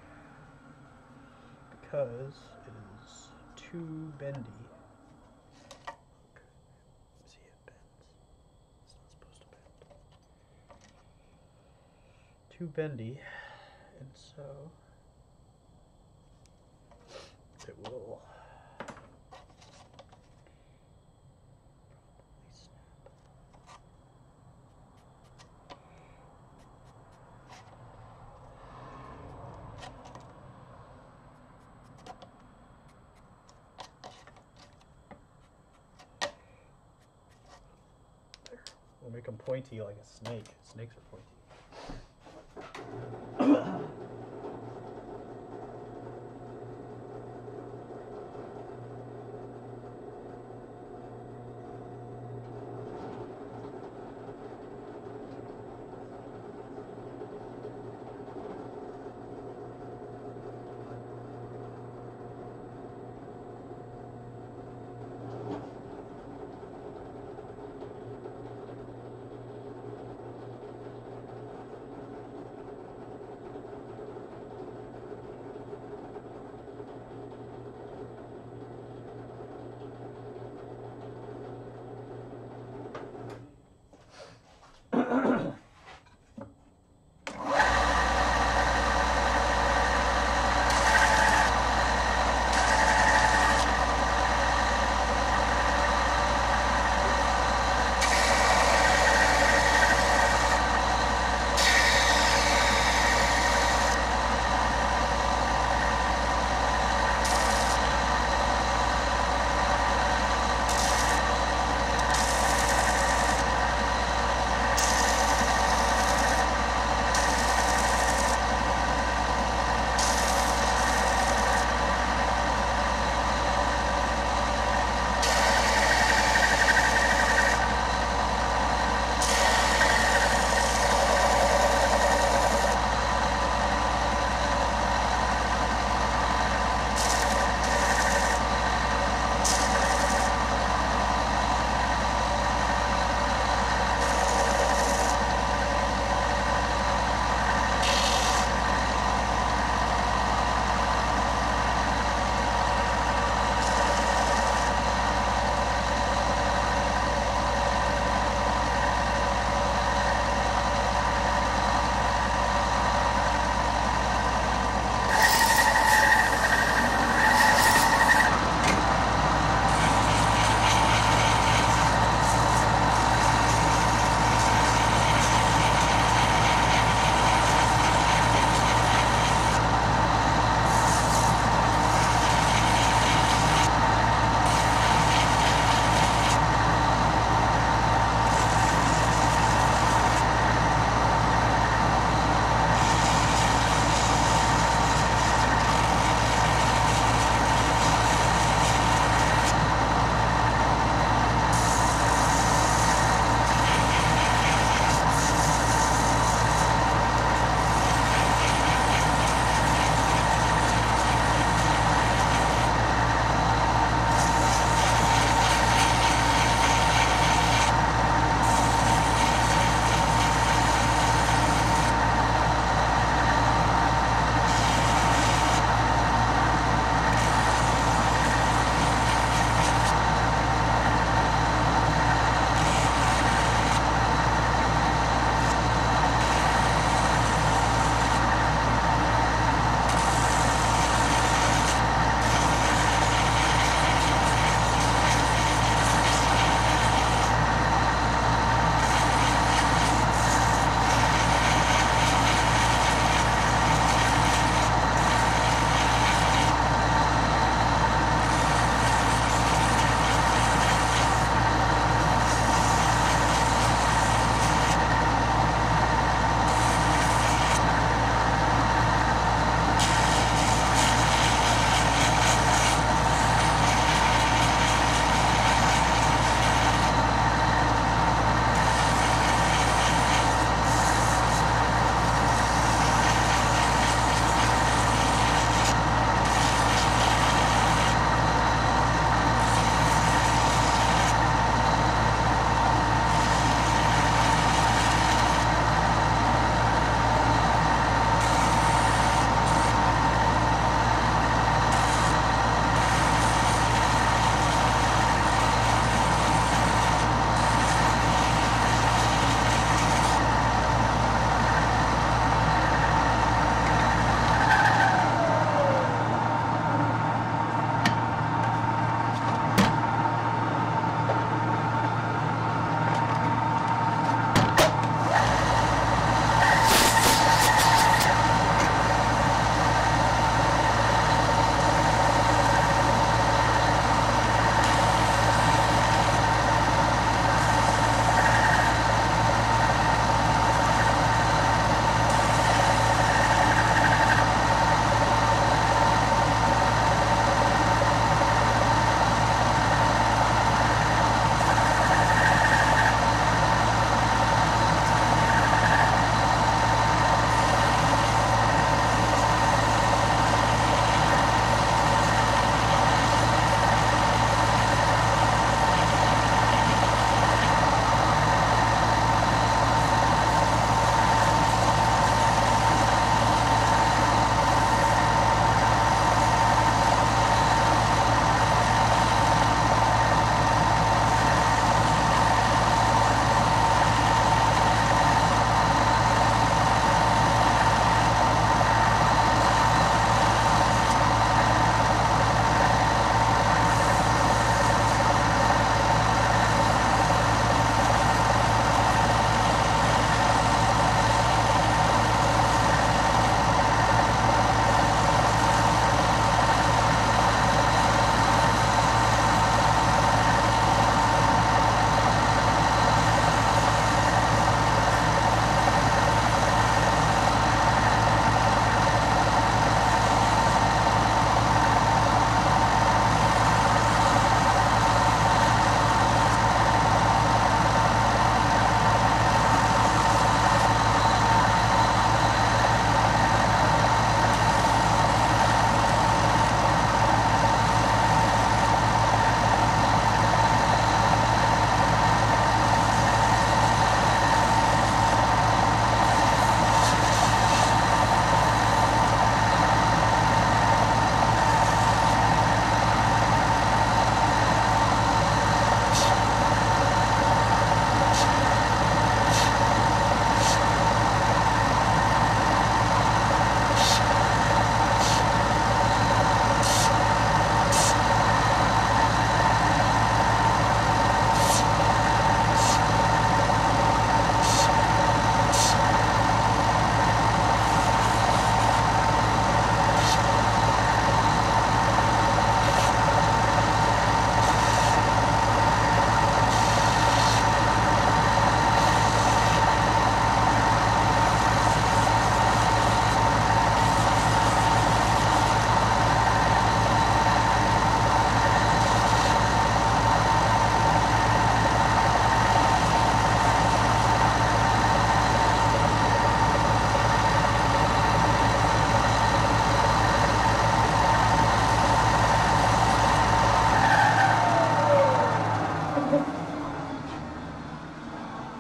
Because it is too bendy. Look. See, it bends. It's not supposed to bend. Too bendy. And so it will probably snap. There. We'll make them pointy like a snake. Snakes are pointy.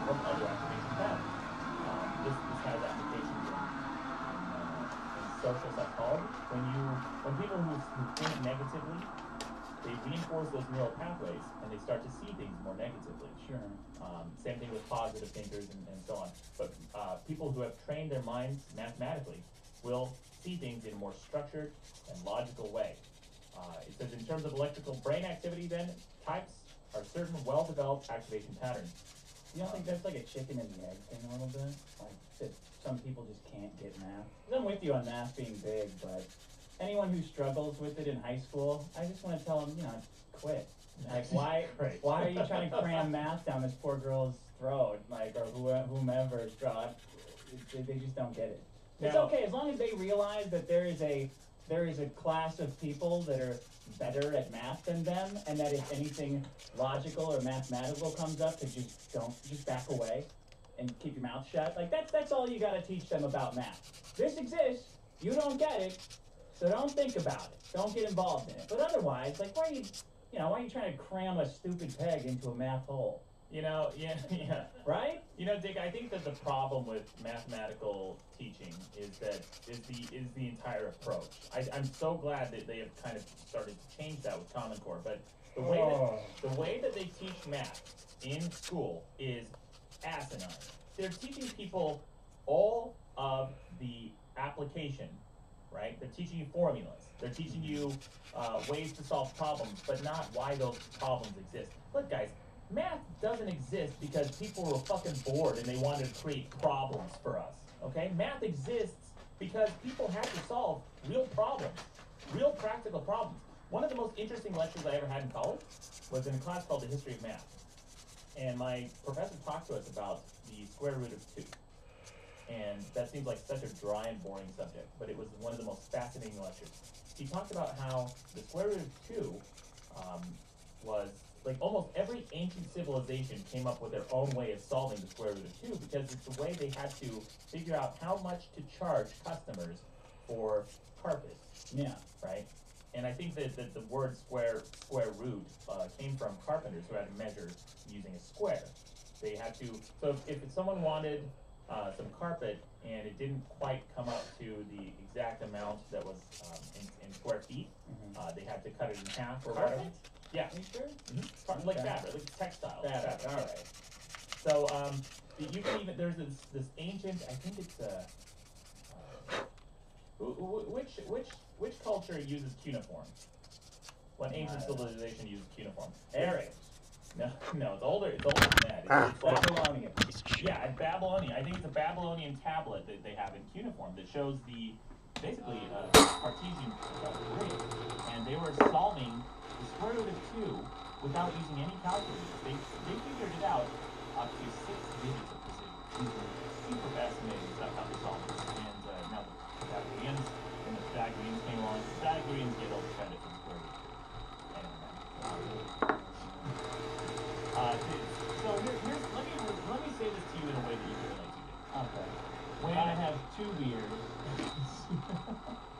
from other activation patterns. This has applications in social psychology. When people who think negatively, they reinforce those neural pathways and they start to see things more negatively. Sure. Same thing with positive thinkers and so on. But people who have trained their minds mathematically will see things in a more structured and logical way. It says in terms of electrical brain activity, then, types are certain well-developed activation patterns. You don't think that's like a chicken and the egg thing a little bit? Like that some people just can't get math? 'Cause I'm with you on math being big, but anyone who struggles with it in high school, I just want to tell them, quit. Like, why are you trying to cram math down this poor girl's throat, like, or whomever's throat? They just don't get it. It's okay as long as they realize that there is a class of people that are better at math than them, and that if anything logical or mathematical comes up, to just back away and keep your mouth shut. Like that's all you got to teach them about math. This exists. You don't get it, so don't think about it. Don't get involved in it. But otherwise, like, why are you trying to cram a stupid peg into a math hole? Yeah. Right? Dick, I think that the problem with mathematical teaching is the entire approach. I'm so glad that they have kind of started to change that with Common Core, but the way that they teach math in school is asinine. They're teaching people all of the application, right? They're teaching you formulas. They're teaching you ways to solve problems, but not why those problems exist. Look, guys, math doesn't exist because people were fucking bored and they wanted to create problems for us, okay? Math exists because people had to solve real problems, real practical problems. One of the most interesting lectures I ever had in college was in a class called The History of Math. And my professor talked to us about the square root of 2. And that seems like such a dry and boring subject, but it was one of the most fascinating lectures. He talked about how the square root of 2 was, like, almost every ancient civilization came up with their own way of solving the square root of 2 because it's the way they had to figure out how much to charge customers for carpet. Yeah. Right? And I think that the word square root came from carpenters who had to measure using a square. They had to, so if someone wanted some carpet and it didn't quite come up to the exact amount that was in square feet, they had to cut it in half or whatever. Yeah. Are you sure? Mm-hmm. Like fabric, like textile. Fabric. All right. So you can even, there's this ancient, I think it's which culture uses cuneiform? What ancient civilization uses cuneiform? Arabs. No, it's older than that. It's Babylonian. Yeah, at Babylonian. I think it's a Babylonian tablet that they have in cuneiform that shows basically Cartesian grid, and they were solving the square root of 2 without using any calculators. They figured it out up to 6 digits of precision. Super fascinating stuff how they solved this. And now the Pythagoreans came along. The Pythagoreans get all the credit for the square root of 2. So let me say this to you in a way that you can relate to. Okay. When I have 2 beers,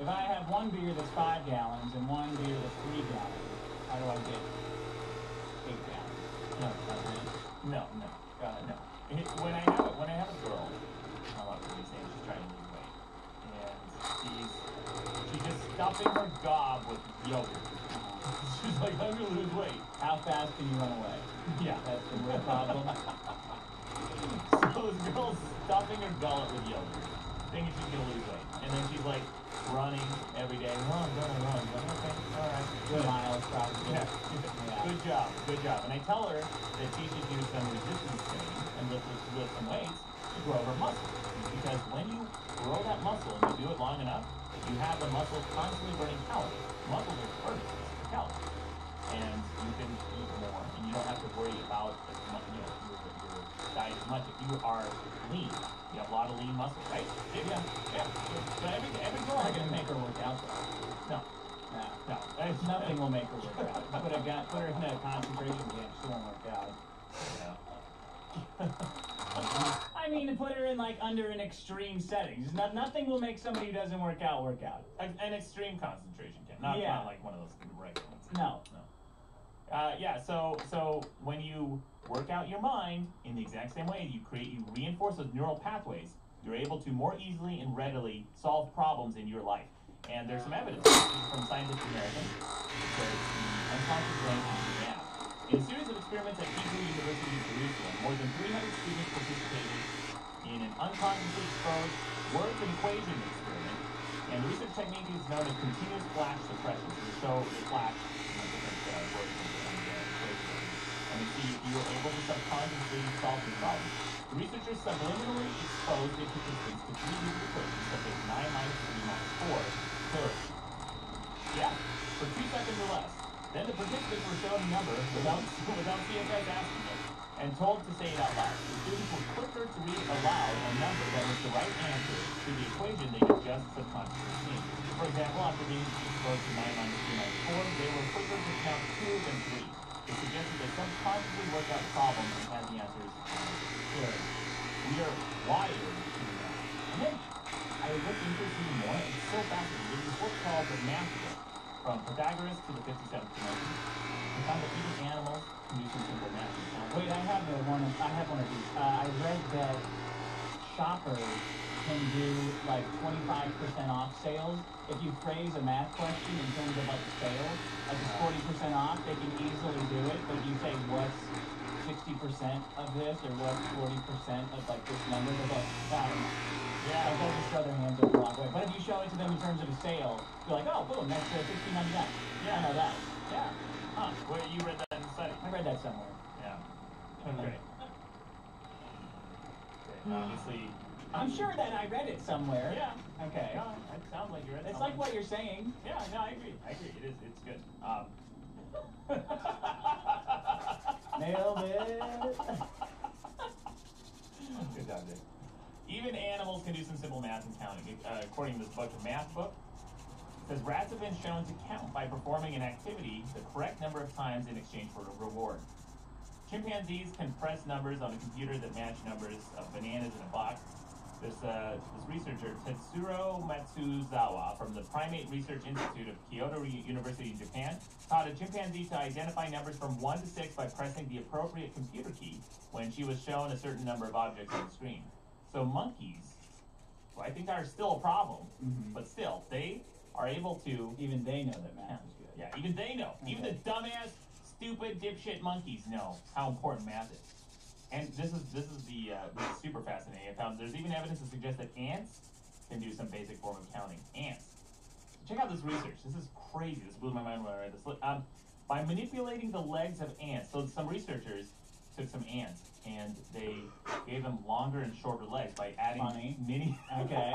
if I have one beer that's 5 gallons and one beer that's 3 gallons, how do I get 8 gallons? No. Go ahead. No. When I have a girl, I'm not really saying she's trying to lose weight, and she's just stuffing her gob with yogurt. She's like, I'm gonna lose weight. How fast can you run away? Yeah. That's the real problem. So this girl's stuffing her gullet with yogurt, thinking she's gonna lose weight. And then she's like running every day. Oh, I'm gonna run. Like, okay, alright. 2 miles probably. Yeah. Good job. And I tell her that she should do some resistance training and lift some weights to grow her muscle. Because when you grow that muscle and you do it long enough, you have the muscle constantly burning calories. Muscles are furnaces for calories. And you can eat more, and you don't have to worry about as much, your diet as much. If you are lean, you have a lot of lean muscle, right? Yeah. So every girl I'm not gonna make her work out though. No. Nothing will make her work out. Put her in a concentration camp, she won't work out. Yeah. I mean, put her in like under an extreme setting. Nothing will make somebody who doesn't work out. An extreme concentration camp, not like one of those regular ones. No. Yeah, so when you work out your mind in the exact same way, you reinforce those neural pathways, you're able to more easily and readily solve problems in your life. And there's some evidence from Scientific American that says the unconscious brain can math. In a series of experiments at Hebrew University in Jerusalem, more than 300 students participated in an unconsciously exposed words and equation experiment. And the research technique is known as continuous flash suppression. So they flash different words and equations. And you see if you were able to subconsciously solve these problems. The researchers subliminally exposed the participants to three Hebrew equations such as 9 minus 3 minus 4 thirds. Yeah, for 2 seconds or less. Then the participants were shown a number without CFS asking it and told to say it out loud. The students were quicker to read aloud a number that was the right answer to the equation they had just subconsciously seen. For example, after being exposed to 9 minus 3 minus 4, they were quicker to count 2 than 3. It suggested they subconsciously worked out problems and had the answers clear. We are wired to do that. And then I looked into it even more. It's so fascinating. There's this book called The Math Book, From Pythagoras to the 57th Dimension. We found that even animals can do some simple math. Wait, I have one of these. I read that shoppers can do like 25% off sales. If you phrase a math question in terms of like a sale, like it's 40% off, they can easily do it. But if you say what's 60% of this or what's 40% of like this number, they're like, I don't know. Yeah, they'll just throw their hands up the wrong way. But if you show it to them in terms of a sale, you're like, oh, boom, that's $16.99. Yeah, I know that. Yeah. Huh. Well, you read that in the study. I read that somewhere. Yeah. Okay. Obviously. I'm sure that I read it somewhere. Yeah. Okay. Yeah, it sounds like you read it. It's like what you're saying. Yeah, no, I agree. It's good. Nailed it. Good job, Dick. Even animals can do some simple math and counting. According to this book, the Math Book, it says rats have been shown to count by performing an activity the correct number of times in exchange for a reward. Chimpanzees can press numbers on a computer that match numbers of bananas in a box. This researcher, Tetsuro Matsuzawa, from the Primate Research Institute of Kyoto University in Japan, taught a chimpanzee to identify numbers from 1 to 6 by pressing the appropriate computer key when she was shown a certain number of objects on the screen. So monkeys, who I think are still a problem, but still, they are able to... Even they know that math is good. Yeah, even they know. Okay. Even the dumbass, stupid, dipshit monkeys know how important math is. And this is super fascinating. I found there's even evidence to suggest that ants can do some basic form of counting. Ants. Check out this research. This is crazy. This blew my mind when I read this. By manipulating the legs of ants, so some researchers took some ants and they gave them longer and shorter legs by adding mini. Okay.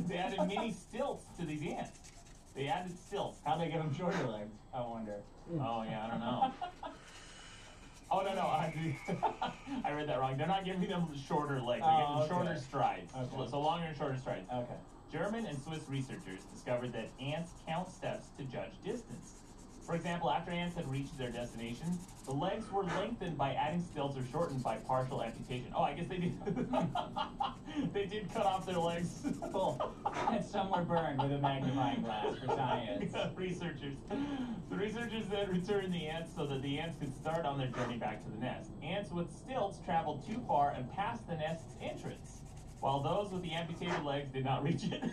They added mini stilts to these ants. They added stilts. How'd they give them shorter legs? I wonder. Oh yeah, I don't know. Oh no, I read that wrong. They're not giving them shorter legs. They're giving them shorter strides. Okay. So longer and shorter strides. Okay. German and Swiss researchers discovered that ants count steps to judge distance. For example, after ants had reached their destination, the legs were lengthened by adding stilts or shortened by partial amputation. Oh, I guess they did. They did cut off their legs. Cool. And some were burned with a magnifying glass for science. The researchers then returned the ants so that the ants could start on their journey back to the nest. Ants with stilts traveled too far and passed the nest's entrance, while those with the amputated legs did not reach it.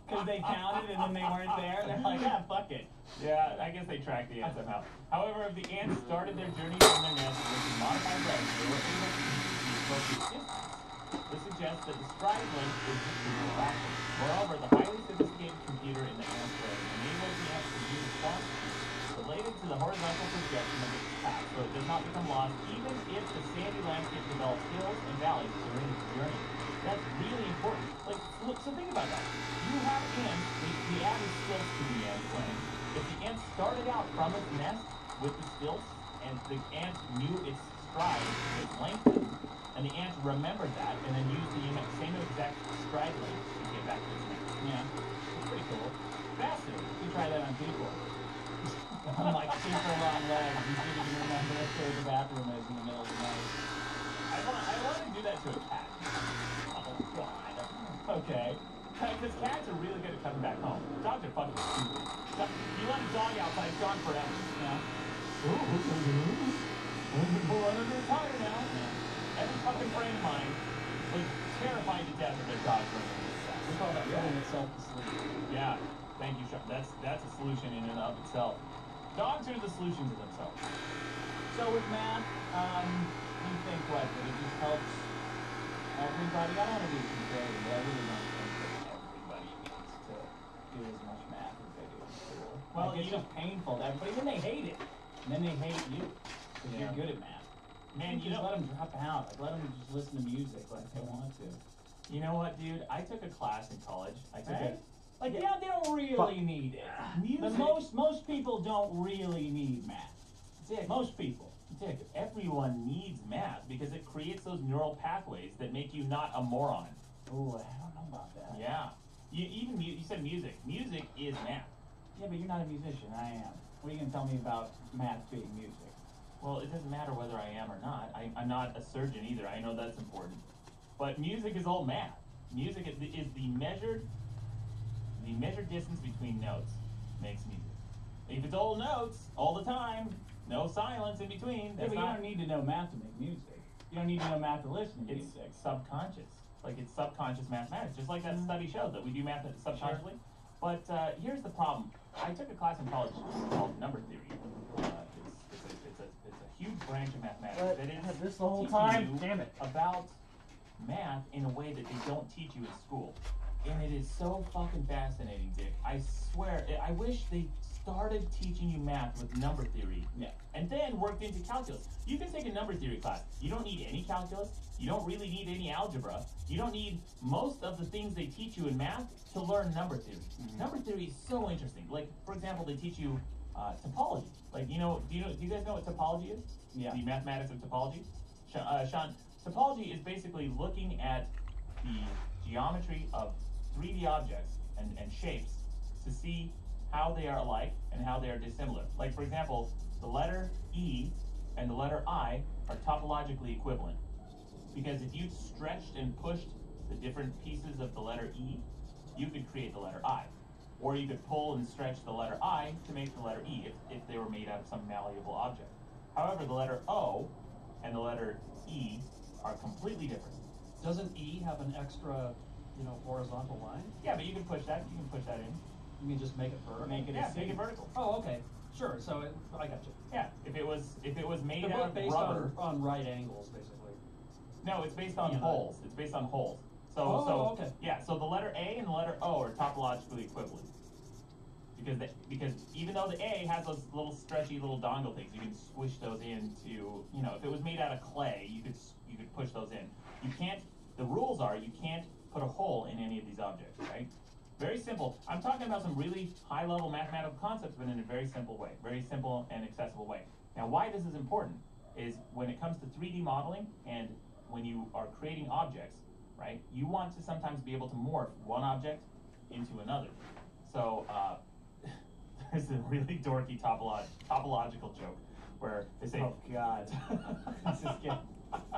Because they counted and then they weren't there. They're like, yeah, fuck it. Yeah, I guess they tracked the ants somehow. However, if the ants started their journey from their nest with the modified legs, they were able to reach the appropriate distance. This suggests that the stride length is distributed backward. Moreover, the highly sophisticated computer in the ant's brain enables the ants to use response related to the horizontal projection of its path, so it does not become lost even if the sandy landscape develops hills and valleys during its journey. That's really important. Like, look, so think about that. You have ants, the added stilts to the ant plane. If the ant started out from its nest with the stilts, and the ant knew its stride, its length, and the ant remembered that, and then used the same exact stride length to get back to its nest. Yeah, it's pretty cool. Fascinating. You try that on people. I'm like super long legs. You didn't even remember where the bathroom is in the middle of the night. I want to do that to a cat. Oh, God. Okay. because cats are really good at coming back home. Dogs are fucking stupid. You let a dog outside, it's gone forever. Yeah. We're under the tire now. Yeah. Every fucking friend of mine was terrified to death of their dog running into the sack. We call that putting itself to sleep. Yeah. Thank you, Sean. That's a solution in and of itself. Dogs are the solution to themselves. So with math, you think what? That it just helps everybody? I don't want to be comparative, but I really don't think that everybody needs to do as much math as they do in school. Well, like, it's just painful to everybody. Then they hate it. And then they hate you. Because you're good at math. Man, you just know, let them drop out. Like, let them just listen to music like they want to. You know what, dude? I took a class in college. I took Right? it. Like, yeah, they don't really need it. Music. But most people don't really need math. Dick, Most people. Dick, everyone needs math because it creates those neural pathways that make you not a moron. Ooh, I don't know about that. Yeah. You said music. Music is math. Yeah, but you're not a musician. I am. What are you going to tell me about math being music? Well, it doesn't matter whether I am or not. I'm not a surgeon either. I know that's important. But music is all math. Music is the measured distance between notes makes music. If it's all notes all the time, no silence in between. Yeah, but you don't need to know math to make music. You don't need to know math to listen to music. It's subconscious. Like, it's subconscious mathematics. Just like that study showed that we do math subconsciously. But here's the problem. I took a class in college called number theory. It's a huge branch of mathematics. But that is this the whole teaching time? you Damn it. About math in a way that they don't teach you at school. And it is so fucking fascinating, Dick. I swear, I wish they started teaching you math with number theory. Yeah. And then worked into calculus. You can take a number theory class. You don't need any calculus. You don't really need any algebra. You don't need most of the things they teach you in math to learn number theory. Mm-hmm. Number theory is so interesting. Like, for example, they teach you topology. Like, do you guys know what topology is? Yeah. The mathematics of topology? Sean, topology is basically looking at the geometry of 3D objects and shapes to see how they are alike and how they are dissimilar. Like, for example, the letter E and the letter I are topologically equivalent. Because if you stretched and pushed the different pieces of the letter E, you could create the letter I. Or you could pull and stretch the letter I to make the letter E if they were made out of some malleable object. However, the letter O and the letter E are completely different. Doesn't E have an extra, horizontal line? Yeah, but you can push that. You can push that in. You mean just make it vertical? Make it Yeah, a make C. it vertical. Oh, okay. Sure. So I got you. Yeah, if it was made They're out both of based rubber. on right angles, basically. No, it's based on Yeah. holes. It's based on holes. So okay. Yeah, so the letter A and the letter O are topologically equivalent. Because even though the A has those little stretchy little dongle things, you can squish those into, if it was made out of clay, you could push those in. You can't. The rules are you can't put a hole in any of these objects, right? Very simple. I'm talking about some really high-level mathematical concepts, but in a very simple way, very simple and accessible way. Now, why this is important is when it comes to 3D modeling and when you are creating objects, right? You want to sometimes be able to morph one object into another. So there's a really dorky topological joke where they say, Oh, God. This is getting...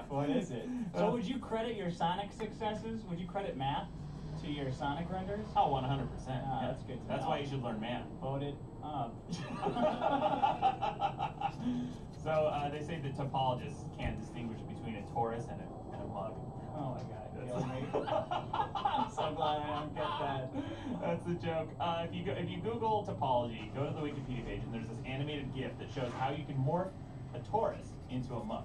What is it? So would you credit your Sonic successes? Would you credit math to your Sonic renders? oh, 100%. Ah, that's good to That's know. why you should learn math. Vote it up. So they say that topologists can't distinguish between a torus and a mug. Oh my God, kill me. I'm so glad I don't get that. That's the joke. If you Google topology, go to the Wikipedia page, and there's this animated GIF that shows how you can morph a torus into a mug.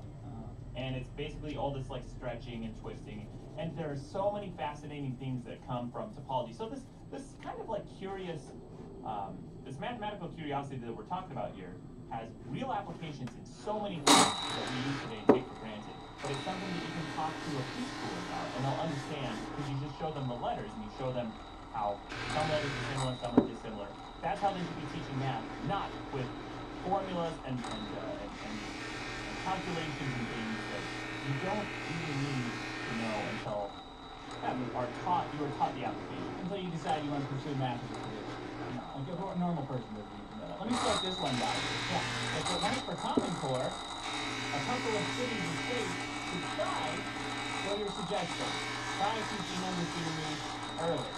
And it's basically all this like stretching and twisting, and there are so many fascinating things that come from topology. So this kind of like curious, this mathematical curiosity that we're talking about here has real applications in so many things that we use today and take for granted. But it's something that you can talk to a preschooler about, and they'll understand because you just show them the letters and you show them how some letters are similar, some are dissimilar. That's how they should be teaching math, not with formulas and calculations and things that you don't really need to know until you are taught the application. Until you decide you want to pursue math as a career. Like a normal person doesn't need to know that. Let me start this one, guys. Yeah. If it weren't for Common Core, a couple of cities and states could try what you're suggesting. Try teaching number theory early.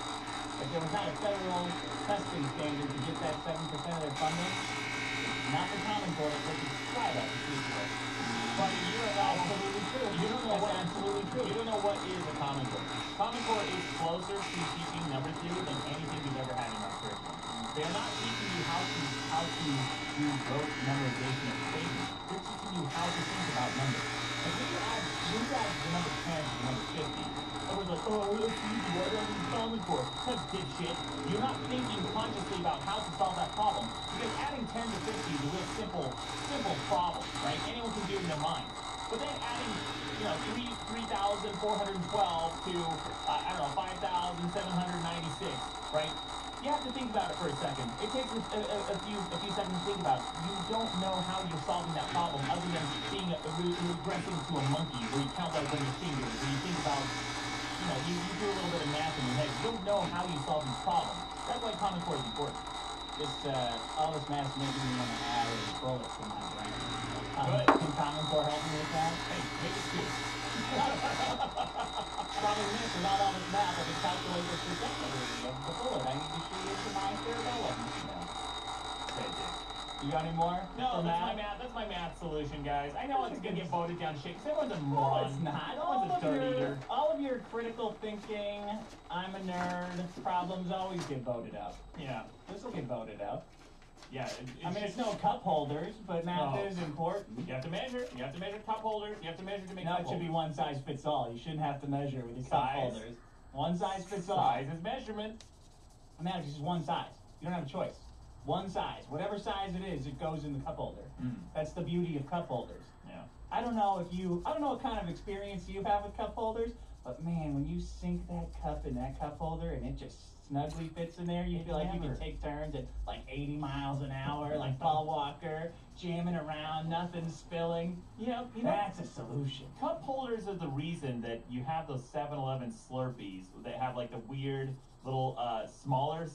If there was not a federal testing standard to get that 7% of their funding, it's not the Common Core that would try that to see it. But you're Absolutely true. You don't know That's what absolutely true. You don't know what is a Common Core. Common Core is closer to teaching number 2 than anything you've ever had in our curriculum. They're not teaching you how to do rote memorization of statements. They're teaching you how to think about numbers. Like when you add the number 10 to the number 50, everyone's like, oh, that's easy, why don't we Common Core? That's dipshit. You're not thinking consciously about how to solve that problem. Because adding 10 to 50 is a real simple problem, right? Anyone can do it in their mind. But then adding, 3,412 to, 5,796, right? You have to think about it for a second. It takes a few seconds to think about it. You don't know how you're solving that problem other than being regressing to a monkey where you count like on your fingers, where you think about, you do a little bit of math in your head. You don't know how you solve these problems. That's why Common Core is important. All this math is making me want to add bullets in my brain. Good. Can Common Core help me with that? Hey, make it 2. Probably this, with all this math, I can calculate the trajectory of the bullet. I need to shoot into my cerebellum. You got any more? No, that's my math solution, guys. I know it's gonna get voted down to shit because everyone's a No, moron. it's not. Everyone's a dirt eater. All of your critical thinking, I'm a nerd, problems always get voted up. Yeah. This will get voted up. Yeah. It's no cup holders, but math No. is important. You have to measure. You have to measure cup holders. You have to measure to make No, cup it should be holders. one size fits all. You shouldn't have to measure with your cup Size. holders. One size fits all. Size is measurement. Math is just one size. You don't have a choice. One size. Whatever size it is, it goes in the cup holder. That's the beauty of cup holders. Yeah. I don't know what kind of experience you have with cup holders, but man, when you sink that cup in that cup holder and it just snugly fits in there, you feel like you can take turns at like 80 miles an hour, like Paul Walker, jamming around, nothing spilling. That's a solution. Cup holders are the reason that you have those 7-Eleven Slurpees that have like the weird little smaller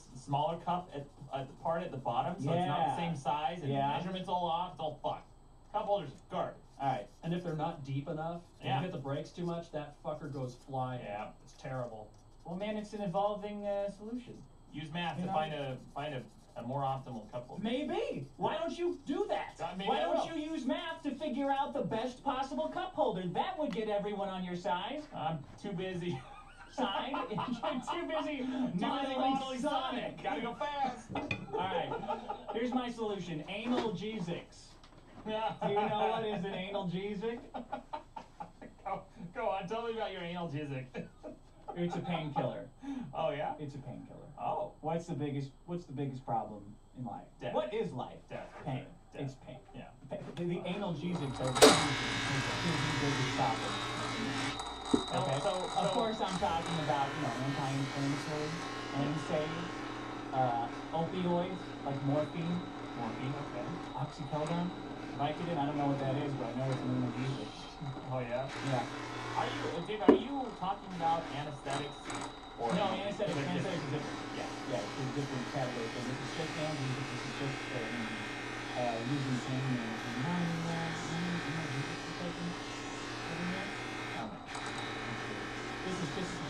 cup at the part at the bottom, so it's not the same size and the measurement's all off. It's all fucked. Cup holders are garbage. All right. And if they're not deep enough, and you hit the brakes too much, that fucker goes flying. Yeah. It's terrible. Well, man, it's an evolving solution. Use math to find a more optimal cup holder. Maybe. Why don't you do that? Why don't you use math to figure out the best possible cup holder? That would get everyone on your side. I'm too busy. Side? You're too busy modeling Sonic. Gotta go fast. All right. Here's my solution. Analgesics. Do you know what is an analgesic? Go on. Tell me about your analgesic. It's a painkiller. Oh yeah. It's a painkiller. Oh. What's the biggest problem in life? Death. What is life? Death. Pain. Death. It's pain. Yeah. The analgesics are the biggest problem. Okay. So of course I'm talking about, anti-inflammatory, NSAID, opioids like morphine, okay. oxycodone, Vicodin. I don't know what that is, but I know it's an analgesic. Oh yeah. Yeah. Are you talking about anesthetics? Or No, anesthetics is different. Yeah. Yeah, it's a different category. So this is just analgesic. This is just using pain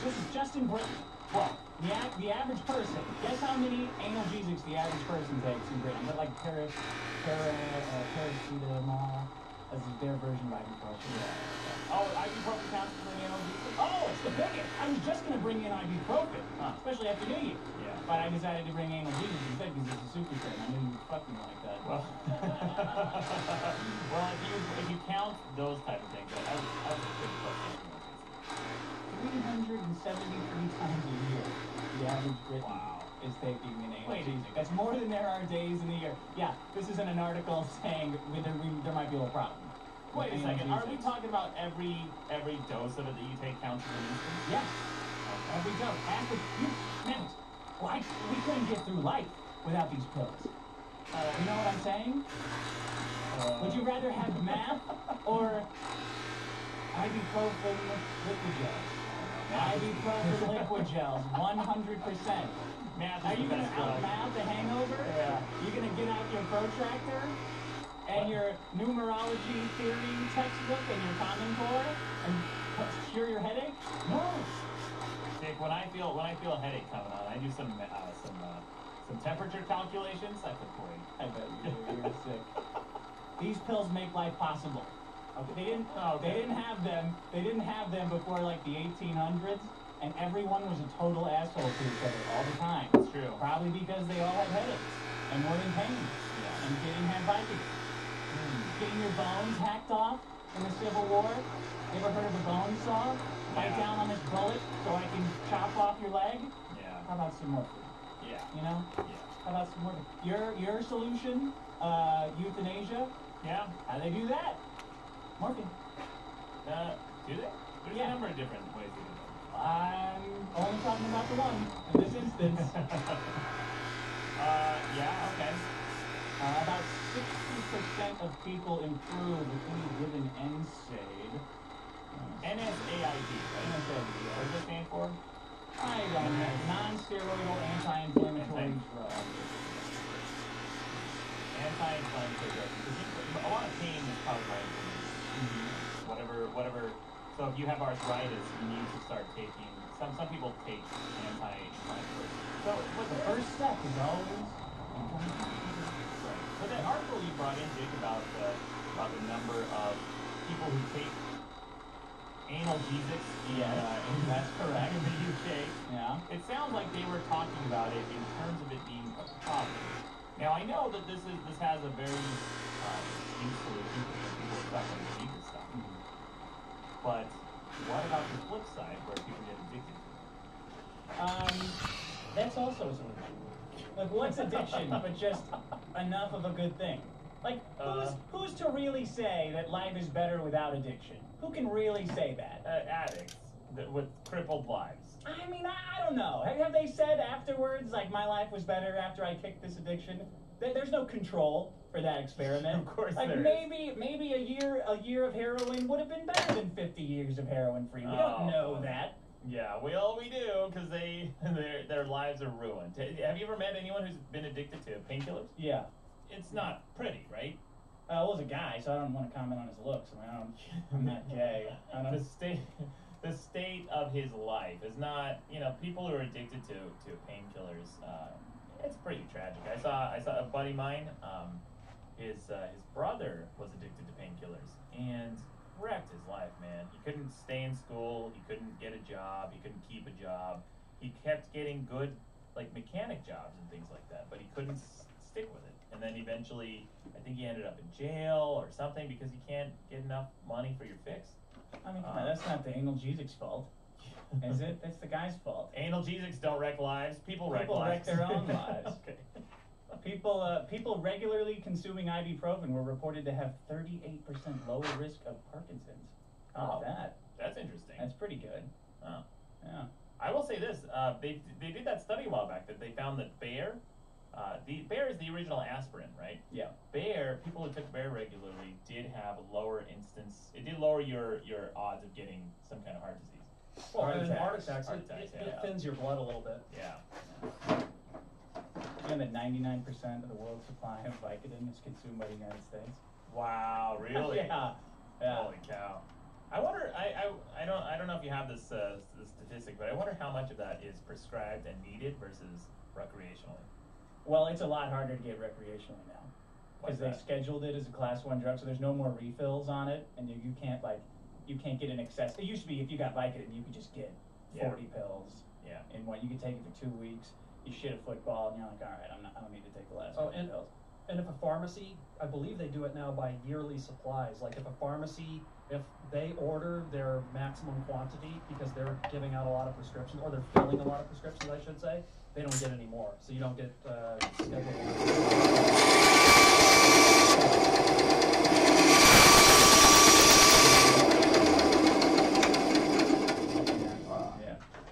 This is just in Britain. Well, the average person. Guess how many analgesics the average person takes in Britain? But like paracetamol. This is their version of ibuprofen. Oh, ibuprofen counts for an analgesic? Oh, it's the biggest. I was just gonna bring in ibuprofen, especially after New Year. Yeah. But I decided to bring analgesics instead because it's a super thing. I knew you would fuck me like that. Well, if you count those type of things, I was a pretty close to 373 times a year, the average Briton is taking an analgesic. That's more than there are days in the year. Yeah, this isn't an article saying there might be a little problem. Wait a second. Are we talking about every dose of it that you take counts as an instance? Yes. Every dose. We couldn't get through life without these pills. You know what I'm saying? Would you rather have math or ibuprofen liquid gels? Ibuprofen liquid gels, 100%. Math Are is you the going to best drug. out-math the hangover? Yeah. You're going to get out your protractor and your numerology theory textbook and your Common Core and cure your headache? No. Dick when I feel a headache coming on, I do some temperature calculations. That's a point. I bet you're sick. These pills make life possible. Okay, they didn't have them. They didn't have them before like the 1800s, and everyone was a total asshole to each other all the time. It's true. Probably because they all had headaches and were in pain and didn't have Vicodin. Getting your bones hacked off in the Civil War. You ever heard of a bone saw? Bite down on this bullet so I can chop off your leg. Yeah. How about some morphine? Yeah. You know? Yeah. How about some morphine? Your solution, euthanasia. Yeah. How do they do that? Morphine. Do they? There's a number of different ways to do that. I'm only talking about the one in this instance. Yeah, okay. About 60% of people improve if we give an NSAID. NSAID, right? NSAID. What does it stand for? I don't know. Non-steroidal anti-inflammatory drug. Anti-inflammatory drug. A lot of pain is caused by inflammation. Whatever. So if you have arthritis, you need to start taking. Some people take anti-inflammatory. So what The first step is always. But that article you brought in, Jake, about the number of people who take analgesics That's correct. in the UK. Yeah. It sounds like they were talking about it in terms of it being a problem. Now I know that this has a very distinct solution for people who are stuck on the this stuff. But what about the flip side where people get addicted to it? That's also a solution. Like, what's addiction but just enough of a good thing? Like, who's to really say that life is better without addiction? Who can really say that? Addicts with crippled lives. I mean, I don't know. Have they said afterwards, like, my life was better after I kicked this addiction? There's no control for that experiment. Of course like, there is. maybe a year of heroin would have been better than 50 years of heroin free. We don't know that. Yeah, we do, because their lives are ruined. Have you ever met anyone who's been addicted to painkillers? Yeah. It's not pretty, right? Well, as a guy, so I don't want to comment on his looks. I mean, I'm not gay. I don't. The state of his life is not. People who are addicted to painkillers. It's pretty tragic. I saw a buddy of mine. His brother was addicted to painkillers and wrecked his life, man. He couldn't stay in school. He couldn't get a job. He couldn't keep a job. He kept getting good, like, mechanic jobs and things like that, but he couldn't stick with it. And then eventually, I think he ended up in jail or something because you can't get enough money for your fix. I mean, come on, that's not the analgesics fault, is it? That's the guy's fault. Analgesics don't wreck lives. People wreck People lives. wreck their own lives. Okay. People regularly consuming ibuprofen were reported to have 38% lower risk of Parkinson's. How about that? That's interesting. That's pretty good. Oh. Yeah. I will say this: they did that study a while back that they found that Bayer is the original aspirin, right? Yeah. Bayer, people who took Bayer regularly did have a lower instance. It did lower your odds of getting some kind of heart disease. Well, Heart and attacks. heart attacks, Heart it attacks, thins your blood a little bit. Yeah. You know that 99% of the world's supply of Vicodin is consumed by the United States? Wow, really? Yeah. Holy cow! I wonder. I don't know if you have this statistic, but I wonder how much of that is prescribed and needed versus recreationally. Well, it's a lot harder to get recreationally now. Because they scheduled it as a class 1 drug, so there's no more refills on it, and you can't get an excess. It used to be if you got Vicodin, you could just get 40 pills. Yeah. And you could take it for 2 weeks. You shit a football, and you're like, all right, I don't need to take the last 40 pills. And if a pharmacy, I believe they do it now by yearly supplies. Like if a pharmacy, if they order their maximum quantity because they're giving out a lot of prescriptions, or they're filling a lot of prescriptions, I should say, they don't get any more. So you don't get scheduled.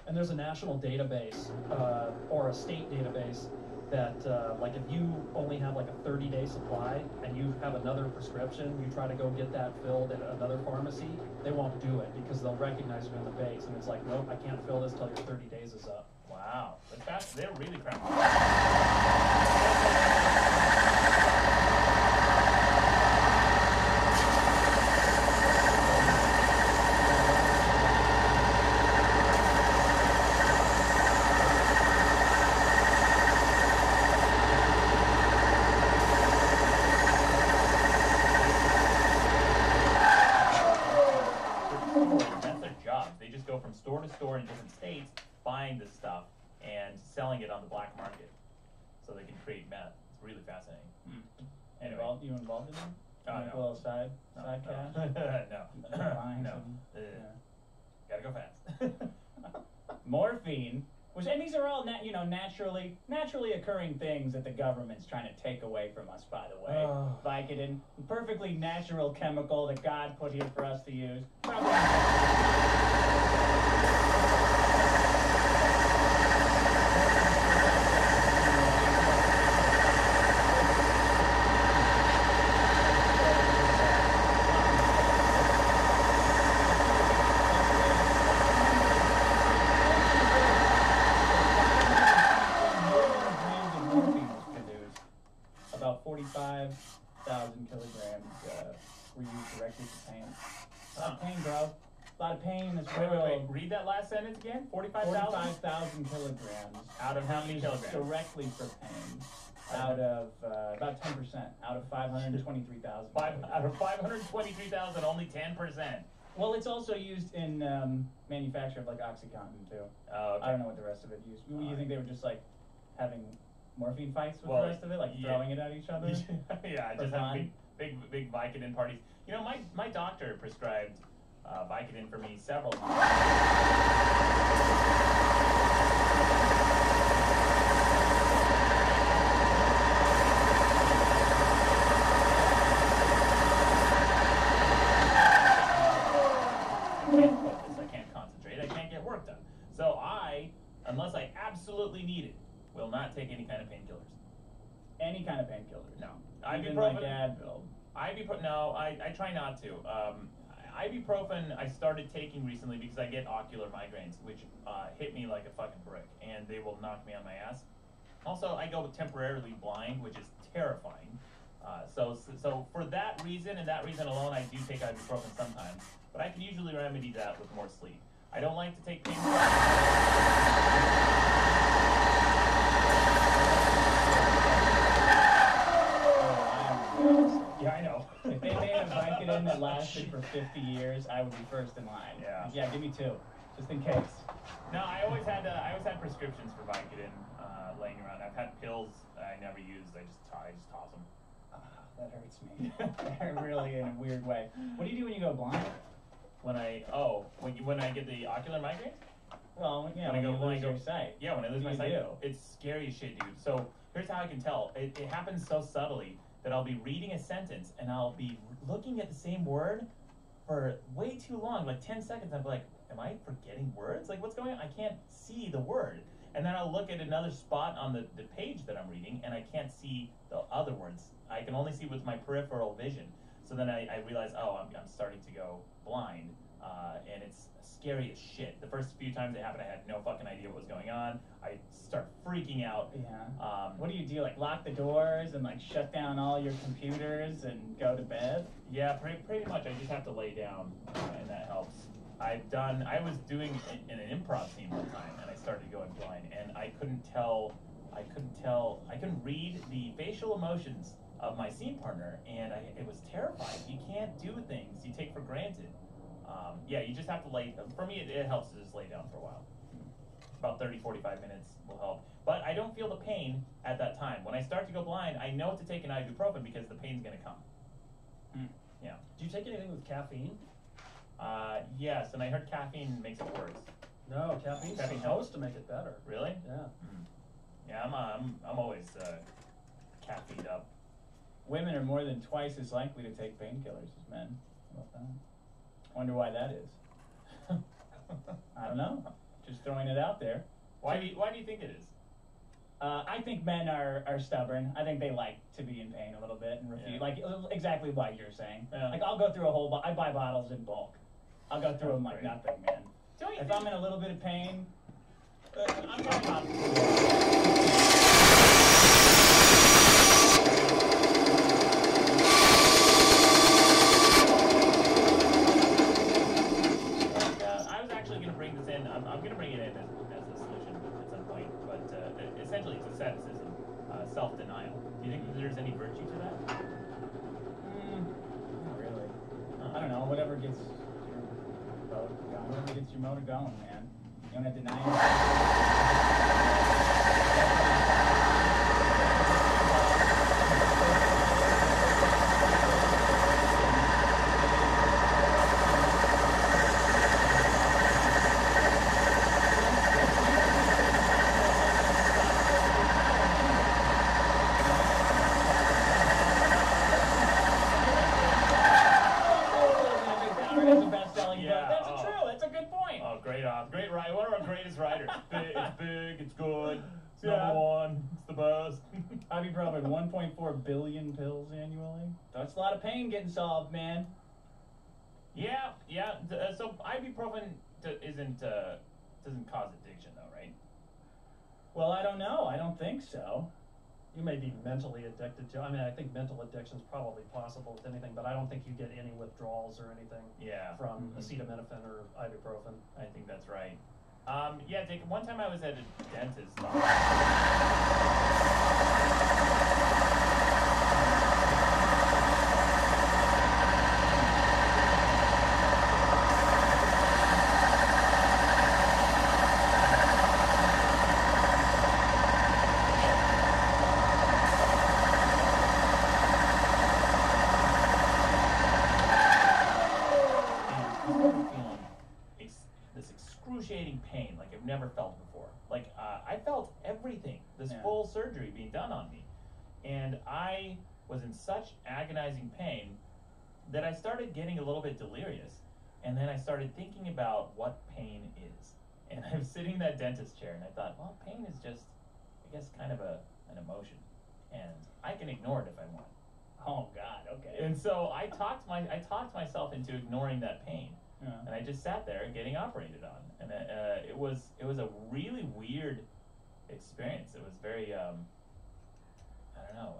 And there's a national database or a state database that like if you only have like a 30-day supply and you have another prescription, you try to go get that filled at another pharmacy, they won't do it because they'll recognize you in the base, and it's like, nope, I can't fill this till your 30 days is up. Wow, they're really crapping. go from store to store in different states, buying this stuff and selling it on the black market, so they can create meth. It's really fascinating. Anyway. You involved in them? Oh, Like no. a little side cash? Buying No. some- Gotta go fast. Morphine, and these are all naturally occurring things that the government's trying to take away from us, by the way. Vicodin, perfectly natural chemical that God put here for us to use. About 45,000 kilograms were used directly for pain. A lot of pain, bro. A lot of pain in this world. Wait. Read that last sentence again. 45,000? 45,000 kilograms. Out of how many kilograms? Directly for pain. Out of about 10%. Out of 523,000. Out of 523,000, only 10%. Well, it's also used in manufacture of like OxyContin too. Oh, okay. I don't know what the rest of it used. You think they were just like having morphine fights with Well, the rest of it, like yeah. throwing it at each other? Yeah, For just have fun? big Vicodin parties. You know, my doctor prescribed Vicodin for me several times. I can't focus, I can't concentrate, I can't get work done. So unless I absolutely need it, will not take any kind of painkillers. Any kind of painkillers? No. Even Ibuprofen. like Advil? No, I try not to. Ibuprofen I started taking recently because I get ocular migraines, which hit me like a fucking brick, and they will knock me on my ass. Also, I go temporarily blind, which is terrifying. So for that reason and that reason alone, I do take ibuprofen sometimes, but I can usually remedy that with more sleep. I don't like to take Yeah, I know. If they made a Vicodin that lasted for 50 years, I would be first in line. Yeah. Yeah, give me 2, just in case. No, I always had prescriptions for Vicodin laying around. I've had pills I never used. I just toss them. That hurts me. Really, in a weird way. What do you do when you go blind? When I get the ocular migraines? Well, yeah, when you I lose go your sight. Yeah, when I lose What my do you sight, do? it's scary as shit, dude. So here's how I can tell. It happens so subtly that I'll be reading a sentence and I'll be looking at the same word for way too long, like 10 seconds. I'm like, am I forgetting words? Like, what's going on? I can't see the word. And then I'll look at another spot on the page that I'm reading and I can't see the other words. I can only see with my peripheral vision. So then I realize, oh, I'm starting to go blind. And it's scary as shit. The first few times it happened, I had no fucking idea what was going on. I start freaking out. Yeah. What do you do? Like lock the doors and like shut down all your computers and go to bed? Yeah, pretty much. I just have to lay down, and that helps. I was doing in an improv scene one time, and I started going blind, and I couldn't read the facial emotions of my scene partner, and it was terrifying. You can't do things you take for granted. Yeah, you just have to for me, it helps to just lay down for a while. About 30-45 minutes will help. But I don't feel the pain at that time. When I start to go blind, I know to take an ibuprofen because the pain's going to come. Yeah. Do you take anything with caffeine? Yes, and I heard caffeine makes it worse. No, caffeine's Caffeine supposed to make it better. Really? Yeah. Yeah, I'm always caffeined up. Women are more than twice as likely to take painkillers as men. How about that? Wonder why that is. I don't know. Just throwing it out there. Why do you think it is? I think men are stubborn. I think they like to be in pain a little bit and refuse. Yeah. Like exactly what you're saying. Yeah. Like I'll go through a whole. I buy bottles in bulk. I'll go through them like Great. nothing, man. Don't you If think- I'm in a little bit of pain, I'm I'll not. I was actually going to bring this in. I'm going to bring it in as a solution at some point. But essentially, it's asceticism, self-denial. Do you think that there's any virtue to that? Not really. I don't know. Whatever gets your boat. Whatever gets your motor going, man. You don't have to deny Great ride. One of our greatest riders. It's big. It's good. It's number one. It's the best. ibuprofen, 1.4 billion pills annually. That's a lot of pain getting solved, man. Yeah. So ibuprofen doesn't cause addiction, though, right? Well, I don't know. I don't think so. You may be mentally addicted to. I mean, I think mental addiction is probably possible with anything, but I don't think you get any withdrawals or anything. Yeah. From acetaminophen or ibuprofen. I think that's right. Yeah, Dick. One time I was at a dentist. Excruciating pain like I've never felt before. Like I felt everything, this full surgery being done on me, and I was in such agonizing pain that I started getting a little bit delirious, and then I started thinking about what pain is. And I was sitting in that dentist chair, and I thought, well, pain is just, I guess, kind of an emotion, and I can ignore it if I want. Oh God, okay. And so I talked myself into ignoring that pain. Yeah. And I just sat there getting operated on, and it was a really weird experience. It was very I don't know,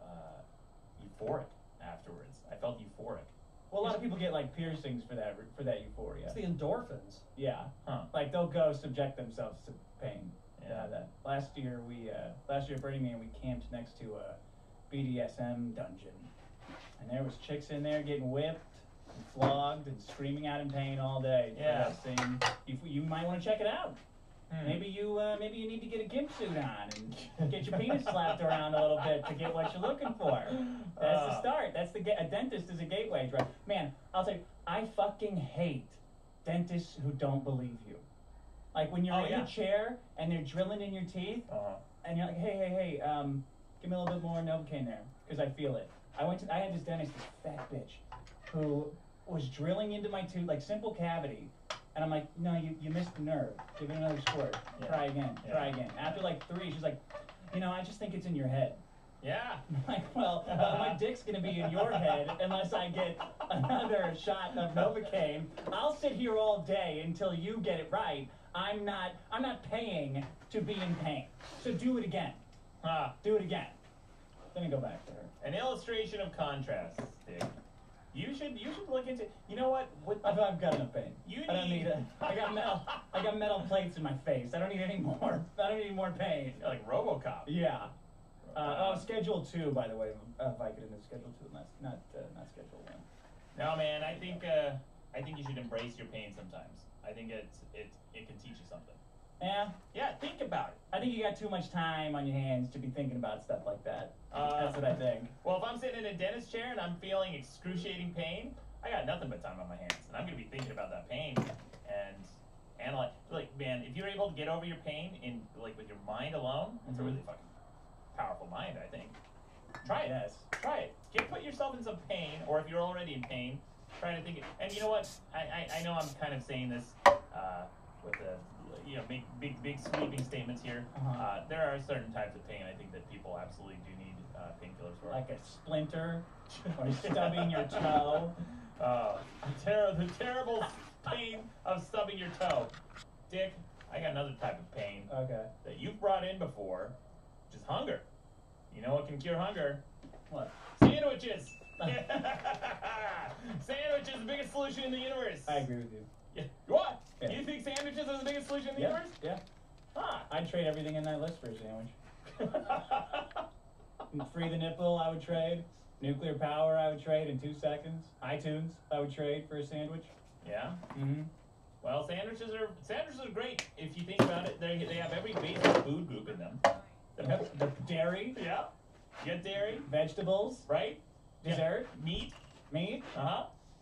euphoric afterwards. I felt euphoric. Well, a lot of people get like piercings for that euphoria. It's the endorphins. Yeah. Huh. Like they'll go subject themselves to pain. Yeah. That last year at Burning Man we camped next to a BDSM dungeon, and there was chicks in there getting whipped and flogged and screaming out in pain all day. Yeah. You might want to check it out. Maybe you need to get a gimp suit on and get your penis slapped around a little bit to get what you're looking for. That's the start. A dentist is a gateway drug. Man, I'll tell you, I fucking hate dentists who don't believe you. Like when you're in the chair and they're drilling in your teeth, and you're like, hey, give me a little bit more Novocaine there because I feel it. I had this dentist, this fat bitch, who was drilling into my tooth, like simple cavity, and I'm like, no, you missed the nerve. Give it another squirt. Yeah. Try again. After like 3, she's like, I just think it's in your head. Yeah. I'm like, well, my dick's gonna be in your head unless I get another shot of Novocaine. I'll sit here all day until you get it right. I'm not paying to be in pain. So do it again. Do it again. Let me go back to her. An illustration of contrast, Dick. You should look into. You know what? I've got enough pain. I don't need I got metal plates in my face. I don't need any more. I don't need any more pain. You're like RoboCop. Yeah. Schedule 2, by the way. Vicodin is Schedule 2, not Schedule 1. No, man. I think you should embrace your pain sometimes. I think it can teach you something. Yeah? Yeah, think about it. I think you got too much time on your hands to be thinking about stuff like that. That's what I think. Well, if I'm sitting in a dentist chair and I'm feeling excruciating pain, I got nothing but time on my hands. And I'm going to be thinking about that pain and analyze. Like, man, if you're able to get over your pain with your mind alone, it's a really fucking powerful mind, I think. Try it. Yes. Try it. Put yourself in some pain, or if you're already in pain, try to think it. And you know what? I know I'm kind of saying this with the big sweeping statements here. There are certain types of pain I think that people absolutely do need painkillers for. Like a splinter or stubbing your toe. The terrible pain of stubbing your toe. Dick, I got another type of pain that you've brought in before, which is hunger. You know what can cure hunger? What? Sandwiches! Sandwiches, the biggest solution in the universe. I agree with you. Yeah. What? Yeah. You think sandwiches are the biggest solution in the universe? Yeah. I'd trade everything in that list for a sandwich. Free the nipple, I would trade. Nuclear power, I would trade in 2 seconds. iTunes, I would trade for a sandwich. Yeah? Mm-hmm. Well, sandwiches are great if you think about it. They have every basic food group in them. The dairy, Yeah. You got dairy, vegetables, right? dessert, Meat. meat,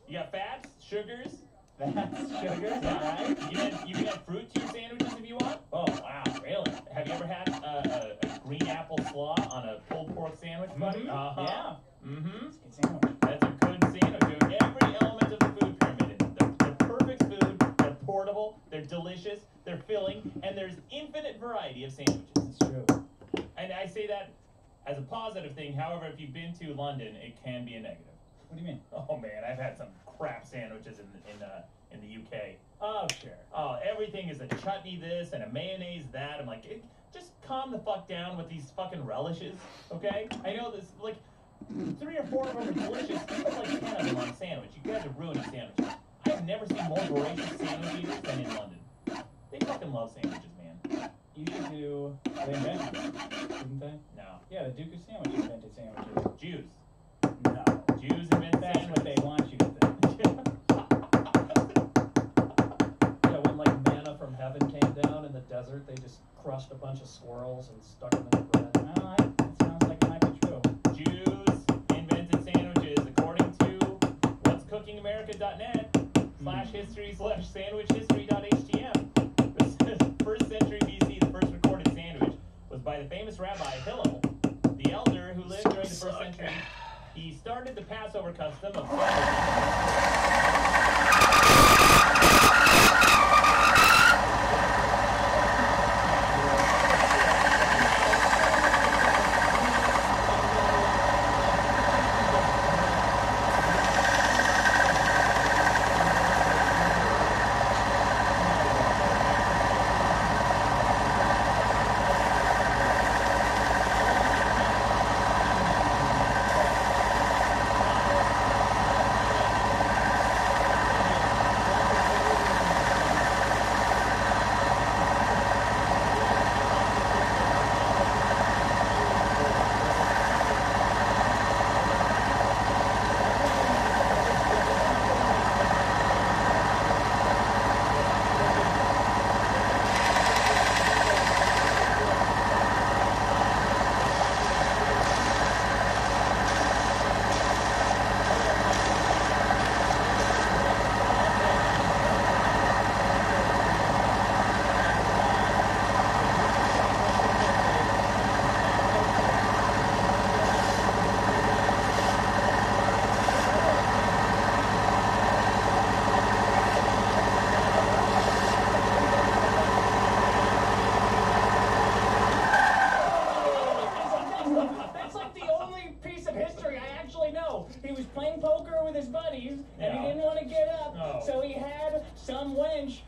You got fats, sugars. that's sugar, Yeah. alright. You can add fruit to your sandwiches if you want. Oh, wow, really? Have you ever had a green apple slaw on a pulled pork sandwich, buddy? Mhm. Yeah. Mm-hmm. It's a good sandwich. That's a good sandwich. Dude. Every element of the food pyramid. They're perfect food. They're portable. They're delicious. They're filling, and there's infinite variety of sandwiches. It's true. And I say that as a positive thing. However, if you've been to London, it can be a negative. What do you mean? Oh man, I've had some crap sandwiches in the UK. Oh, sure. Oh, everything is a chutney this and a mayonnaise that. I'm like, just calm the fuck down with these fucking relishes, okay? I know this, like, 3 or 4 of them are delicious. You put like 10 of them on a sandwich. You guys are ruining sandwiches. I've never seen more voracious sandwich eaters than in London. They fucking love sandwiches, man. You should do. They invented them, didn't they? No. Yeah, the Duke of Sandwich invented sandwiches. Jews. No. Jews invented That's what sandwiches. they want you to think. Yeah, when like manna from heaven came down in the desert, they just crushed a bunch of squirrels and stuck them in the bread. Well, that sounds like it might be true. Jews invented sandwiches according to what'scookingAmerica.net/history/sandwichhistory.htm. The first century BC, the first recorded sandwich was by the famous Rabbi Hillel, the elder who lived during the first century. He started the Passover custom of That's like the only piece of history I actually know. He was playing poker with his buddies, and he didn't want to get up, so he had some wench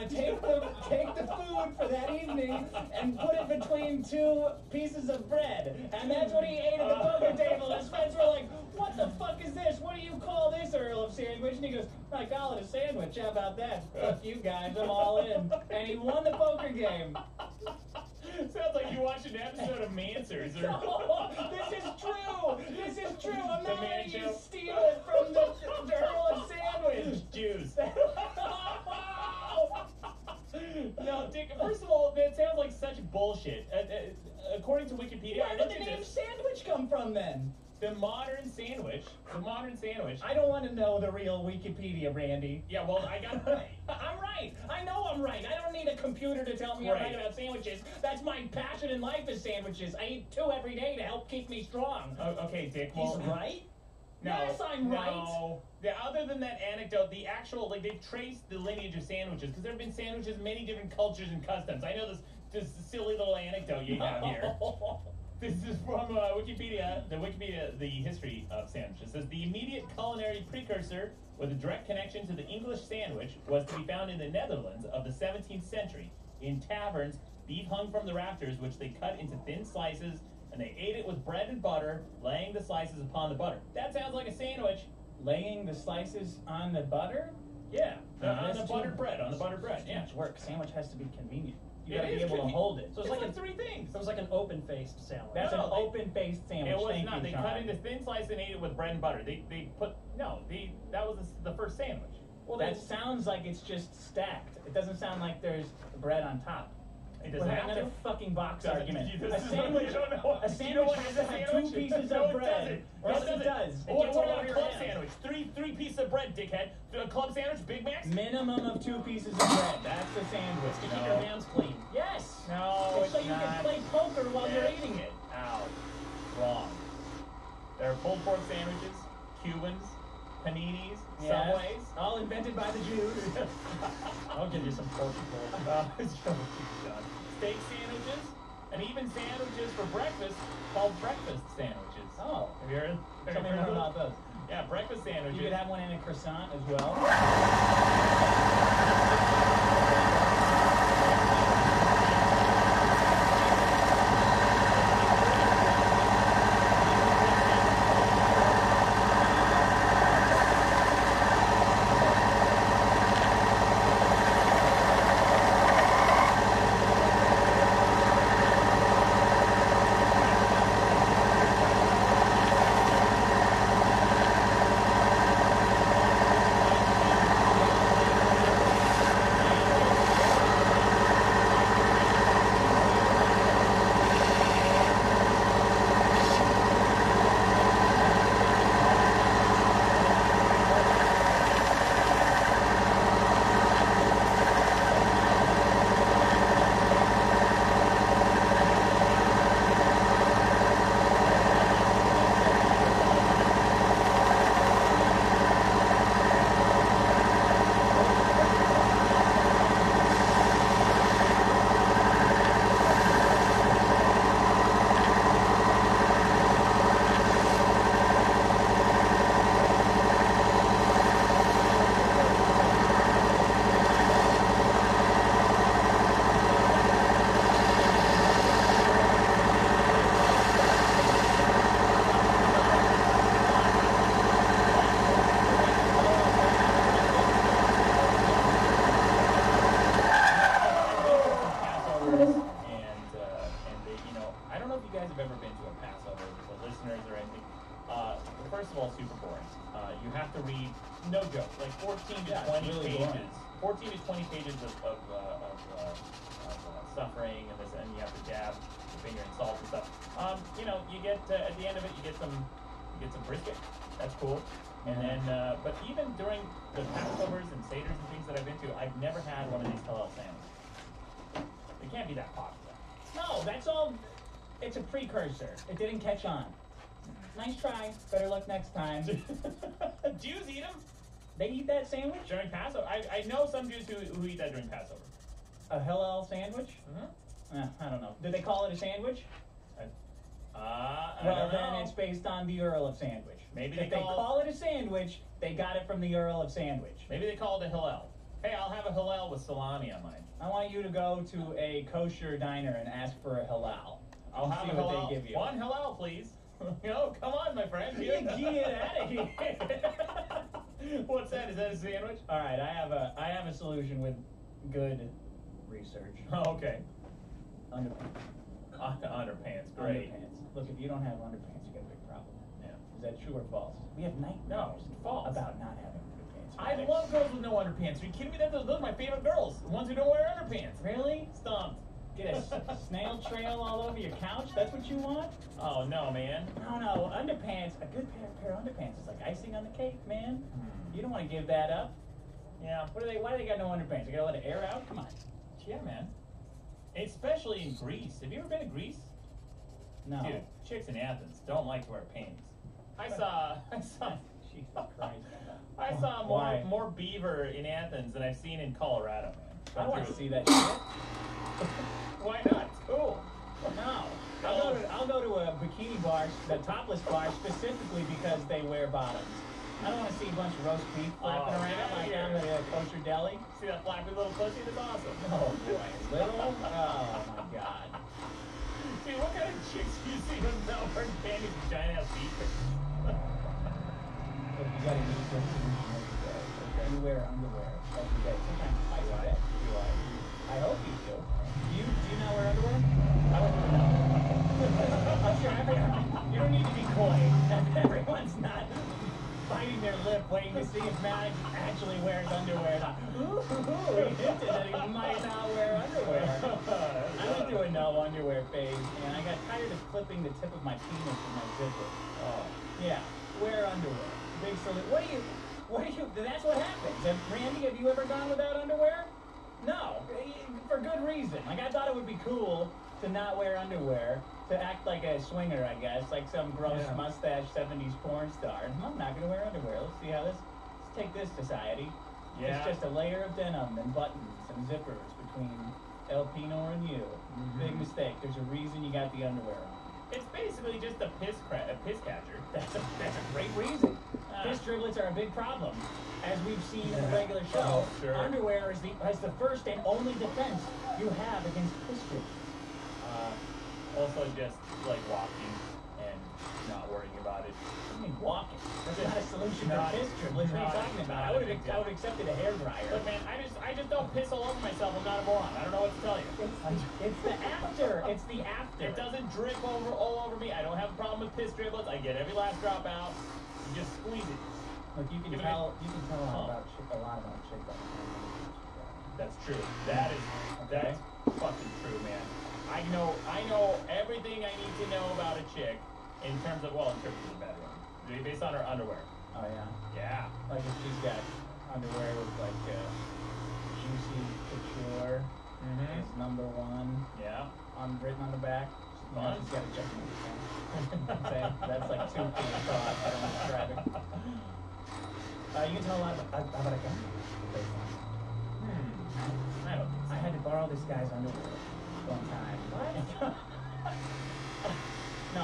take the food for that evening and put it between 2 pieces of bread, and that's what he ate at the poker table. His friends were like, "What the fuck is this? What do you call this, Earl of Sandwich?" And he goes, "I call it a sandwich. How about that? Fuck you guys, I'm all in." And he won the poker game. Sounds like you watched an episode of Mansers or This is true. This is true. I'm The not Man letting you Show. steal it from the Earl of Sandwich. Jews. No, Dick, first of all, that sounds like such bullshit. According to Wikipedia, Where I did looked the at name this. sandwich come from then? The modern sandwich. I don't want to know the real Wikipedia, Randy. Yeah, well, I got. I'm right. I know I'm right. I don't need a computer to tell me I'm right Right. about sandwiches. That's my passion in life is sandwiches. I eat 2 every day to help keep me strong. Okay, Dick. He's Well, right? No, Yes, I'm right. No. Yeah, other than that anecdote, the actual, like, they've traced the lineage of sandwiches, because there have been sandwiches in many different cultures and customs. I know this silly little anecdote you have here. This is from Wikipedia, the history of sandwiches. It says, the immediate culinary precursor with a direct connection to the English sandwich was to be found in the Netherlands of the 17th century. In taverns, beef hung from the rafters, which they cut into thin slices, and they ate it with bread and butter, laying the slices upon the butter. That sounds like a sandwich. Laying the slices on the butter? Yeah, on that's the too- buttered bread, yeah. Much work. Sandwich has to be convenient. You It gotta be is able to convenient. hold it. So It's it's like like 3 things. it was like an open-faced sandwich. That's No, an they- open-faced sandwich. It was Thank not. you, They Sean. cut into thin slice and ate it with bread and butter. That was the first sandwich. Well, that sounds like it's just stacked. It doesn't sound like there's bread on top. It doesn't have another to. fucking box Doesn't- argument. you- A sandwich, a a sandwich has to have 2 pieces no, of it bread. doesn't. Yes, it does. It What gets all about over a your club hands. sandwich? Three pieces of bread, dickhead. A club sandwich, Big Macs? Minimum of 2 pieces of bread. That's the sandwich. To keep your hands clean. Yes. No, It's so it's you can not. play poker while you're eating it. Ow. Wrong. There are pulled pork sandwiches, Cubans, paninis, Yes. Subways. All invented by the Jews. I'll give you some Portugal. Steak sandwiches, and even sandwiches for breakfast called breakfast sandwiches. Oh. Have you heard? Tell me more about those. Yeah, breakfast sandwiches. You could have one in a croissant as well. First of all, super boring. You have to read, no joke, like 14 to 20 really pages. boring. 14 to 20 pages of suffering, and this, and you have to dab your finger in salt and stuff. You know, you get at the end of it, you get some brisket. That's cool. And then, but even during the Passovers and Seder's and things that I've been to, I've never had one of these halal sandwiches. They can't be that popular. No, that's all. It's a precursor. It didn't catch on. Nice try. Better luck next time. Jews eat them They eat that sandwich? during Passover. I know some Jews who eat that during Passover. A hillel sandwich? Mm-hmm. I don't know. Did they call it a sandwich? I Well, don't then know. it's based on the Earl of Sandwich. Maybe if they they call- call it a sandwich, they got it from the Earl of Sandwich. Maybe they call it a Hillel. Hey, I'll have a Hillel with salami on mine. I want you to go to a kosher diner and ask for a halal. I'll And have see a what Hillel. they give you. One Hillel, please. No, come on, my friend. Get out of here. What's that? Is that a sandwich? All right, I have a solution with good research. Oh, okay. Underpants. Underpants, great. Underpants. Look, if you don't have underpants, you got a big problem. Yeah. Is that true or false? We have nightmares No, false. about not having underpants. I Maddox. love girls with no underpants. Are you kidding me? Those are my favorite girls. The ones who don't wear underpants. Really? Stumped. Get a snail trail all over your couch? That's what you want? Oh, no, man. No, underpants. A good pair of underpants is like icing on the cake, man. You don't want to give that up. Yeah. Why do they got no underpants? They gotta let it air out? Come on. Yeah, man. Especially in Greece. Have you ever been to Greece? No. Dude, chicks in Athens don't like to wear panties. I saw Jesus Christ. I saw Why? more beaver in Athens than I've seen in Colorado, man. I don't want to see that shit. Why not? It's cool. No. I'll go to a bikini bar, the topless bar, specifically because they wear bottoms. I don't want to see a bunch of roast beef flapping Oh, around get like outta I'm at a kosher deli. See that flappy little pussy? That's awesome. Oh boy, little? Oh my god. Dude, what kind of chicks do you see with not wearing panties and giant ass beavers? Look, you gotta use your solution every day. Okay? You wear underwear every day. Sometimes I sweat. I hope you do. Do you not wear underwear? I would do it. I'm sure you don't need to be coy. Everyone's not biting their lip waiting to see if Maddox actually wears underwear. Ooh, he hinted that he might not wear underwear. I went through a no underwear phase, and I got tired of clipping the tip of my penis with my zipper. Oh. Yeah, wear underwear. Big salute. What do you, that's what happens. Randy, have you ever gone without underwear? No, for good reason. Like, I thought it would be cool to not wear underwear, to act like a swinger, I guess, like some gross mustache 70s porn star. I'm not going to wear underwear. Let's see how let's take this, society. Yeah. It's just a layer of denim and buttons and zippers between El Pino and you. Big mistake. There's a reason you got the underwear on. It's basically just a piss catcher. That's a great reason. Piss driblets are a big problem. As we've seen in the regular show, underwear is the first and only defense you have against piss driblets. Also just like walking and not worrying about it. What do you mean walking? That's not a solution to piss driblets. What are you talking about? I would have accepted a hairdryer. Look, man, I just don't piss all over myself. I'm not a moron. I don't know what to tell you. It's the after. It's the after. It doesn't drip all over me. I don't have a problem with piss driblets. I get every last drop out. You just squeeze it. Look, you can tell a lot about chick. That's true. That's fucking true, man. I know everything I need to know about a chick in terms of the bedroom. Based on her underwear. Oh yeah. Yeah. Like if she's got underwear with like juicy couture is number one. Yeah. Written on the back. Fun. She's got a check. That's like 2 feet of thought. I don't describe it. You can tell a lot about a guy. I had to borrow this guy's underwear one time. What? No,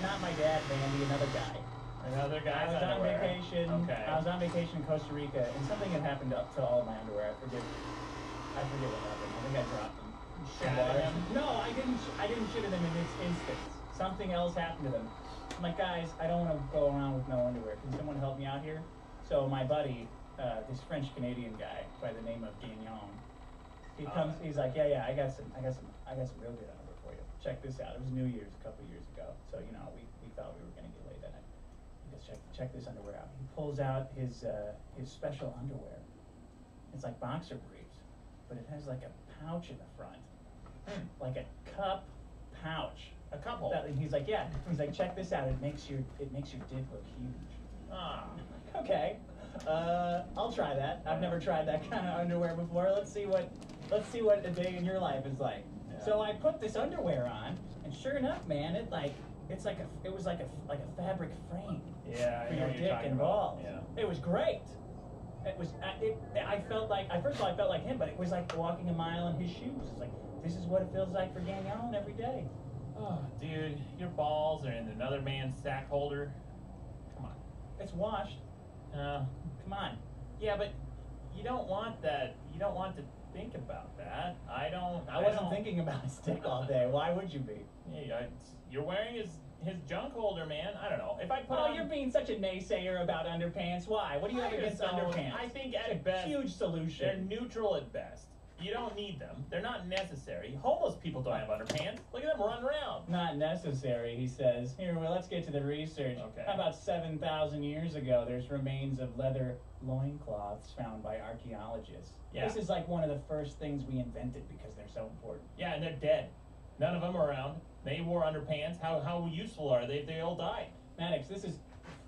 not my dad, Vandy, another guy. Another guy's I was on underwear. vacation. Okay. I was on vacation in Costa Rica, and something had happened to all of my underwear. I forget what happened. I think I dropped them. Shattered them? No, I didn't shit in them in this instance. Something else happened to them. I'm like, guys, I don't want to go around with no underwear. Can someone help me out here? So my buddy, this French-Canadian guy by the name of Gagnon, he comes. He's like, yeah, I got some real good underwear for you. Check this out. It was New Year's a couple years ago, so we thought we were gonna get laid that night. He goes, check this underwear out. He pulls out his special underwear. It's like boxer briefs, but it has like a pouch in the front, like a cup pouch. A cup holder. He's like, yeah. He's like, check this out. It makes your dick look huge. Ah. Okay. I'll try that. I've never tried that kind of underwear before. Let's see what a day in your life is like. Yeah. So I put this underwear on, and sure enough, man, it was like a fabric frame. Yeah, for your dick and balls. Yeah. It was great. It was. I felt like. First of all, I felt like him, but it was like walking a mile in his shoes. It's like, this is what it feels like for Gagnon every day. Oh, dude, your balls are in another man's sack holder. Come on. It's washed. Come on. Yeah, but you don't want that. You don't want to think about that. I wasn't thinking about his dick all day. Why would you be? Yeah, you're wearing his junk holder, man. I don't know. If I put on... you're being such a naysayer about underpants. Why? What do you have against underpants? I think at best... huge solution. They're neutral at best. You don't need them. They're not necessary. Homeless people don't have underpants. Look at them run around. Not necessary, he says. Here, well, let's get to the research. Okay. About 7,000 years ago, there's remains of leather loincloths found by archaeologists. Yeah. This is like one of the first things we invented because they're so important. Yeah, and they're dead. None of them are around. They wore underpants. How useful are they? They all died. Maddox, this is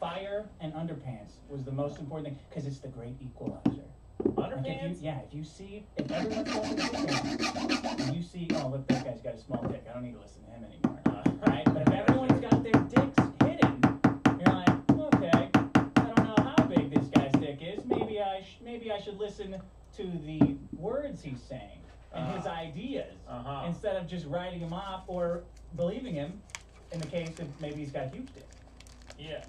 fire and underpants was the most important thing because it's the great equalizer. Underpants? If everyone's holding their dick out, and you see, oh, look, that guy's got a small dick. I don't need to listen to him anymore. Right? But if everyone's got their dicks hidden, you're like, okay, I don't know how big this guy's dick is. Maybe I should listen to the words he's saying and his ideas instead of just writing him off or believing him in the case of maybe he's got a huge dick. Yeah.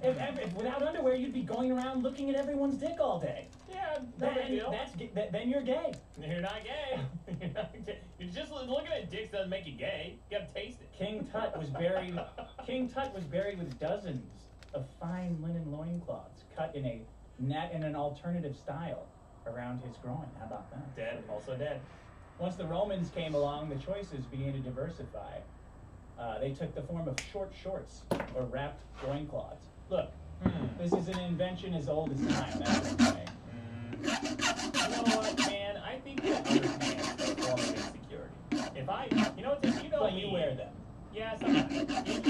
If without underwear, you'd be going around looking at everyone's dick all day. Yeah, no big deal. Then you're gay. You're not gay. You're not gay. You're just looking at dicks doesn't make you gay. You gotta taste it. King Tut was buried with dozens of fine linen loincloths cut in an alternative style around his groin. How about that? Dead. Also dead. Once the Romans came along, the choices began to diversify. They took the form of short shorts or wrapped loincloths. Look, This is an invention as old as time. That's what I'm saying. You know what, man? I think that underpants are a form of insecurity. If I, you know, you know But me. you wear them. Yeah, sometimes. You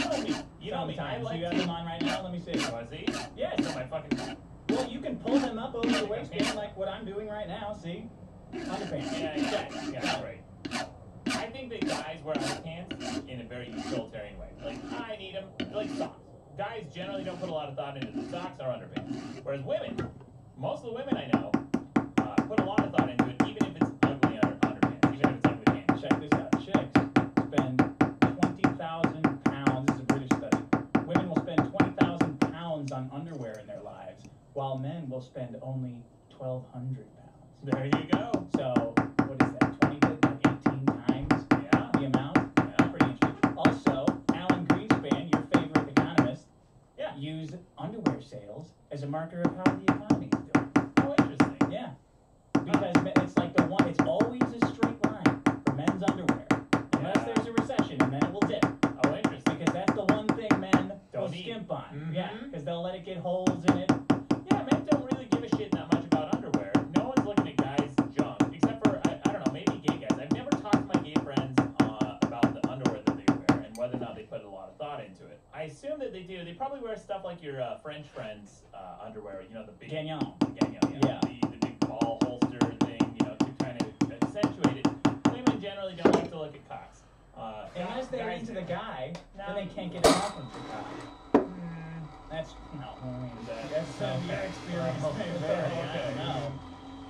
know me. You know me. I Sometimes. like You got them on right now? Let me see. Want to see? Yes. So my fucking. Well, you can pull them up over the waistband like what I'm doing right now. See? Underpants. Yeah, exactly. Yeah, great. I think that guys wear underpants in a very utilitarian way. Like, I need them. Like socks. Guys generally don't put a lot of thought into the socks or underpants. Whereas women, most of the women I know, put a lot of thought into it, even if it's ugly underpants, even if it's ugly pants. Check this out. Chicks spend 20,000 pounds. This is a British study. Women will spend 20,000 pounds on underwear in their lives, while men will spend only 1,200 pounds. There you go. So, what is that? 20 to like 18 times the amount? Yeah, pretty interesting. Also, Alan Greenspan, your favorite economist, used underwear sales as a marker of how the economy is doing. Oh, interesting. Yeah. Because it's like it's always a straight line for men's underwear. Unless there's a recession, and then it will dip. Oh, interesting. Because that's the one thing men will skimp on. Yeah, because they'll let it get holes in it. Yeah, men don't really give a shit that much about underwear. No one's looking at guys' junk, except for, I don't know, maybe gay guys. I've never talked to my gay friends about the underwear that they wear and whether or not they put a lot of thought into it. I assume that they do. They probably wear stuff like your French friends' underwear, you know, the big... Gagnon. Yeah. The big ball holster thing, you know, to kind of accentuate it. Women generally don't like to look at cocks. Unless they're guys into do. the guy, then they can't get enough of the guy. That's, no, I mean, that's your experience. I don't know.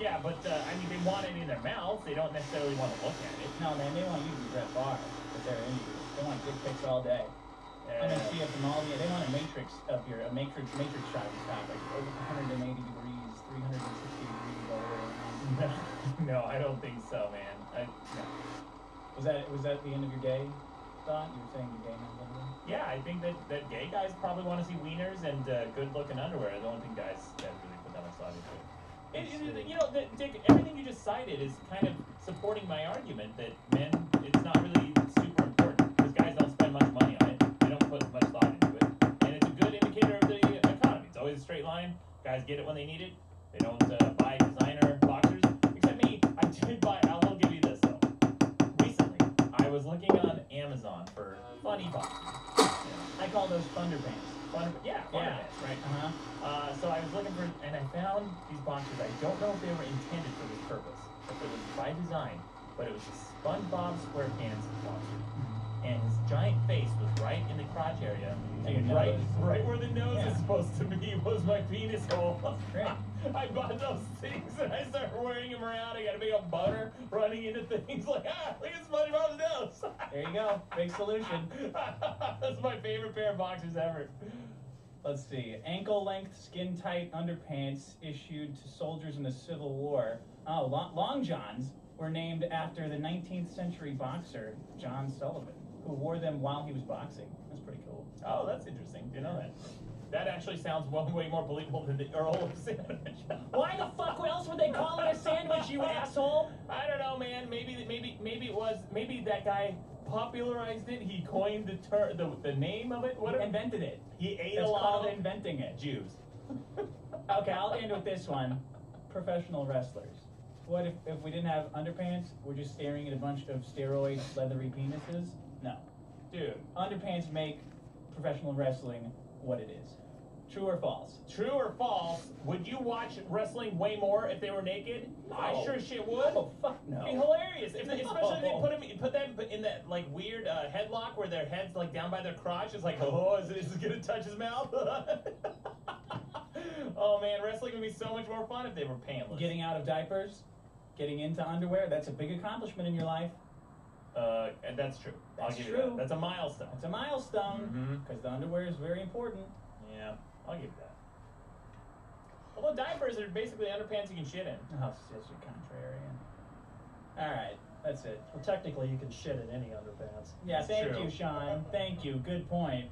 Yeah, but, I mean, they want it in their mouths. They don't necessarily want to look at it. No, man, they want you to dress bar, but they're into it. They want dick pics all day. I'm gonna see it from all the. They want a matrix shot of your top, like over 180 degrees, 360 degrees all the way around. No, I don't think so, man. No. Was that the end of your gay thought? You were saying the gay men's underwear? Yeah, I think that gay guys probably want to see wieners and good-looking underwear. I don't think guys that really put that much thought into it. You know, Dick, everything you just cited is kind of supporting my argument that men, it's not really super important because guys don't spend much money on it. They don't put much thought into it. And it's a good indicator of the economy. It's always a straight line. Guys get it when they need it. They don't buy designer boxers. Except me, I did buy, I will give you this though. Recently, I was looking on Amazon for funny boxers. I call those thunderpants. Thunderpants, right? So I was looking for, and I found these boxers. I don't know if they were intended for this purpose, if it was by design, but it was a SpongeBob SquarePants boxer. And his giant face was right in the crotch area, and right where the nose is supposed to be was my penis hole. I bought those things and I started wearing them around. I got a big old boner running into things like, look at SpongeBob's nose. There you go, big solution. That's my favorite pair of boxers ever. Let's see. Ankle-length, skin-tight underpants issued to soldiers in the Civil War. Oh, long johns were named after the 19th century boxer John Sullivan, who wore them while he was boxing. That's pretty cool. Oh, that's interesting. Do you know that? That actually sounds way more believable than the Earl of Sandwich. Why the fuck else would they call it a sandwich, you asshole? I don't know, man. Maybe that guy popularized it. He coined the name of it. He invented it. He ate It's a lot called of inventing it. Jews. Okay, I'll end with this one. Professional wrestlers. What if we didn't have underpants? We're just staring at a bunch of steroid leathery penises? No. Dude. Underpants make professional wrestling what it is. True or false? True or false? Would you watch wrestling way more if they were naked? No. I sure shit would. Oh, fuck no. It'd be hilarious. Especially if they put them in that like weird headlock where their head's like down by their crotch. It's like, oh, is this gonna touch his mouth? Oh man, wrestling would be so much more fun if they were pantless. Getting out of diapers, getting into underwear, that's a big accomplishment in your life. And that's true. That's I'll give true. you that. That's a milestone. It's a milestone, because the underwear is very important. Yeah, I'll give you that. Although diapers are basically underpants you can shit in. Oh, such a contrarian. Alright, that's it. Well, technically, you can shit in any underpants. Yeah, That's thank true. you, Sean. Thank you. Good point.